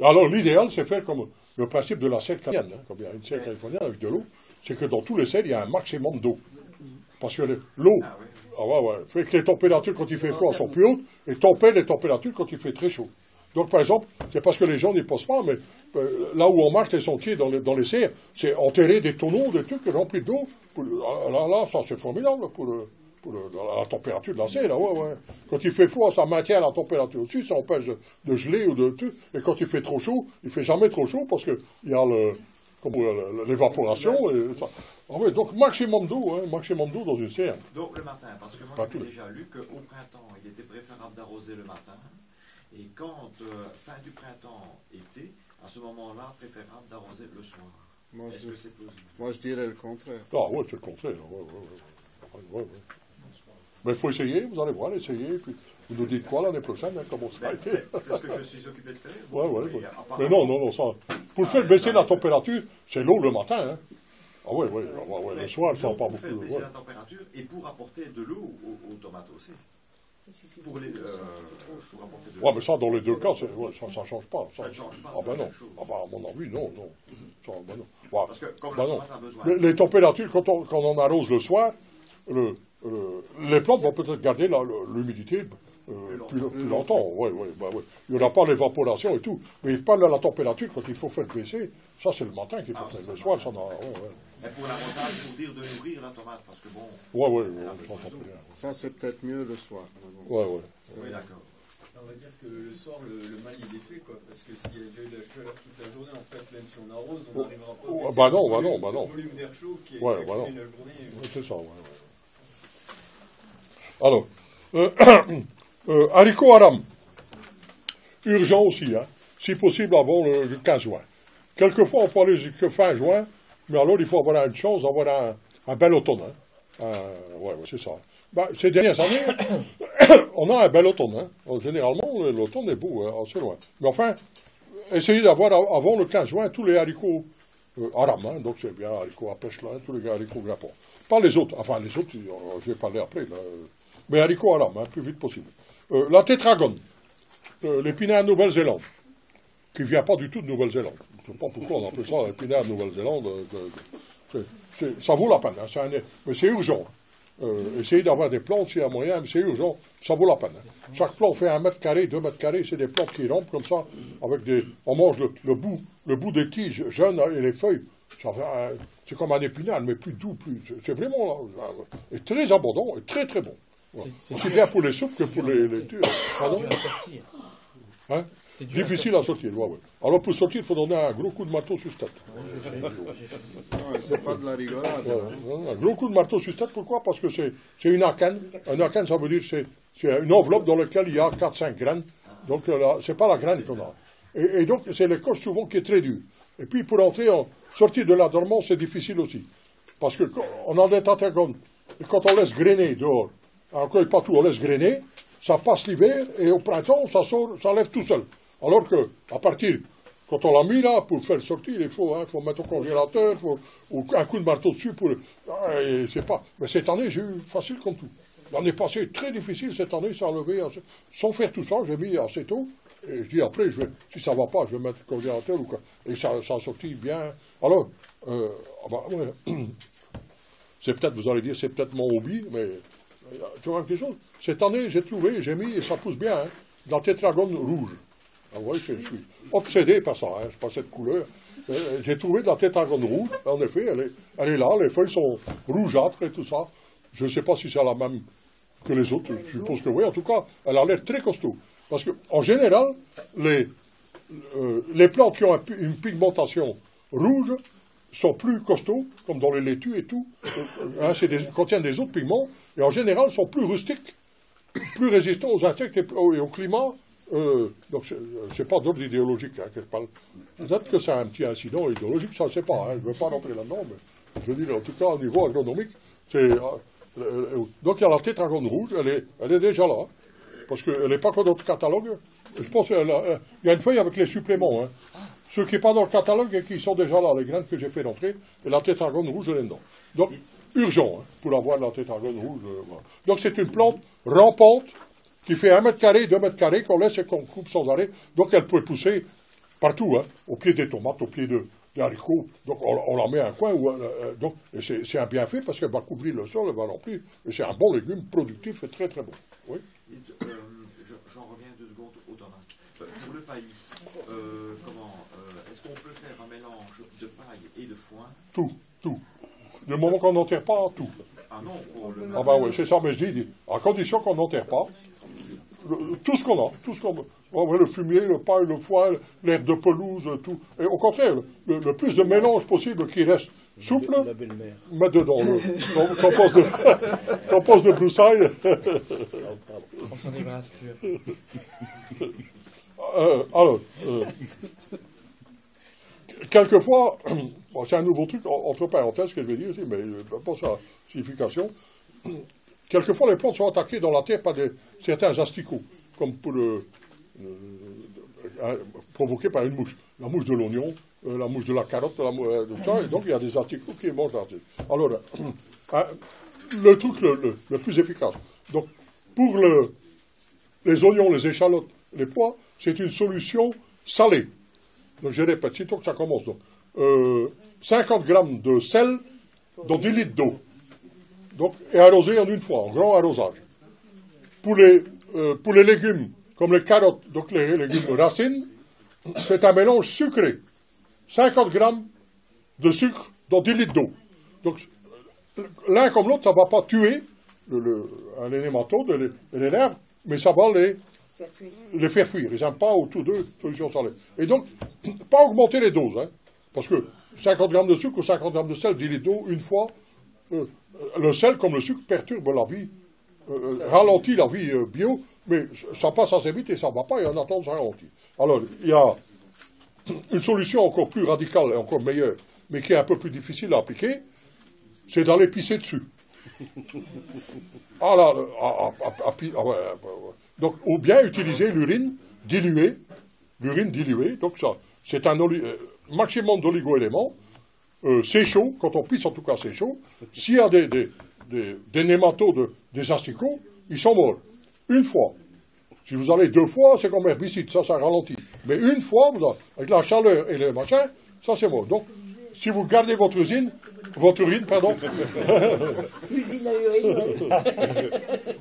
Alors, l'idéal, c'est faire comme le principe de la serre californienne. Hein, comme il y a une serre californienne avec de l'eau, c'est que dans tous les serres, il y a un maximum d'eau. Parce que l'eau fait que les températures, quand il fait froid, sont plus hautes, et tempère les températures quand il fait très chaud. Donc, par exemple, c'est parce que les gens n'y pensent pas, mais là où on marche les sentiers dans les serres, c'est enterrer des tonneaux, des trucs remplis d'eau. Là, ça c'est formidable pour la température de la serre. Là, ouais. Quand il fait froid, ça maintient la température au-dessus, ça empêche de geler ou de tout. Et quand il fait trop chaud, il fait jamais trop chaud parce qu'il y a l'évaporation. Ah ouais, donc maximum d'eau dans une serre. Donc le matin, parce que moi j'ai déjà lu qu'au printemps, il était préférable d'arroser le matin. Et quand, fin du printemps, été, à ce moment-là, préférable d'arroser le soir. Est-ce que c'est possible? Moi, je dirais le contraire. Ah ouais, c'est le contraire. Ouais. Mais il faut essayer, vous allez voir, essayer. Puis vous nous dites quoi l'année prochaine, comment ça a été. C'est ce que je suis occupé de faire. Ouais. Mais non, ça. Pour faire baisser la température, c'est l'eau le matin. Hein. Ah ouais, le soir, ça n'a pas beaucoup. Pour baisser la température et pour apporter de l'eau aux tomates aussi. Pour apporter de l'eau. Ouais, mais ça, dans les deux cas, ça ne change pas. Ça ne change pas. Ah ben non. Ah ben, à mon avis, non. Ça, ben non. Ouais. Parce que comme la tomate a besoin. Les températures, quand on arrose le soir, les plantes vont peut-être garder l'humidité plus longtemps. Ouais. Il n'y aura pas l'évaporation et tout. Mais il parle de la température quand il faut faire baisser. Ça, c'est le matin qu'il faut faire. Le soir, ça n'a. Mais pour l'avantage, pour dire de nourrir la tomate, parce que bon. Ouais. Ça, c'est peut-être mieux le soir. Ouais. Oui, d'accord. On va dire que le soir, le mal il est fait, quoi. Parce que s'il y a déjà eu de la chaleur toute la journée, en fait, même si on arrose, on n'arrivera pas à non. le volume d'air chaud qui est la journée. C'est ça, Alors, haricots aram. Urgent aussi, hein. Si possible avant le 15 juin. Quelquefois, on peut aller jusqu'à fin juin, mais alors il faut avoir une chance d'avoir un bel automne. Hein. C'est ça. Ces dernières années, on a un bel automne. Hein. Généralement, l'automne est beau, assez loin. Mais enfin, essayez d'avoir avant le 15 juin tous les haricots aram. Hein. Donc c'est bien haricots à pêche là, tous les haricots grappons. Pas les autres. Enfin, les autres, je vais parler après. Là. Mais haricots aram, hein, plus vite possible. La tétragone, l'épinard Nouvelle-Zélande, qui ne vient pas du tout de Nouvelle-Zélande. Je ne sais pas pourquoi on appelle ça l'épinard Nouvelle-Zélande. Ça vaut la peine, hein, mais c'est urgent. Essayez d'avoir des plantes s'il y a moyen, mais c'est urgent, ça vaut la peine. Hein. Chaque plante fait 1 mètre carré, 2 mètres carrés, c'est des plantes qui rampent comme ça, avec on mange le bout des tiges jeunes et les feuilles. C'est comme un épinard, mais plus doux, c'est vraiment et très abondant et très très bon. Voilà. Aussi bien pour les soupes que pour les pardon. Hein? Difficile à sortir, ouais. Alors pour sortir, il faut donner un gros coup de marteau sur la tête. C'est pas de la rigolade. Un gros coup de marteau sur la tête, pourquoi? Parce que c'est une akène. Un akène, ça veut dire c'est une enveloppe dans laquelle il y a 4-5 graines. Donc c'est pas la graine qu'on a. Et donc c'est l'écorce souvent qui est très dure. Et puis pour sortir de la dormance, c'est difficile aussi. Parce que on a des tétragones. Et quand on laisse grainer dehors, encore pas tout, on laisse grainer, ça passe l'hiver, et au printemps, ça lève tout seul. Alors que, à partir, quand on l'a mis là, pour faire sortir, il faut mettre au congélateur, ou un coup de marteau dessus c'est pas. Mais cette année, j'ai eu facile comme tout. L'année passée, très difficile, cette année, ça a levé, sans faire tout ça, j'ai mis assez tôt, et je dis après, si ça va pas, je vais mettre le congélateur ou quoi. Et ça a sorti bien. Alors, c'est peut-être, vous allez dire, c'est peut-être mon hobby, mais, tu vois quelque chose? Cette année, j'ai mis, et ça pousse bien, hein, dans le tétragone rouge. Ah ouais, je suis obsédé par ça, hein, par cette couleur. J'ai trouvé de la tétragone rouge, en effet, elle est là, les feuilles sont rougeâtres et tout ça. Je ne sais pas si c'est la même que les autres, je suppose que oui. En tout cas, elle a l'air très costaud. Parce qu'en général, les plantes qui ont une pigmentation rouge sont plus costauds, comme dans les laitues et tout. Contiennent des autres pigments, et en général sont plus rustiques, plus résistants aux insectes et au climat. Donc c'est pas d'ordre idéologique, hein, que je parle. Peut-être que c'est un petit incident idéologique, ça je ne sais pas, hein, je ne veux pas rentrer là-dedans, mais je veux dire, en tout cas au niveau agronomique, donc il y a la tétragone rouge, elle est déjà là, parce qu'elle n'est pas dans notre catalogue. Je pense qu'il y a une feuille avec les suppléments, hein. Ceux qui ne sont pas dans le catalogue et qui sont déjà là, les graines que j'ai fait rentrer, et la tétragone rouge, elle est dedans. Donc, urgent, hein, pour avoir la tétragone rouge. Voilà. Donc c'est une plante rampante, qui fait 1 mètre carré, 2 mètres carrés, qu'on laisse et qu'on coupe sans arrêt. Donc elle peut pousser partout, hein, au pied des tomates, au pied des haricots. Donc on la met à un coin. Et c'est un bienfait parce qu'elle va couvrir le sol, elle va remplir. Et c'est un bon légume productif et très très bon. Oui. J'en reviens 2 secondes aux tomates. Pour le paillis, et de foin. Tout. Du moment qu'on n'enterre pas, tout. Ah non, pour le... Ah ben oui, c'est ça, mais je dis, à condition qu'on n'enterre pas, tout ce qu'on a, le fumier, le paille, le foin, l'herbe de pelouse, tout. Et au contraire, le plus de mélange possible qui reste souple, mettre dedans le compost de broussailles. On s'en débarrasse plus. Alors, quelquefois, bon, c'est un nouveau truc, entre parenthèses, ce que je vais dire aussi, mais pas sa signification. Quelquefois, les plantes sont attaquées dans la terre par certains asticots, comme provoqués par une mouche. La mouche de l'oignon, la mouche de la carotte, de ça, et donc il y a des asticots qui mangent la terre. Alors, le truc le plus efficace. Donc, pour les oignons, les échalotes, les pois, c'est une solution salée. Donc, je répète, sitôt que ça commence. Donc, 50 grammes de sel dans 10 litres d'eau. Donc, et arrosé en une fois, en grand arrosage. Pour les légumes, comme les carottes, donc les légumes racines, c'est un mélange sucré. 50 grammes de sucre dans 10 litres d'eau. Donc, l'un comme l'autre, ça ne va pas tuer les nématodes et les larves, mais ça va les faire fuir. Ils n'aiment pas autour d'eux solution salée. Et donc, pas augmenter les doses, hein, parce que 50 grammes de sucre ou 50 grammes de sel, 10 litres d'eau, une fois, le sel, comme le sucre, perturbe la vie, ralentit la vie bio, mais ça passe assez vite et ça ne va pas, et en attendant, ça ralentit. Alors, il y a une solution encore plus radicale et encore meilleure, mais qui est un peu plus difficile à appliquer, c'est d'aller pisser dessus. Donc, ou bien utiliser l'urine diluée, donc ça, c'est un maximum d'oligo-éléments, c'est chaud, quand on pisse en tout cas c'est chaud. S'il y a des nématodes, des asticots, ils sont morts. Une fois. Si vous allez 2 fois, c'est comme herbicide, ça ralentit. Mais une fois, avec la chaleur et les machins, ça c'est mort. Donc, si vous gardez votre urine, L'usine à urine,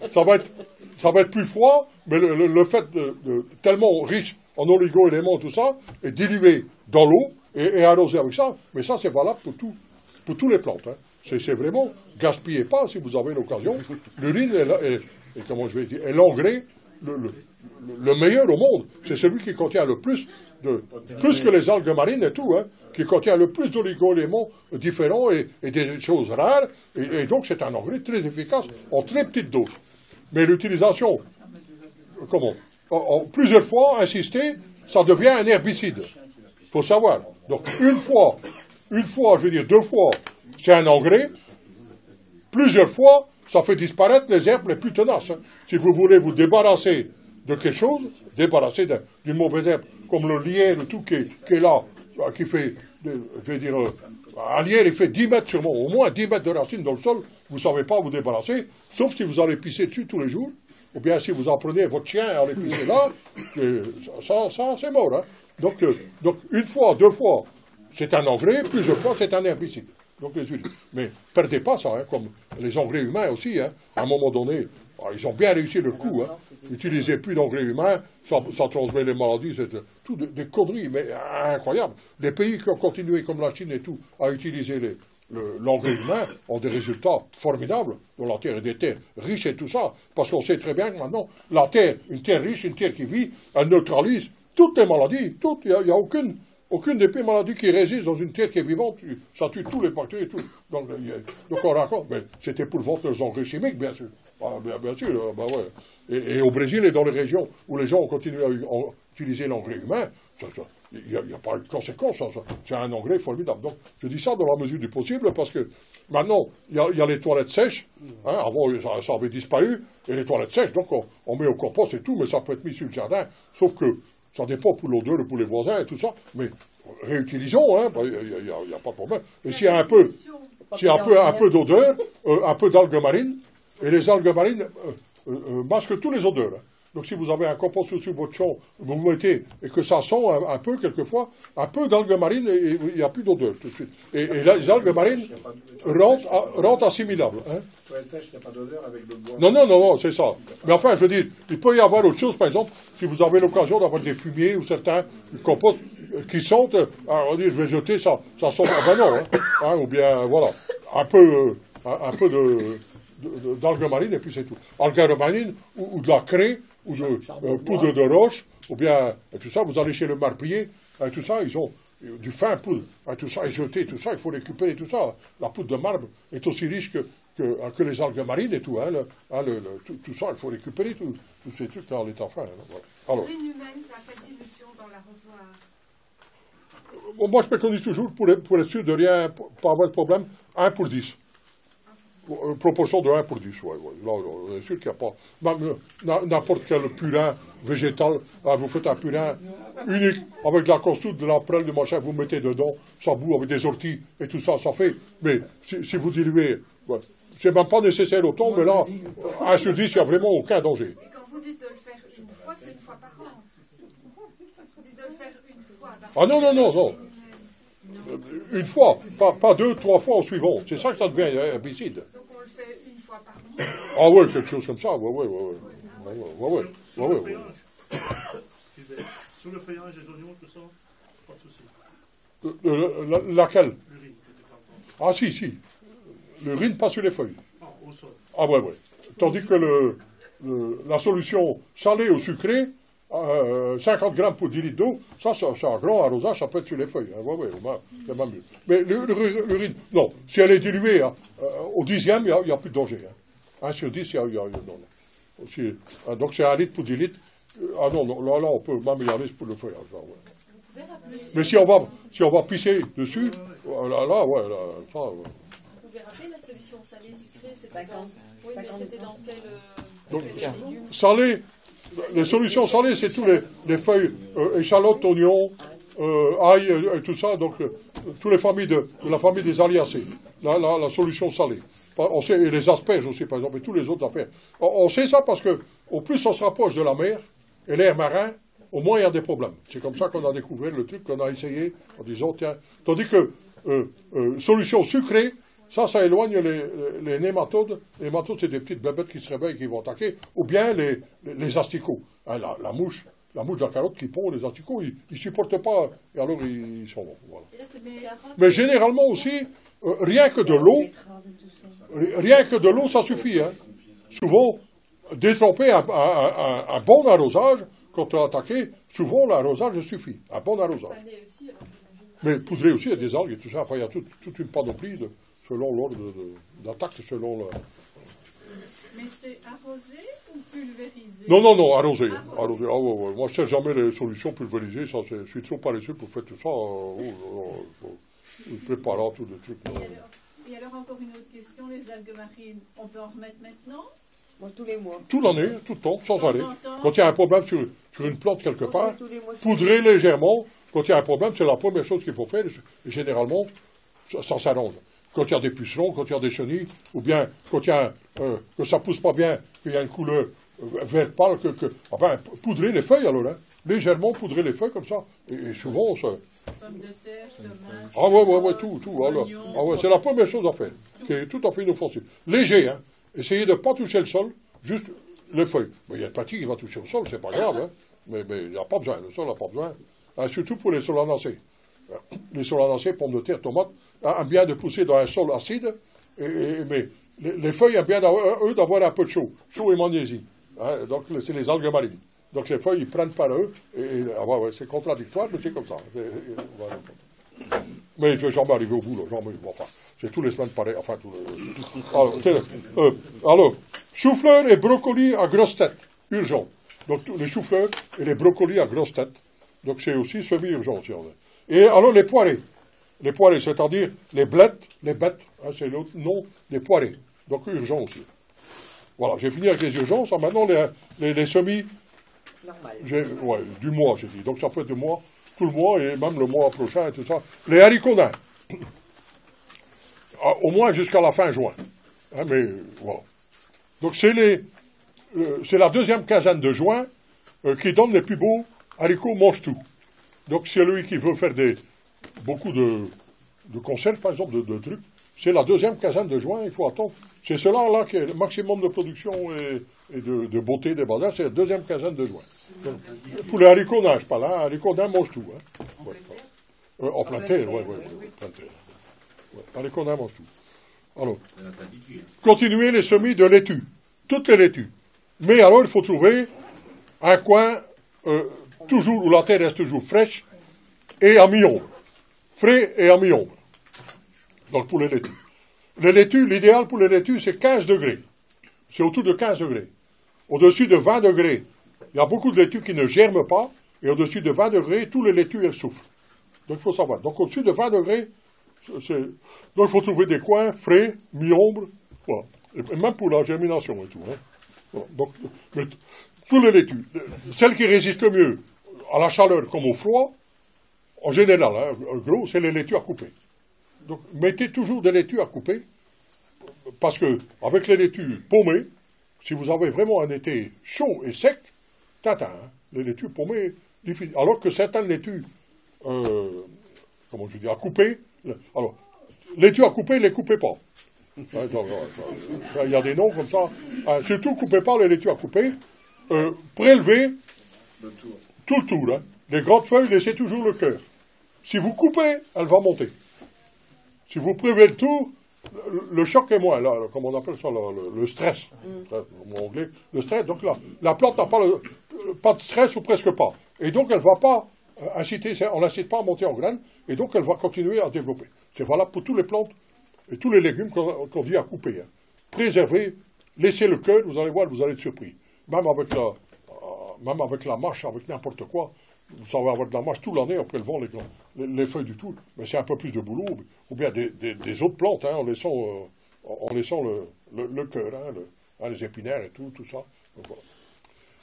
ça va être plus froid, mais le fait de tellement riche en oligo-éléments, tout ça, est dilué dans l'eau et arrosé avec ça. Mais ça, c'est valable pour tous les plantes. Hein. C'est vraiment, gaspillez pas si vous avez l'occasion. L'urine est l'engrais le meilleur au monde. C'est celui qui contient le plus que les algues marines et tout, hein, qui contient le plus d'oligo-éléments différents et des choses rares. Et donc, c'est un engrais très efficace en très petite dose. Mais l'utilisation, en plusieurs fois, insister, ça devient un herbicide. Il faut savoir. Donc, une fois, je veux dire 2 fois, c'est un engrais. Plusieurs fois, ça fait disparaître les herbes les plus tenaces. Hein. Si vous voulez vous débarrasser de quelque chose, débarrasser d'une mauvaise herbe, comme le lierre, tout qui est là, qui fait, je veux dire, un lierre, il fait 10 mètres sûrement, au moins 10 mètres de racines dans le sol, vous ne savez pas vous débarrasser, sauf si vous allez pisser dessus tous les jours, ou bien si vous en prenez votre chien à aller pisser là, ça c'est mort. Hein. Donc, une fois, 2 fois, c'est un engrais, plusieurs fois, c'est un herbicide. Donc les huiles. Mais perdez pas ça, hein, comme les engrais humains aussi. Hein. À un moment donné, ils ont bien réussi le coup. Hein. N'utilisez plus d'engrais humains, ça transmet les maladies, c'est tout des conneries, mais incroyables. Les pays qui ont continué, comme la Chine et tout, à utiliser l'engrais humain ont des résultats formidables, dont la terre est des terres riches et tout ça, parce qu'on sait très bien que maintenant, la terre, une terre riche, une terre qui vit, elle neutralise toutes les maladies, il n'y a aucune des pires maladies qui résiste dans une terre qui est vivante, ça tue tous les bactéries et tout. Donc on raconte, mais c'était pour vendre les engrais chimiques, bien sûr. Bien sûr, bah ouais. Et au Brésil et dans les régions où les gens ont continué à utiliser l'engrais humain, il n'y a pas de conséquence, c'est un engrais formidable. Donc je dis ça dans la mesure du possible, parce que maintenant, il y a les toilettes sèches, hein, avant ça avait disparu, et les toilettes sèches, donc on met au compost et tout, mais ça peut être mis sur le jardin, sauf que ça dépend pour l'odeur, pour les voisins et tout ça, mais réutilisons, hein, il n'y a pas de problème. Et s'il y a un peu d'odeur, un peu d'algues marines, et les algues marines masquent tous les odeurs. Hein. Donc si vous avez un compost sur votre champ, vous mettez, et que ça sent un peu, quelquefois, un peu d'algues marines, et il n'y a plus d'odeur tout de suite. Et les algues marines rendent assimilables. Hein. Sèche, il n'y a pas d'odeur avec le bois. Non, c'est ça. Mais enfin, je veux dire, il peut y avoir autre chose, par exemple, si vous avez l'occasion d'avoir des fumiers ou certains composts, qui sentent, on dit je vais jeter, ça sent pas non, hein, ou bien voilà, un peu d'algues marines et puis c'est tout. Algues marines ou de la craie ou de poudre de roche ou bien tout ça, vous allez chez le marbrier, tout ça, ils ont du fin poudre, tout ça est jeté, tout ça, il faut récupérer tout ça. La poudre de marbre est aussi riche que les algues marines et tout, tout ça, il faut récupérer tous ces trucs dans l'état fin. Voilà. Alors, l'urine humaine, ça fait dilution dans l'arrosoir. Moi, je préconise toujours, pour être sûr de rien, pas avoir de problème, 1 pour 10. Proportion de 1 pour 10, ouais. Là, on est sûr qu'il n'y a pas... Même n'importe quel purin végétal, vous faites un purin unique, avec de la consoude, de la prêle, de machin, vous mettez dedans, ça bout avec des orties, et tout ça, ça fait. Mais si vous diluez, ouais, c'est même pas nécessaire autant, mais là, 1 sur 10, il n'y a vraiment aucun danger. Et quand vous dites de le faire une fois, c'est une fois par an. Vous dites de le faire une fois par an. Ah non. Une fois, pas 2, 3 fois en suivant. C'est ça que ça devient herbicide. Donc on le fait une fois par mois. Ah ouais, quelque chose comme ça, ouais. Sur le feuillage des oignons, tout ça, pas de souci. Laquelle? Ah si. L'urine pas sur les feuilles. Ah, au sol. Ah ouais. Tandis que la solution salée ou sucrée, 50 grammes pour 10 litres d'eau, ça, un grand arrosage, ça peut être sur les feuilles. Hein. Ouais, c'est même mieux. Mais l'urine, non, si elle est diluée au 10e, il n'y a plus de danger. Hein. 1 sur 10, il y a non. Donc c'est 1 litre pour 10 litres. Ah non, là on peut même y aller pour le feuillage. Là, ouais. Mais si on va pisser dessus, ça... Vous pouvez rappeler la solution salée sucrée, c'était dans quel légume? Salé, les solutions salées, c'est tous les feuilles, échalotes, oignons, ail, et tout ça, donc toutes les familles de la famille des Aliacées, la solution salée. On sait, et les asperges aussi, par exemple, et tous les autres affaires. On sait ça parce que au plus on se rapproche de la mer et l'air marin, au moins il y a des problèmes. C'est comme ça qu'on a découvert le truc, qu'on a essayé en disant, tiens, tandis que solution sucrée, ça éloigne les nématodes. Les nématodes, c'est des petites bébêtes qui se réveillent et qui vont attaquer, ou bien les asticots. Hein, la mouche de la carotte qui pond, les asticots, ils ne supportent pas, et alors ils sont bons. Voilà. Mais généralement aussi, rien que de l'eau, ça suffit. Hein. Souvent, détremper un bon arrosage, quand on est attaqué, souvent l'arrosage suffit. Un bon arrosage. Mais poudrer aussi, il y a des algues et tout ça. Enfin, il y a toute une panoplie selon l'ordre d'attaque, selon le... Mais c'est arrosé ou pulvérisé? Non, arrosé. Ah, ouais. Moi, je ne sais jamais les solutions pulvérisées. Ça, je suis trop paresseux pour faire tout ça. Préparant tous les trucs. Et alors, encore une autre question. Les algues marines, on peut en remettre maintenant? Tous les mois. Toute l'année, tout le temps, sans arrêt. Quand il y a un problème sur une plante quelque part, poudrer légèrement. Quand il y a un problème, c'est la première chose qu'il faut faire. Et généralement, ça s'arrange. Quand il y a des pucerons, quand il y a des chenilles, ou bien quand il y a que ça pousse pas bien, qu'il y a une couleur vert pâle, poudrer les feuilles alors, hein. Légèrement poudrer les feuilles comme ça. Et souvent, ça... Pommes de terre, tomates... Ah ouais, tout. Alors, c'est la première chose à faire, qui est tout à fait inoffensive. Léger, hein. Essayez de ne pas toucher le sol, juste les feuilles. Mais il y a une partie qui va toucher au sol, c'est pas grave, hein. Mais il n'y a pas besoin, le sol n'a pas besoin. Surtout pour les solanacées. Les solanacées, pommes de terre, tomates, aiment bien de pousser dans un sol acide, mais les feuilles aiment bien d'avoir un peu de chaud et magnésie. Hein, donc c'est les algues marines. Donc les feuilles, ils prennent par eux, c'est contradictoire, mais c'est comme ça. Voilà. Mais je ne vais jamais arriver au bout, là, enfin, c'est tous les semaines pareil, enfin, alors, chou-fleur et brocoli à grosse tête, urgent. Donc les choux-fleurs et les brocolis à grosse tête, donc c'est aussi semi-urgent. Et alors les poirées, c'est-à-dire les bêtes, hein, c'est l'autre nom, les poirées, donc urgent aussi. Voilà, j'ai fini avec les urgences, maintenant les semis, du mois, j'ai dit, donc ça peut être du mois, tout le mois, et même le mois prochain, et tout ça. Les haricots nains, au moins jusqu'à la fin juin, hein, mais voilà. Donc c'est la deuxième quinzaine de juin qui donne les plus beaux haricots mange-tout. Donc celui qui veut faire beaucoup de conserves, par exemple, de trucs, c'est la deuxième quinzaine de juin, il faut attendre. C'est cela là qui est le maximum de production et de beauté des bananes, c'est la deuxième quinzaine de juin. Donc, pour les haricots nains, je parle, hein, haricots nains mangent tout. Hein. En plein terre, oui, plein terre. Ouais, haricots nains mangent tout. Alors, continuez les semis de laitue, toutes les laitues. Mais alors, il faut trouver un coin toujours où la terre reste toujours fraîche et à mi-ombre. Frais et à mi-ombre. Donc pour les laitues. Les laitues, l'idéal pour les laitues, c'est 15 degrés. C'est autour de 15 degrés. Au-dessus de 20 degrés, il y a beaucoup de laitues qui ne germent pas, et au-dessus de 20 degrés, tous les laitues, elles souffrent. Donc il faut savoir. Donc au-dessus de 20 degrés, donc il faut trouver des coins frais, mi-ombre, voilà. Et même pour la germination et tout. Hein. Voilà. Donc, mais, tous les laitues, celles qui résistent le mieux à la chaleur comme au froid, en général, hein, gros, c'est les laitues à couper. Donc, mettez toujours des laitues à couper, parce que, avec les laitues paumées, si vous avez vraiment un été chaud et sec, hein, les laitues paumées, difficiles. Alors que certaines laitues, comment je dis, à couper, alors, laitues à couper, les coupez pas. Il y a des noms comme ça. Surtout, coupez pas les laitues à couper. Prélevez tout le tour. Hein. Les grandes feuilles, laissez toujours le cœur. Si vous coupez, elle va monter. Si vous prélevez le tour, le choc est moins, là, comme on appelle ça, le stress. En anglais, le stress. Donc là, la plante n'a pas de stress ou presque pas. Et donc, elle ne va pas inciter, on n'incite pas à monter en graines, et donc elle va continuer à développer. C'est valable pour toutes les plantes et tous les légumes qu'on dit à couper. Hein. Préservez, laissez le cœur, vous allez voir, vous allez être surpris. Même avec la mâche, avec n'importe quoi, vous allez avoir de la mâche toute l'année en prélevant les feuilles du tout. Mais c'est un peu plus de boulot, ou bien des autres plantes, hein, en laissant le cœur, hein, les épinaires et tout ça. Donc, voilà.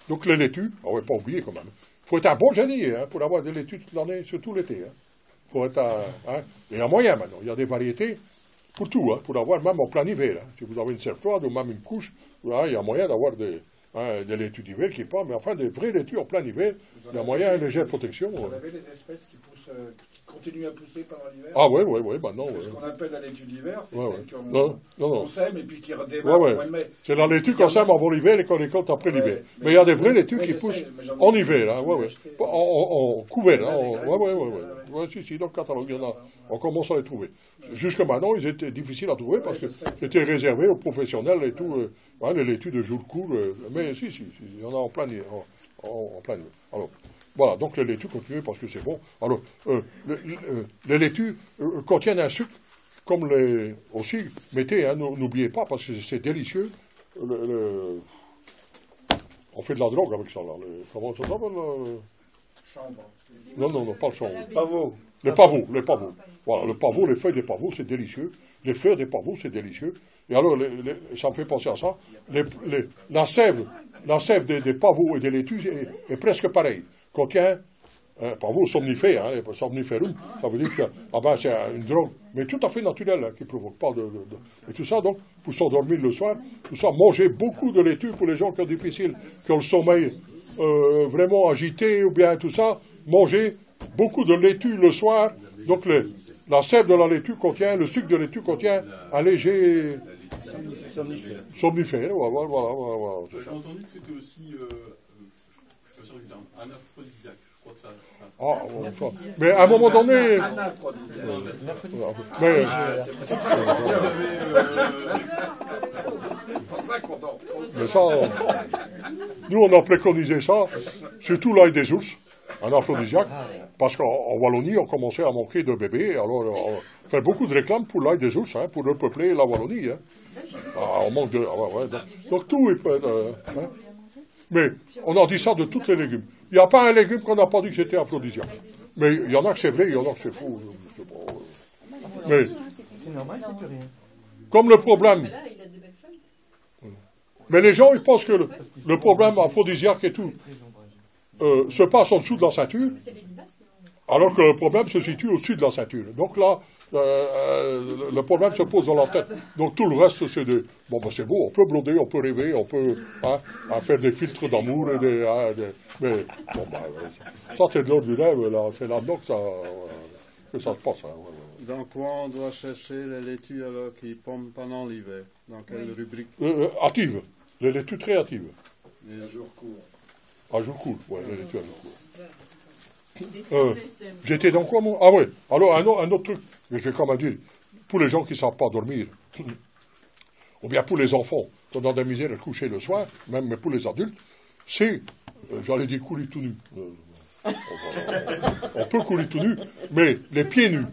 Donc les laitues, on ne va pas oublier quand même. Il faut être un bon génie hein, pour avoir des laitues toute l'année, surtout l'été. Hein. Faut être hein. Et il y a moyen maintenant, il y a des variétés pour tout, hein, pour avoir même en plein hiver. Hein. Si vous avez une serre froide ou même une couche, il y a moyen d'avoir des laitues d'hiver qui pas, mais enfin des vraies laitues en plein hiver, il y a moyen à une légère protection. Vous avez des espèces qui poussent, qui continuent à pousser pendant l'hiver? Ah oui, maintenant. C'est ce qu'on appelle la laitue d'hiver, c'est celle qu'on sème et puis qui redémarre au mois de mai. C'est la laitue qu'on sème avant l'hiver et qu'on récolte après l'hiver. Mais il y a des vraies laitues qui poussent en hiver, hein, en couvert. Hein, si, dans le catalogue, il y en a. On commence à les trouver. Jusque maintenant, ils étaient difficiles à trouver parce que c'était réservé aux professionnels et tout, les laitues de jour court. Mais si, il y en a en plein hiver. Alors, voilà, donc les laitues continuent parce que c'est bon. Alors, les laitues contiennent un sucre, comme aussi, mettez, hein, n'oubliez pas, parce que c'est délicieux. On fait de la drogue avec ça, là. Comment ça s'appelle Non, pas le chanvre. Pavot. Les pavots. Voilà, le pavot, les feuilles des pavots, c'est délicieux. Les fleurs des pavots, c'est délicieux. Et alors, ça me fait penser à ça. La sève des pavots et des laitues est presque pareille. Contient pavot somnifère, hein, somniferum, ça veut dire que c'est une drogue, mais tout à fait naturelle, hein, qui ne provoque pas Et tout ça, donc, pour s'endormir le soir, tout ça, manger beaucoup de laitue pour les gens qui ont difficile, qui ont le sommeil vraiment agité, ou bien tout ça, manger beaucoup de laitue le soir. Donc, la sève de la laitue contient, le sucre de laitue contient un léger somnifère. Voilà. J'ai entendu que c'était aussi un aphrodisiaque. Je crois que ça. Mais à un moment donné. Mais ça, nous on a préconisé ça, surtout l'ail des ours, un aphrodisiaque, parce qu'en Wallonie on commençait à manquer de bébés, alors on fait beaucoup de réclames pour l'ail des ours, hein, pour repeupler la Wallonie. Hein. On manque de. Donc tout il peut être. Hein. Mais on a dit ça de tous les légumes. Il n'y a pas un légume qu'on n'a pas dit que c'était aphrodisiaque. Mais il y en a que c'est vrai, il y en a que c'est faux. Mais comme le problème. Mais les gens, ils pensent que le problème aphrodisiaque et tout se passe en dessous de la ceinture, alors que le problème se situe au-dessus de la ceinture. Donc là, le problème se pose dans la tête. Donc tout le reste, c'est des... Bon, ben c'est beau, on peut blonder, on peut rêver, on peut faire des filtres d'amour et mais, bon, ça c'est de l'ordre du rêve, là, c'est là-dedans que ça se passe. Hein, Dans quoi on doit chercher les laitues alors qui pompent pendant l'hiver? Dans quelle rubrique? Active, les laitues très actives. Et à jour court. À jour court, oui, les laitues à jour court. J'étais dans quoi, moi? Ah oui, alors un autre truc, mais je vais quand même dire, pour les gens qui ne savent pas dormir, ou bien pour les enfants, qui ont dans la misère de coucher le soir, même pour les adultes, c'est, j'allais dire couler tout nu. On peut couler tout nu, mais les pieds nus.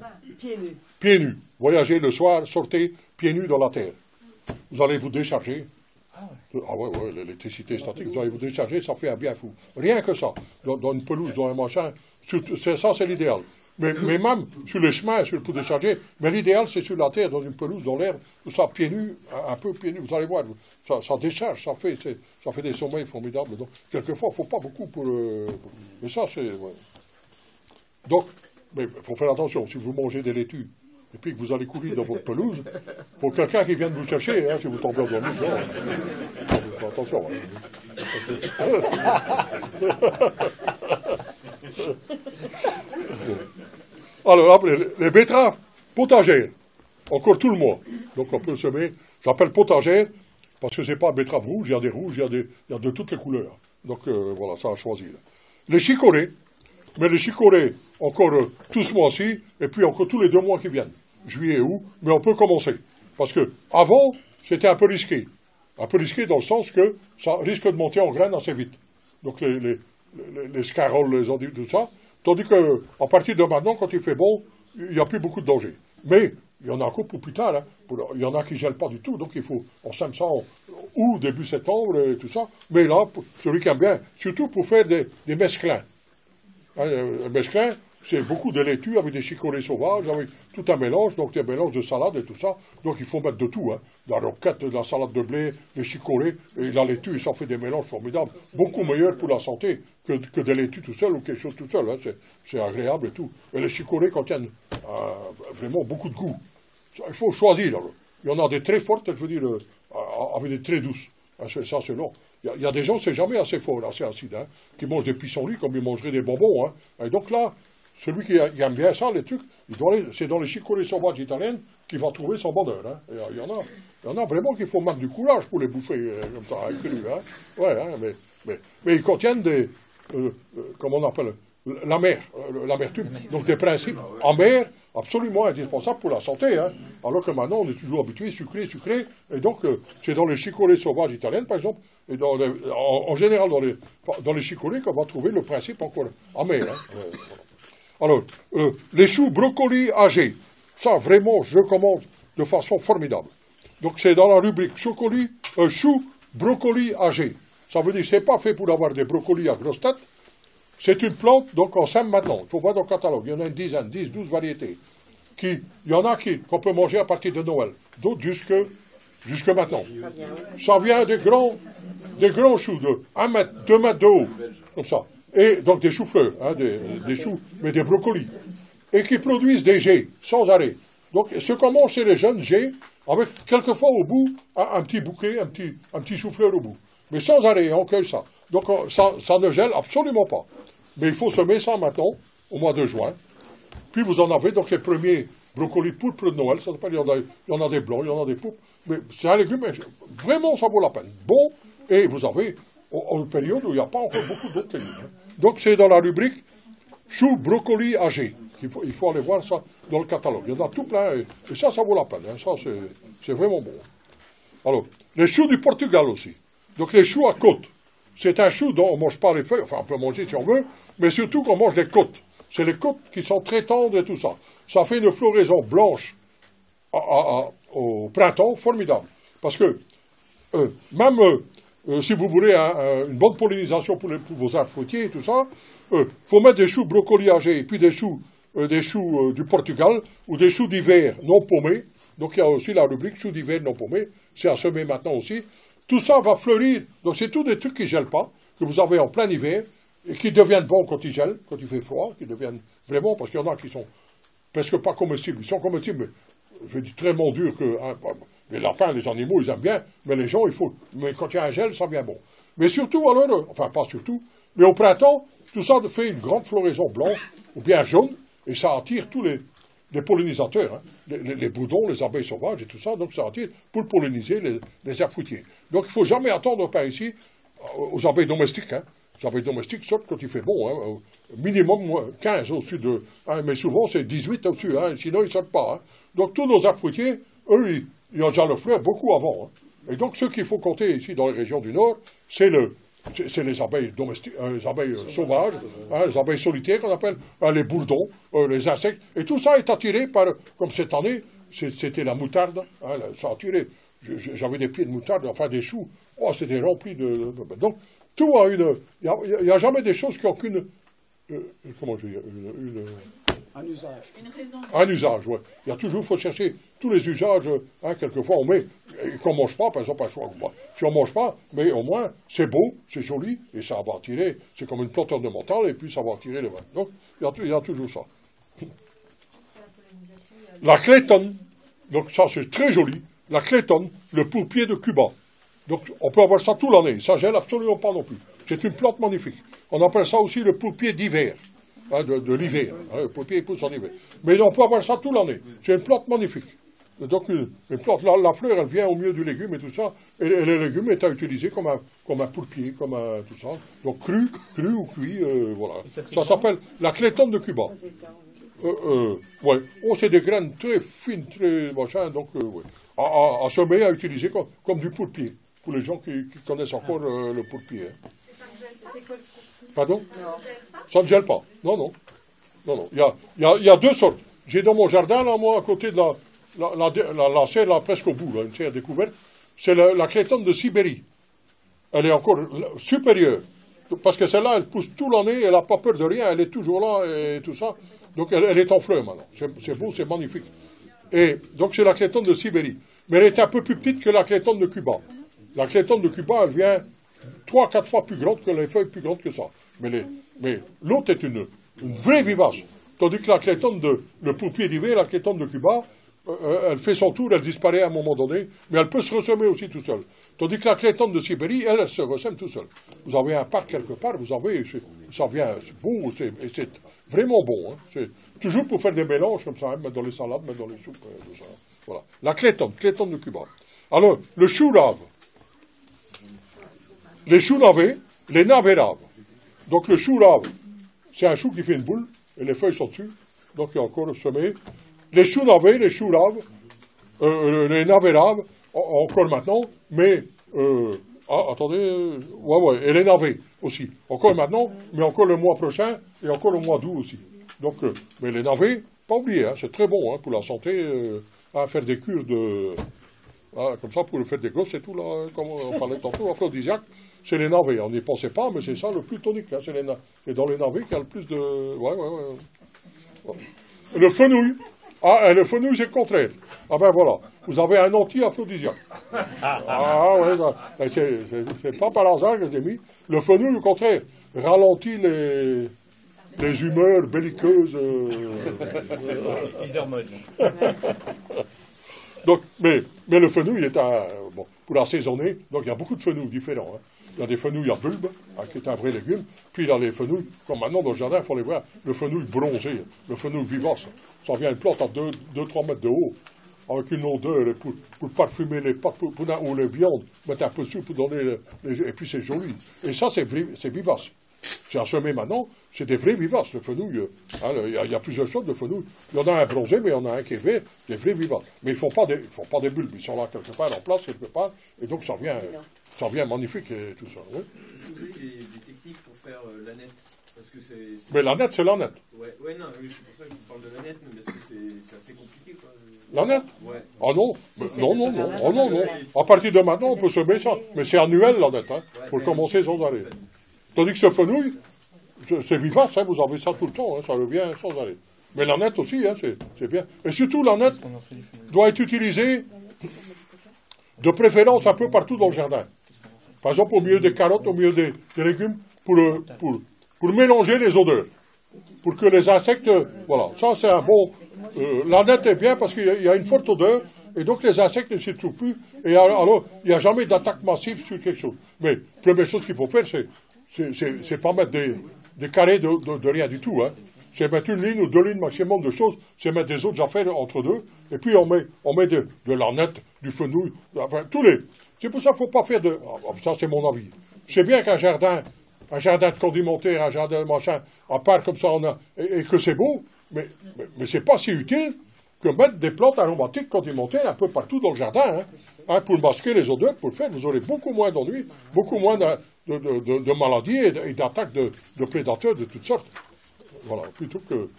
Pieds nus. Voyagez le soir, sortez, pieds nus dans la terre. Vous allez vous décharger. Ah ouais, l'électricité statique, vous allez vous décharger, ça fait un bien fou. Rien que ça. Dans une pelouse, dans un machin, ça c'est l'idéal. Mais même sur les chemins, pour décharger, mais l'idéal c'est sur la terre, dans une pelouse, dans l'herbe, tout ça, pieds nus, un peu pieds nus, vous allez voir, ça décharge, ça fait des sommeils formidables. Donc, quelquefois, il ne faut pas beaucoup pour... mais ça, c'est... Ouais. Donc, mais il faut faire attention, si vous mangez des laitues, et puis que vous allez courir dans votre pelouse, pour quelqu'un qui vienne vous chercher, si vous tombez endormi, faites attention. Alors, les betteraves potagères, encore tout le mois. Donc on peut semer, j'appelle potagère, parce que c'est pas betterave rouge, il y a des rouges, il y a de toutes les couleurs. Donc voilà, ça a choisi. Là. Les chicorées, mais les chicorées, encore tout ce mois-ci, et puis encore tous les 2 mois qui viennent, juillet et août, mais on peut commencer. Parce que avant, c'était un peu risqué. Un peu risqué dans le sens que ça risque de monter en graines assez vite. Donc les scaroles, les endives, tout ça. Tandis qu'à partir de maintenant, quand il fait bon, il n'y a plus beaucoup de danger. Mais il y en a encore pour plus tard. Hein. Il y en a qui ne gèlent pas du tout. Donc on sème ça ou début septembre et tout ça. Mais là, celui qui aime bien, surtout pour faire des mesclins. Hein, mesclins, c'est beaucoup de laitue avec des chicorées sauvages, avec tout un mélange, donc des mélanges de salade et tout ça. Donc il faut mettre de tout, hein. De la roquette, de la salade de blé, des chicorées, et la laitue, ça fait des mélanges formidables, beaucoup meilleurs pour la santé que des laitues tout seul ou quelque chose tout seul. Hein. C'est agréable et tout. Et les chicorées contiennent vraiment beaucoup de goût. Il faut choisir. Alors. Il y en a des très fortes, je veux dire, avec des très douces. Hein, ça, c'est long. Il y a des gens, c'est jamais assez fort, assez acide, hein, qui mangent des pissenlits comme ils mangeraient des bonbons. Hein. Et donc là, celui qui aime bien ça, les trucs, c'est dans les chicorées sauvages italiennes qu'il va trouver son bonheur. Hein. Il y en a vraiment qu'il faut mettre du courage pour les bouffer comme ça, cru. Hein. Ouais, hein, mais ils contiennent des, comment on appelle, l'amertume, donc des principes amers absolument indispensables pour la santé. Hein. Alors que maintenant, on est toujours habitué sucré, et donc c'est dans les chicorées sauvages italiennes, par exemple, et en général dans les chicorées qu'on va trouver le principe encore amer. Hein. Alors, les choux brocolis âgés, ça vraiment, je recommande de façon formidable. Donc c'est dans la rubrique choux brocolis âgés. Ça veut dire, c'est pas fait pour avoir des brocolis à grosse tête. C'est une plante, donc on sème maintenant. Il faut voir dans le catalogue. Il y en a une dizaine, 10, 12 variétés. Il y en a qu'on peut manger à partir de Noël. D'autres jusque maintenant. Ça vient des grands choux de 1 mètre, 2 mètres de haut. Comme ça. Et donc des choux-fleurs, hein, des choux, mais des brocolis. Et qui produisent des jets, sans arrêt. Donc ce qu'on mange, c'est les jeunes jets, avec quelquefois au bout, un petit bouquet, un petit chou-fleur au bout. Mais sans arrêt, on cueille ça. Donc ça ne gèle absolument pas. Mais il faut semer ça maintenant, au mois de juin. Puis vous en avez donc les premiers brocolis pourpres de Noël. Ça s'appelle, il y en a des blancs, il y en a des pourpres. Mais c'est un légume, vraiment ça vaut la peine. Bon, et vous avez une période où il n'y a pas encore beaucoup d'autres légumes. Hein. Donc c'est dans la rubrique choux brocolis âgés. Il faut aller voir ça dans le catalogue. Il y en a tout plein, et ça vaut la peine. Hein. Ça, c'est vraiment bon. Alors, les choux du Portugal aussi. Donc les choux à côte. C'est un chou dont on ne mange pas les feuilles, enfin on peut manger si on veut, mais surtout qu'on mange les côtes. C'est les côtes qui sont très tendres et tout ça. Ça fait une floraison blanche au printemps, formidable. Parce que même si vous voulez une bonne pollinisation pour vos arbres fruitiers et tout ça, faut mettre des choux brocolis âgés, et puis des choux du Portugal, ou des choux d'hiver non paumés. Donc il y a aussi la rubrique choux d'hiver non paumés, c'est à semer maintenant aussi. Tout ça va fleurir, donc c'est tous des trucs qui ne gèlent pas, que vous avez en plein hiver, et qui deviennent bons quand ils gèlent, quand il fait froid, qui deviennent vraiment, parce qu'il y en a qui sont presque pas comestibles. Ils sont comestibles, mais je dis très durs que les lapins, les animaux, ils aiment bien, mais les gens, mais quand il y a un gel, ça vient bon. Mais surtout, alors, enfin pas surtout, mais au printemps, tout ça fait une grande floraison blanche, ou bien jaune, et ça attire tous des pollinisateurs, hein, les bourdons, les abeilles sauvages et tout ça, donc ça attire pour polliniser les herbes fruitiers. Donc il ne faut jamais attendre par ici aux abeilles domestiques. Hein. Les abeilles domestiques sortent quand il fait bon, hein, minimum 15 au-dessus de... Hein, mais souvent c'est 18 au-dessus, hein, sinon ils ne sortent pas. Hein. Donc tous nos arbres fruitiers, eux, ils ont déjà leurs fleurs beaucoup avant. Hein. Et donc ce qu'il faut compter ici dans les régions du Nord, c'est les abeilles domestiques, les abeilles sauvages, hein, les abeilles solitaires qu'on appelle, hein, les bourdons, les insectes. Et tout ça est attiré par, comme cette année, c'était la moutarde, hein, ça a attiré. J'avais des pieds de moutarde, enfin des choux. Oh, c'était rempli de... Donc, tout a une... Il n'y a jamais des choses qui n'ont qu'une... comment je dis un usage. Une raison. Un usage, oui. Il y a toujours, il faut chercher tous les usages. Hein, quelquefois, on met... Et qu'on ne mange pas, par exemple, si on ne mange pas, mais au moins, c'est beau, c'est joli, et ça va attirer... C'est comme une plante ornementale, et puis ça va attirer les vins. Donc, il y a toujours ça. La clétonne, donc ça, c'est très joli. La clétonne, le pourpier de Cuba. Donc, on peut avoir ça toute l'année. Ça gèle absolument pas non plus. C'est une plante magnifique. On appelle ça aussi le pourpier d'hiver, hein, de l'hiver. Hein, le pourpier pousse en hiver. Mais on peut avoir ça toute l'année. C'est une plante magnifique. Donc, une plante, la fleur, elle vient au milieu du légume et tout ça. Et le légume est à utiliser comme un pourpier, comme un tout ça. Donc, cru ou cuit, voilà. Ça s'appelle la clétonne de Cuba. Ouais. Oh, c'est des graines très fines, très machin, donc, ouais. À semer, à utiliser comme du pourpier, pour les gens qui connaissent encore le pourpier. Hein. Pardon? Ça ne gèle pas. Non. Il y a deux sortes. J'ai dans mon jardin, là, moi, à côté de la serre, là, presque au bout, là, une serre découverte, c'est la clétonne de Sibérie. Elle est encore supérieure. Parce que celle-là, elle pousse tout l'année, elle n'a pas peur de rien, elle est toujours là et tout ça. Donc elle est en fleurs maintenant. C'est beau, c'est magnifique. Et donc c'est la clétonne de Sibérie. Mais elle est un peu plus petite que la clétonne de Cuba. La clétonne de Cuba, elle vient 3-4 fois plus grande que les feuilles plus grandes que ça. Mais l'autre est une vraie vivace. Tandis que la clétonne le pourpier d'hiver, la clétonne de Cuba, elle fait son tour, elle disparaît à un moment donné, mais elle peut se ressemer aussi tout seul. Tandis que la clétonne de Sibérie, elle se ressème tout seul. Vous avez un parc quelque part, ça vient, c'est beau, et c'est vraiment bon. Hein. C'est toujours pour faire des mélanges comme ça, hein, mettre dans les salades, mettre dans les soupes, tout ça. Voilà. La clétonne de Cuba. Alors, le chou rave. Les choux navets, les navets raves. Donc le chou rave, c'est un chou qui fait une boule, et les feuilles sont dessus, donc il y a encore le semé. Les choux navets, les choux raves, les navets raves, encore maintenant, mais, attendez, ouais, et les navets aussi, encore maintenant, mais encore le mois prochain, et encore le mois d'août aussi. Donc, mais les navets, pas oublier, hein, c'est très bon hein, pour la santé, à faire des cures comme ça, pour faire des gosses et tout, là, comme on parlait tantôt, aphrodisiaque, c'est les navets, on n'y pensait pas, mais c'est ça le plus tonique, hein, c'est dans les navets qu'il y a le plus de... Ouais. Le fenouil. Ah, le fenouil, c'est le contraire. Ah ben voilà, vous avez un anti-aphrodisiaque. Ah ouais, c'est pas par hasard que je l'ai mis. Le fenouil, au contraire, ralentit les humeurs belliqueuses. Les hormones. Donc, mais le fenouil est pour assaisonner, donc il y a beaucoup de fenouils différents. Hein. Il y a des fenouils à bulbes, hein, qui est un vrai légume, puis il y a les fenouils, comme maintenant dans le jardin, il faut les voir, le fenouil bronzé, le fenouil vivace. Ça vient une plante à 2-3 mètres de haut, avec une odeur pour parfumer les pâtes ou les viandes, mettre un peu dessus pour donner et puis c'est joli. Et ça, c'est vivace. C'est à semer maintenant, c'est des vrais vivaces, le fenouil. Hein, il y a plusieurs sortes de fenouil. Il y en a un bronzé, mais il y en a un qui est vert, des vrais vivaces. Mais ils font pas des bulbes, ils sont là quelque part, en place quelque part, et donc ça vient magnifique et tout ça. Oui. Est-ce que vous avez des techniques pour faire la nette? Parce que Mais la nette, c'est la nette. Ouais, non, oui, c'est pour ça que je vous parle de la nette, mais parce que c'est assez compliqué, quoi. La nette? Ouais. Ah non, non. À partir de maintenant, on peut semer ça. Mais c'est annuel, la nette, hein. Faut le commencer sans arrêt. Tandis que ce fenouil, c'est vivace, hein, vous avez ça tout le temps, hein, ça revient sans arrêt. Mais la nette aussi, hein, c'est bien. Et surtout, la nette doit être utilisée de préférence un peu partout dans le jardin. Par exemple, au milieu des carottes, au milieu des légumes, pour mélanger les odeurs. Pour que les insectes... Voilà, ça c'est un bon... la nette est bien parce qu'il y a une forte odeur, et donc les insectes ne s'y trouvent plus, et alors il n'y a jamais d'attaque massive sur quelque chose. Mais la première chose qu'il faut faire, c'est pas mettre des carrés de rien du tout. Hein. c'est mettre une ligne ou 2 lignes maximum de choses, c'est mettre des autres affaires entre deux, et puis on met de l'ornette, du fenouil, enfin, tous les... C'est pour ça qu'il ne faut pas faire de... Ça, c'est mon avis. C'est bien qu'un jardin de condimentaire, un jardin de machin, à part comme ça, et que c'est beau, mais c'est pas si utile que mettre des plantes aromatiques condimentaires un peu partout dans le jardin, pour masquer les odeurs, pour le faire, vous aurez beaucoup moins d'ennuis, beaucoup moins de maladies et d'attaques de prédateurs de toutes sortes. Voilà, plutôt que...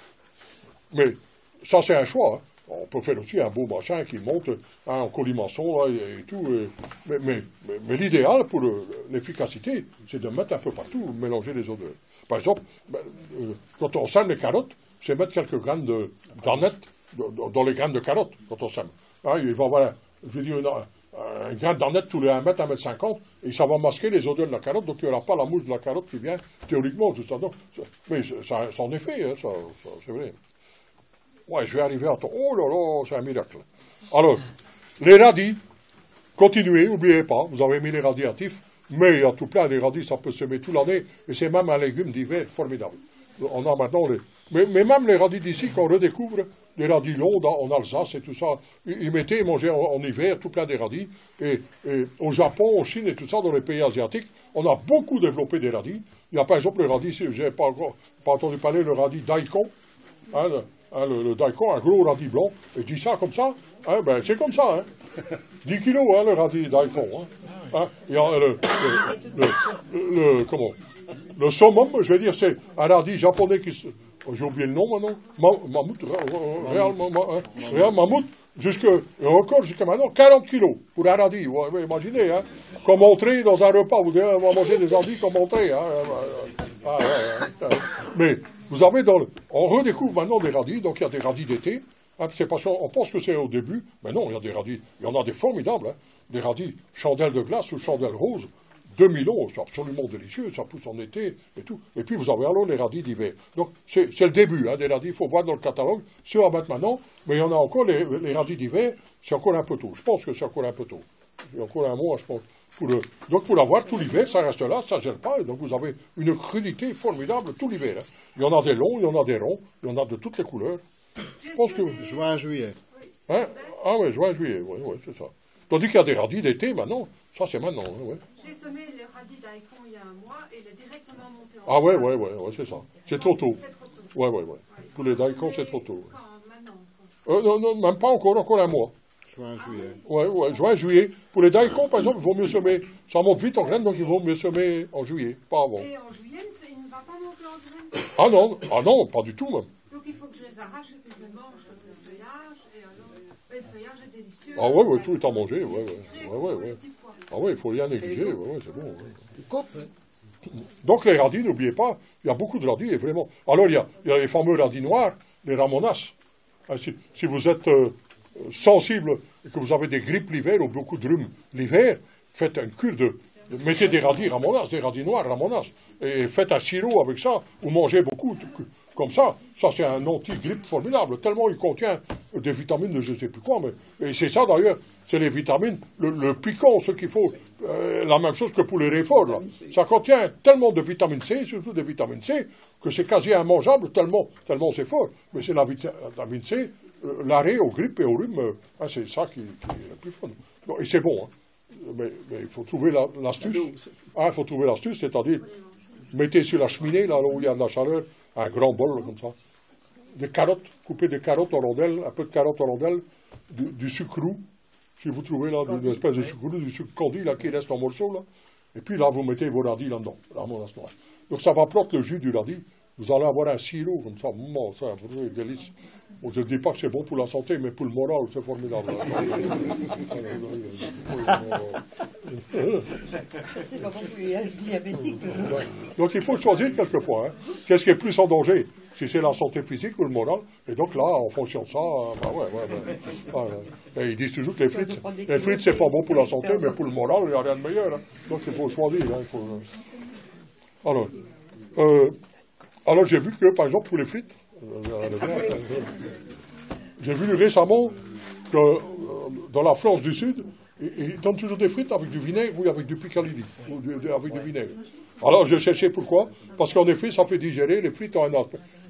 Mais ça, c'est un choix. On peut faire aussi un beau machin qui monte en colimaçon et tout. Mais l'idéal pour l'efficacité, c'est de mettre un peu partout, mélanger les odeurs. Par exemple, quand on sème les carottes, c'est mettre quelques graines d'ornette dans les graines de carottes, quand on sème. Il va y avoir, je veux dire, un grain d'ornette tous les 1 mètre, 1 mètre 50, et ça va masquer les odeurs de la carotte, donc il n'y aura pas la mouche de la carotte qui vient, théoriquement, tout ça. Donc, mais ça en est fait, ça c'est vrai. Ouais, je vais arriver à temps. Oh là là, c'est un miracle. Alors, les radis, continuez, n'oubliez pas, vous avez mis les radis actifs, mais il y a tout plein, les radis, ça peut se semer toute l'année, et c'est même un légume d'hiver formidable. On a maintenant mais même les radis d'ici, qu'on redécouvre, les radis longs en Alsace et tout ça, ils mettaient et mangeaient en hiver tout plein des radis. Et au Japon, en Chine et tout ça, dans les pays asiatiques, on a beaucoup développé des radis. Il y a par exemple le radis, si je n'ai pas entendu parler, le radis daikon. Le daikon, un gros radis blanc. Et je dis ça comme ça, c'est comme ça. 10 kilos, le radis daikon. Et le summum, je vais dire, c'est un radis japonais qui... J'ai oublié le nom maintenant. Réal Mammouth, encore jusqu'à maintenant, 40 kilos pour un radis. Ouais, imaginez, comme entrée dans un repas, vous devez manger des radis comme entrée. Mais vous avez on redécouvre maintenant des radis, donc il y a des radis d'été. C'est parce qu'on pense que c'est au début, mais non, il y a des radis, il y en a des formidables, des radis chandelle de glace ou chandelle rose. 2000 ans, c'est absolument délicieux, ça pousse en été et tout. Et puis vous avez alors les radis d'hiver. Donc c'est le début des radis, il faut voir dans le catalogue, ceux à mettre maintenant, mais il y en a encore, les radis d'hiver, c'est encore un peu tôt. Je pense que c'est encore un peu tôt. Il y a encore un mois, je pense. Donc pour l'avoir tout l'hiver, ça reste là, ça ne gèle pas, et donc vous avez une crudité formidable tout l'hiver. Il y en a des longs, il y en a des ronds, il y en a de toutes les couleurs. Je pense que... Juin, juillet. Ah oui, juin, juillet, oui, c'est ça. Tandis qu'il y a des radis d'été maintenant, ça c'est maintenant. Ouais. J'ai semé le radis daikon il y a un mois et il est directement monté en ouais, c'est ça. C'est trop tôt. C'est trop tôt. Ouais. Pour les daikons, c'est trop tôt. Quand, maintenant, non, même pas encore un mois. Juin, juillet. Ouais, juin, juillet. Pour les daikons, par exemple, il vaut mieux semer. Ça monte vite en graines, donc il vaut mieux semer en juillet, pas avant. Et en juillet, il ne va pas monter en graines? Ah non, pas du tout même. Donc il faut que je les arrache et que je les mange le feuillage. Et alors, le feuillage est délicieux. Ah ouais, tout est à manger, ouais. Ah ouais, il ne faut rien négliger, c'est bon. Donc les radis, n'oubliez pas, il y a beaucoup de radis, et vraiment. Alors il y a les fameux radis noirs, les ramonas. Si vous êtes sensible et que vous avez des grippes l'hiver ou beaucoup de rhume l'hiver, faites une cure mettez des radis ramonas, des radis noirs ramonas, et faites un sirop avec ça, vous mangez beaucoup, comme ça c'est un anti-grippe formidable, tellement il contient des vitamines de je ne sais plus quoi, et c'est ça d'ailleurs, c'est les vitamines, le piquant, ce qu'il faut, la même chose que pour les réforts, là. Ça contient tellement de vitamine C, surtout des vitamines C, que c'est quasi immangeable, tellement c'est fort, mais c'est la vitamine C, l'arrêt aux grippes et aux rhumes, c'est ça qui est le plus fun. Et c'est bon, mais il faut trouver l'astuce. Il faut trouver l'astuce, c'est-à-dire, mettez sur la cheminée, là où il y a de la chaleur, un grand bol, comme ça. Des carottes, coupez des carottes en rondelles, un peu de carottes en rondelles, du sucre roux, si vous trouvez là, une espèce de sucre roux, du sucre candi, là, qui reste en morceaux, là. Et puis là, vous mettez vos radis là-dedans, ramonas noir. Donc ça va prendre le jus du radis, vous allez avoir un sirop, comme ça, c'est un délice. Bon, je ne dis pas que c'est bon pour la santé, mais pour le moral, c'est formidable. C'est pas bon pour les diabétiques. Donc il faut choisir quelquefois. Qu'est-ce qui est plus en danger? Si c'est la santé physique ou le moral. Et donc là, en fonction de ça, Et ils disent toujours que les frites, c'est pas bon pour la santé, mais pour le moral, il n'y a rien de meilleur. Donc il faut choisir. Alors j'ai vu que, par exemple, pour les frites, j'ai vu récemment que dans la France du Sud, ils donnent toujours des frites avec du vinaigre ou avec du picalilli, ou avec du vinaigre. Alors je cherchais pourquoi, parce qu'en effet, ça fait digérer les frites en un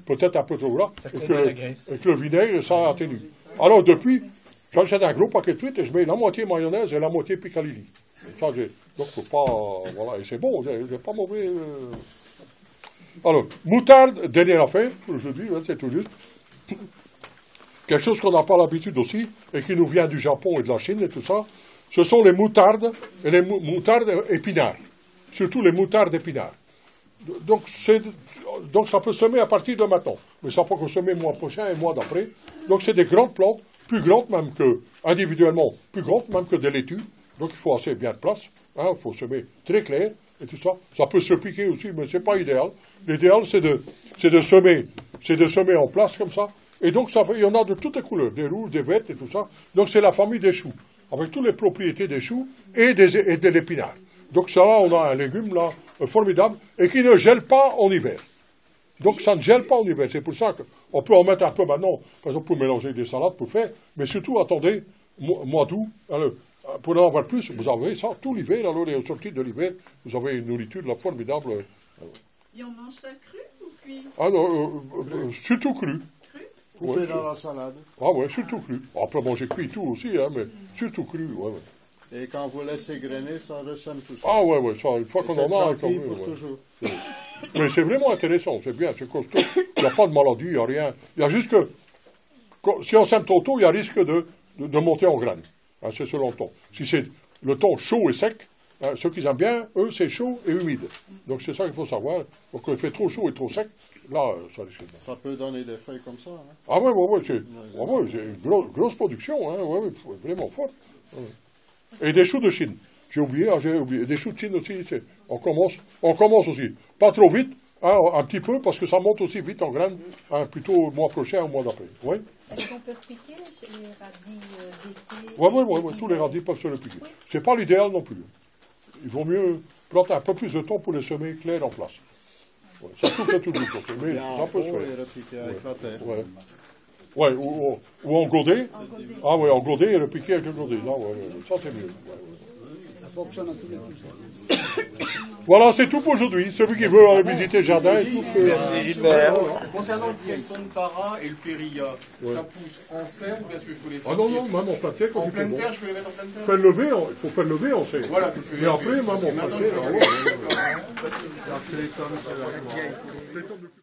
peut-être un peu trop gras, et que le vinaigre, ça atténue. Alors depuis, j'achète un gros paquet de frites et je mets la moitié mayonnaise et la moitié picalilli. Ça, donc faut pas, voilà, et c'est bon, c'est pas mauvais. Alors, moutarde, dernière affaire, aujourd'hui, c'est tout juste. Quelque chose qu'on n'a pas l'habitude aussi, et qui nous vient du Japon et de la Chine et tout ça, ce sont les moutardes, et les moutardes épinards. Surtout les moutardes épinards. Donc ça peut semer à partir de maintenant. Mais ça peut semer le mois prochain et le mois d'après. Donc c'est des grandes plantes, plus grandes même que, individuellement, plus grandes même que des laitues. Donc il faut assez bien de place. Hein, il faut semer très clair et tout ça. Ça peut se piquer aussi, mais c'est pas idéal. L'idéal, c'est de semer en place comme ça. Et donc il y en a de toutes les couleurs, des rouges, des vertes et tout ça. Donc c'est la famille des choux, avec toutes les propriétés des choux et de l'épinard. Donc ça là, on a un légume là formidable et qui ne gèle pas en hiver. Donc ça ne gèle pas en hiver. C'est pour ça qu'on peut en mettre un peu maintenant, par exemple pour mélanger des salades, pour faire. Mais surtout, attendez, mois d'août, pour en avoir plus, vous avez ça tout l'hiver. Alors les sorties de l'hiver, vous avez une nourriture là, formidable. Et on mange ça cru ou cuit? Ah non, surtout cru. Coupé dans la salade. Ah ouais, surtout cru. Après manger cuit tout aussi, hein, mais surtout cru, ouais. Et quand vous laissez grainer, ça ressème tout ça. Ah ouais, ça, une fois qu'on en a, quand même. Toujours. Mais c'est vraiment intéressant, c'est bien, c'est costaud. Il n'y a pas de maladie, il n'y a rien. Il y a juste que, si on sème trop tôt, il y a risque de monter en graines. Hein, c'est selon le temps. Si c'est le temps chaud et sec, hein, ceux qui aiment bien, eux, c'est chaud et humide. Donc c'est ça qu'il faut savoir. Donc quand il fait trop chaud et trop sec, là, ça risque de... Ça peut donner des feuilles comme ça. Hein. Ah ouais, c'est une grosse production, hein, vraiment forte. Ouais. Et des choux de Chine. J'ai oublié. Des choux de Chine aussi, on commence aussi. Pas trop vite, hein, un petit peu, parce que ça monte aussi vite en graines, hein, plutôt le mois prochain ou le mois d'après. Ouais. Est-ce qu'on peut repiquer les radis d'été? Oui, tous les radis peuvent se repiquer. Oui. C'est pas l'idéal non plus. Il vaut mieux planter un peu plus de temps pour les semer clairs en place. Ouais, ça fait tout doux, mais ça peut se faire. Ouais, ou en godet. Ah oui, en godet et le piquer avec le godet. Là, ça c'est mieux. Ça fonctionne à tous les coups. Voilà, c'est tout pour aujourd'hui. Celui qui veut aller visiter le jardin et tout. Merci Gilbert. Concernant le poisson de para et le périlla, ça pousse en serre ou bien est-ce que je peux les sortir? Ah non, même en pleine terre. En pleine terre, je peux les mettre en pleine terre? Il faut faire lever en serre. Voilà, c'est ce que j'ai fait. Et après, même en pleine terre.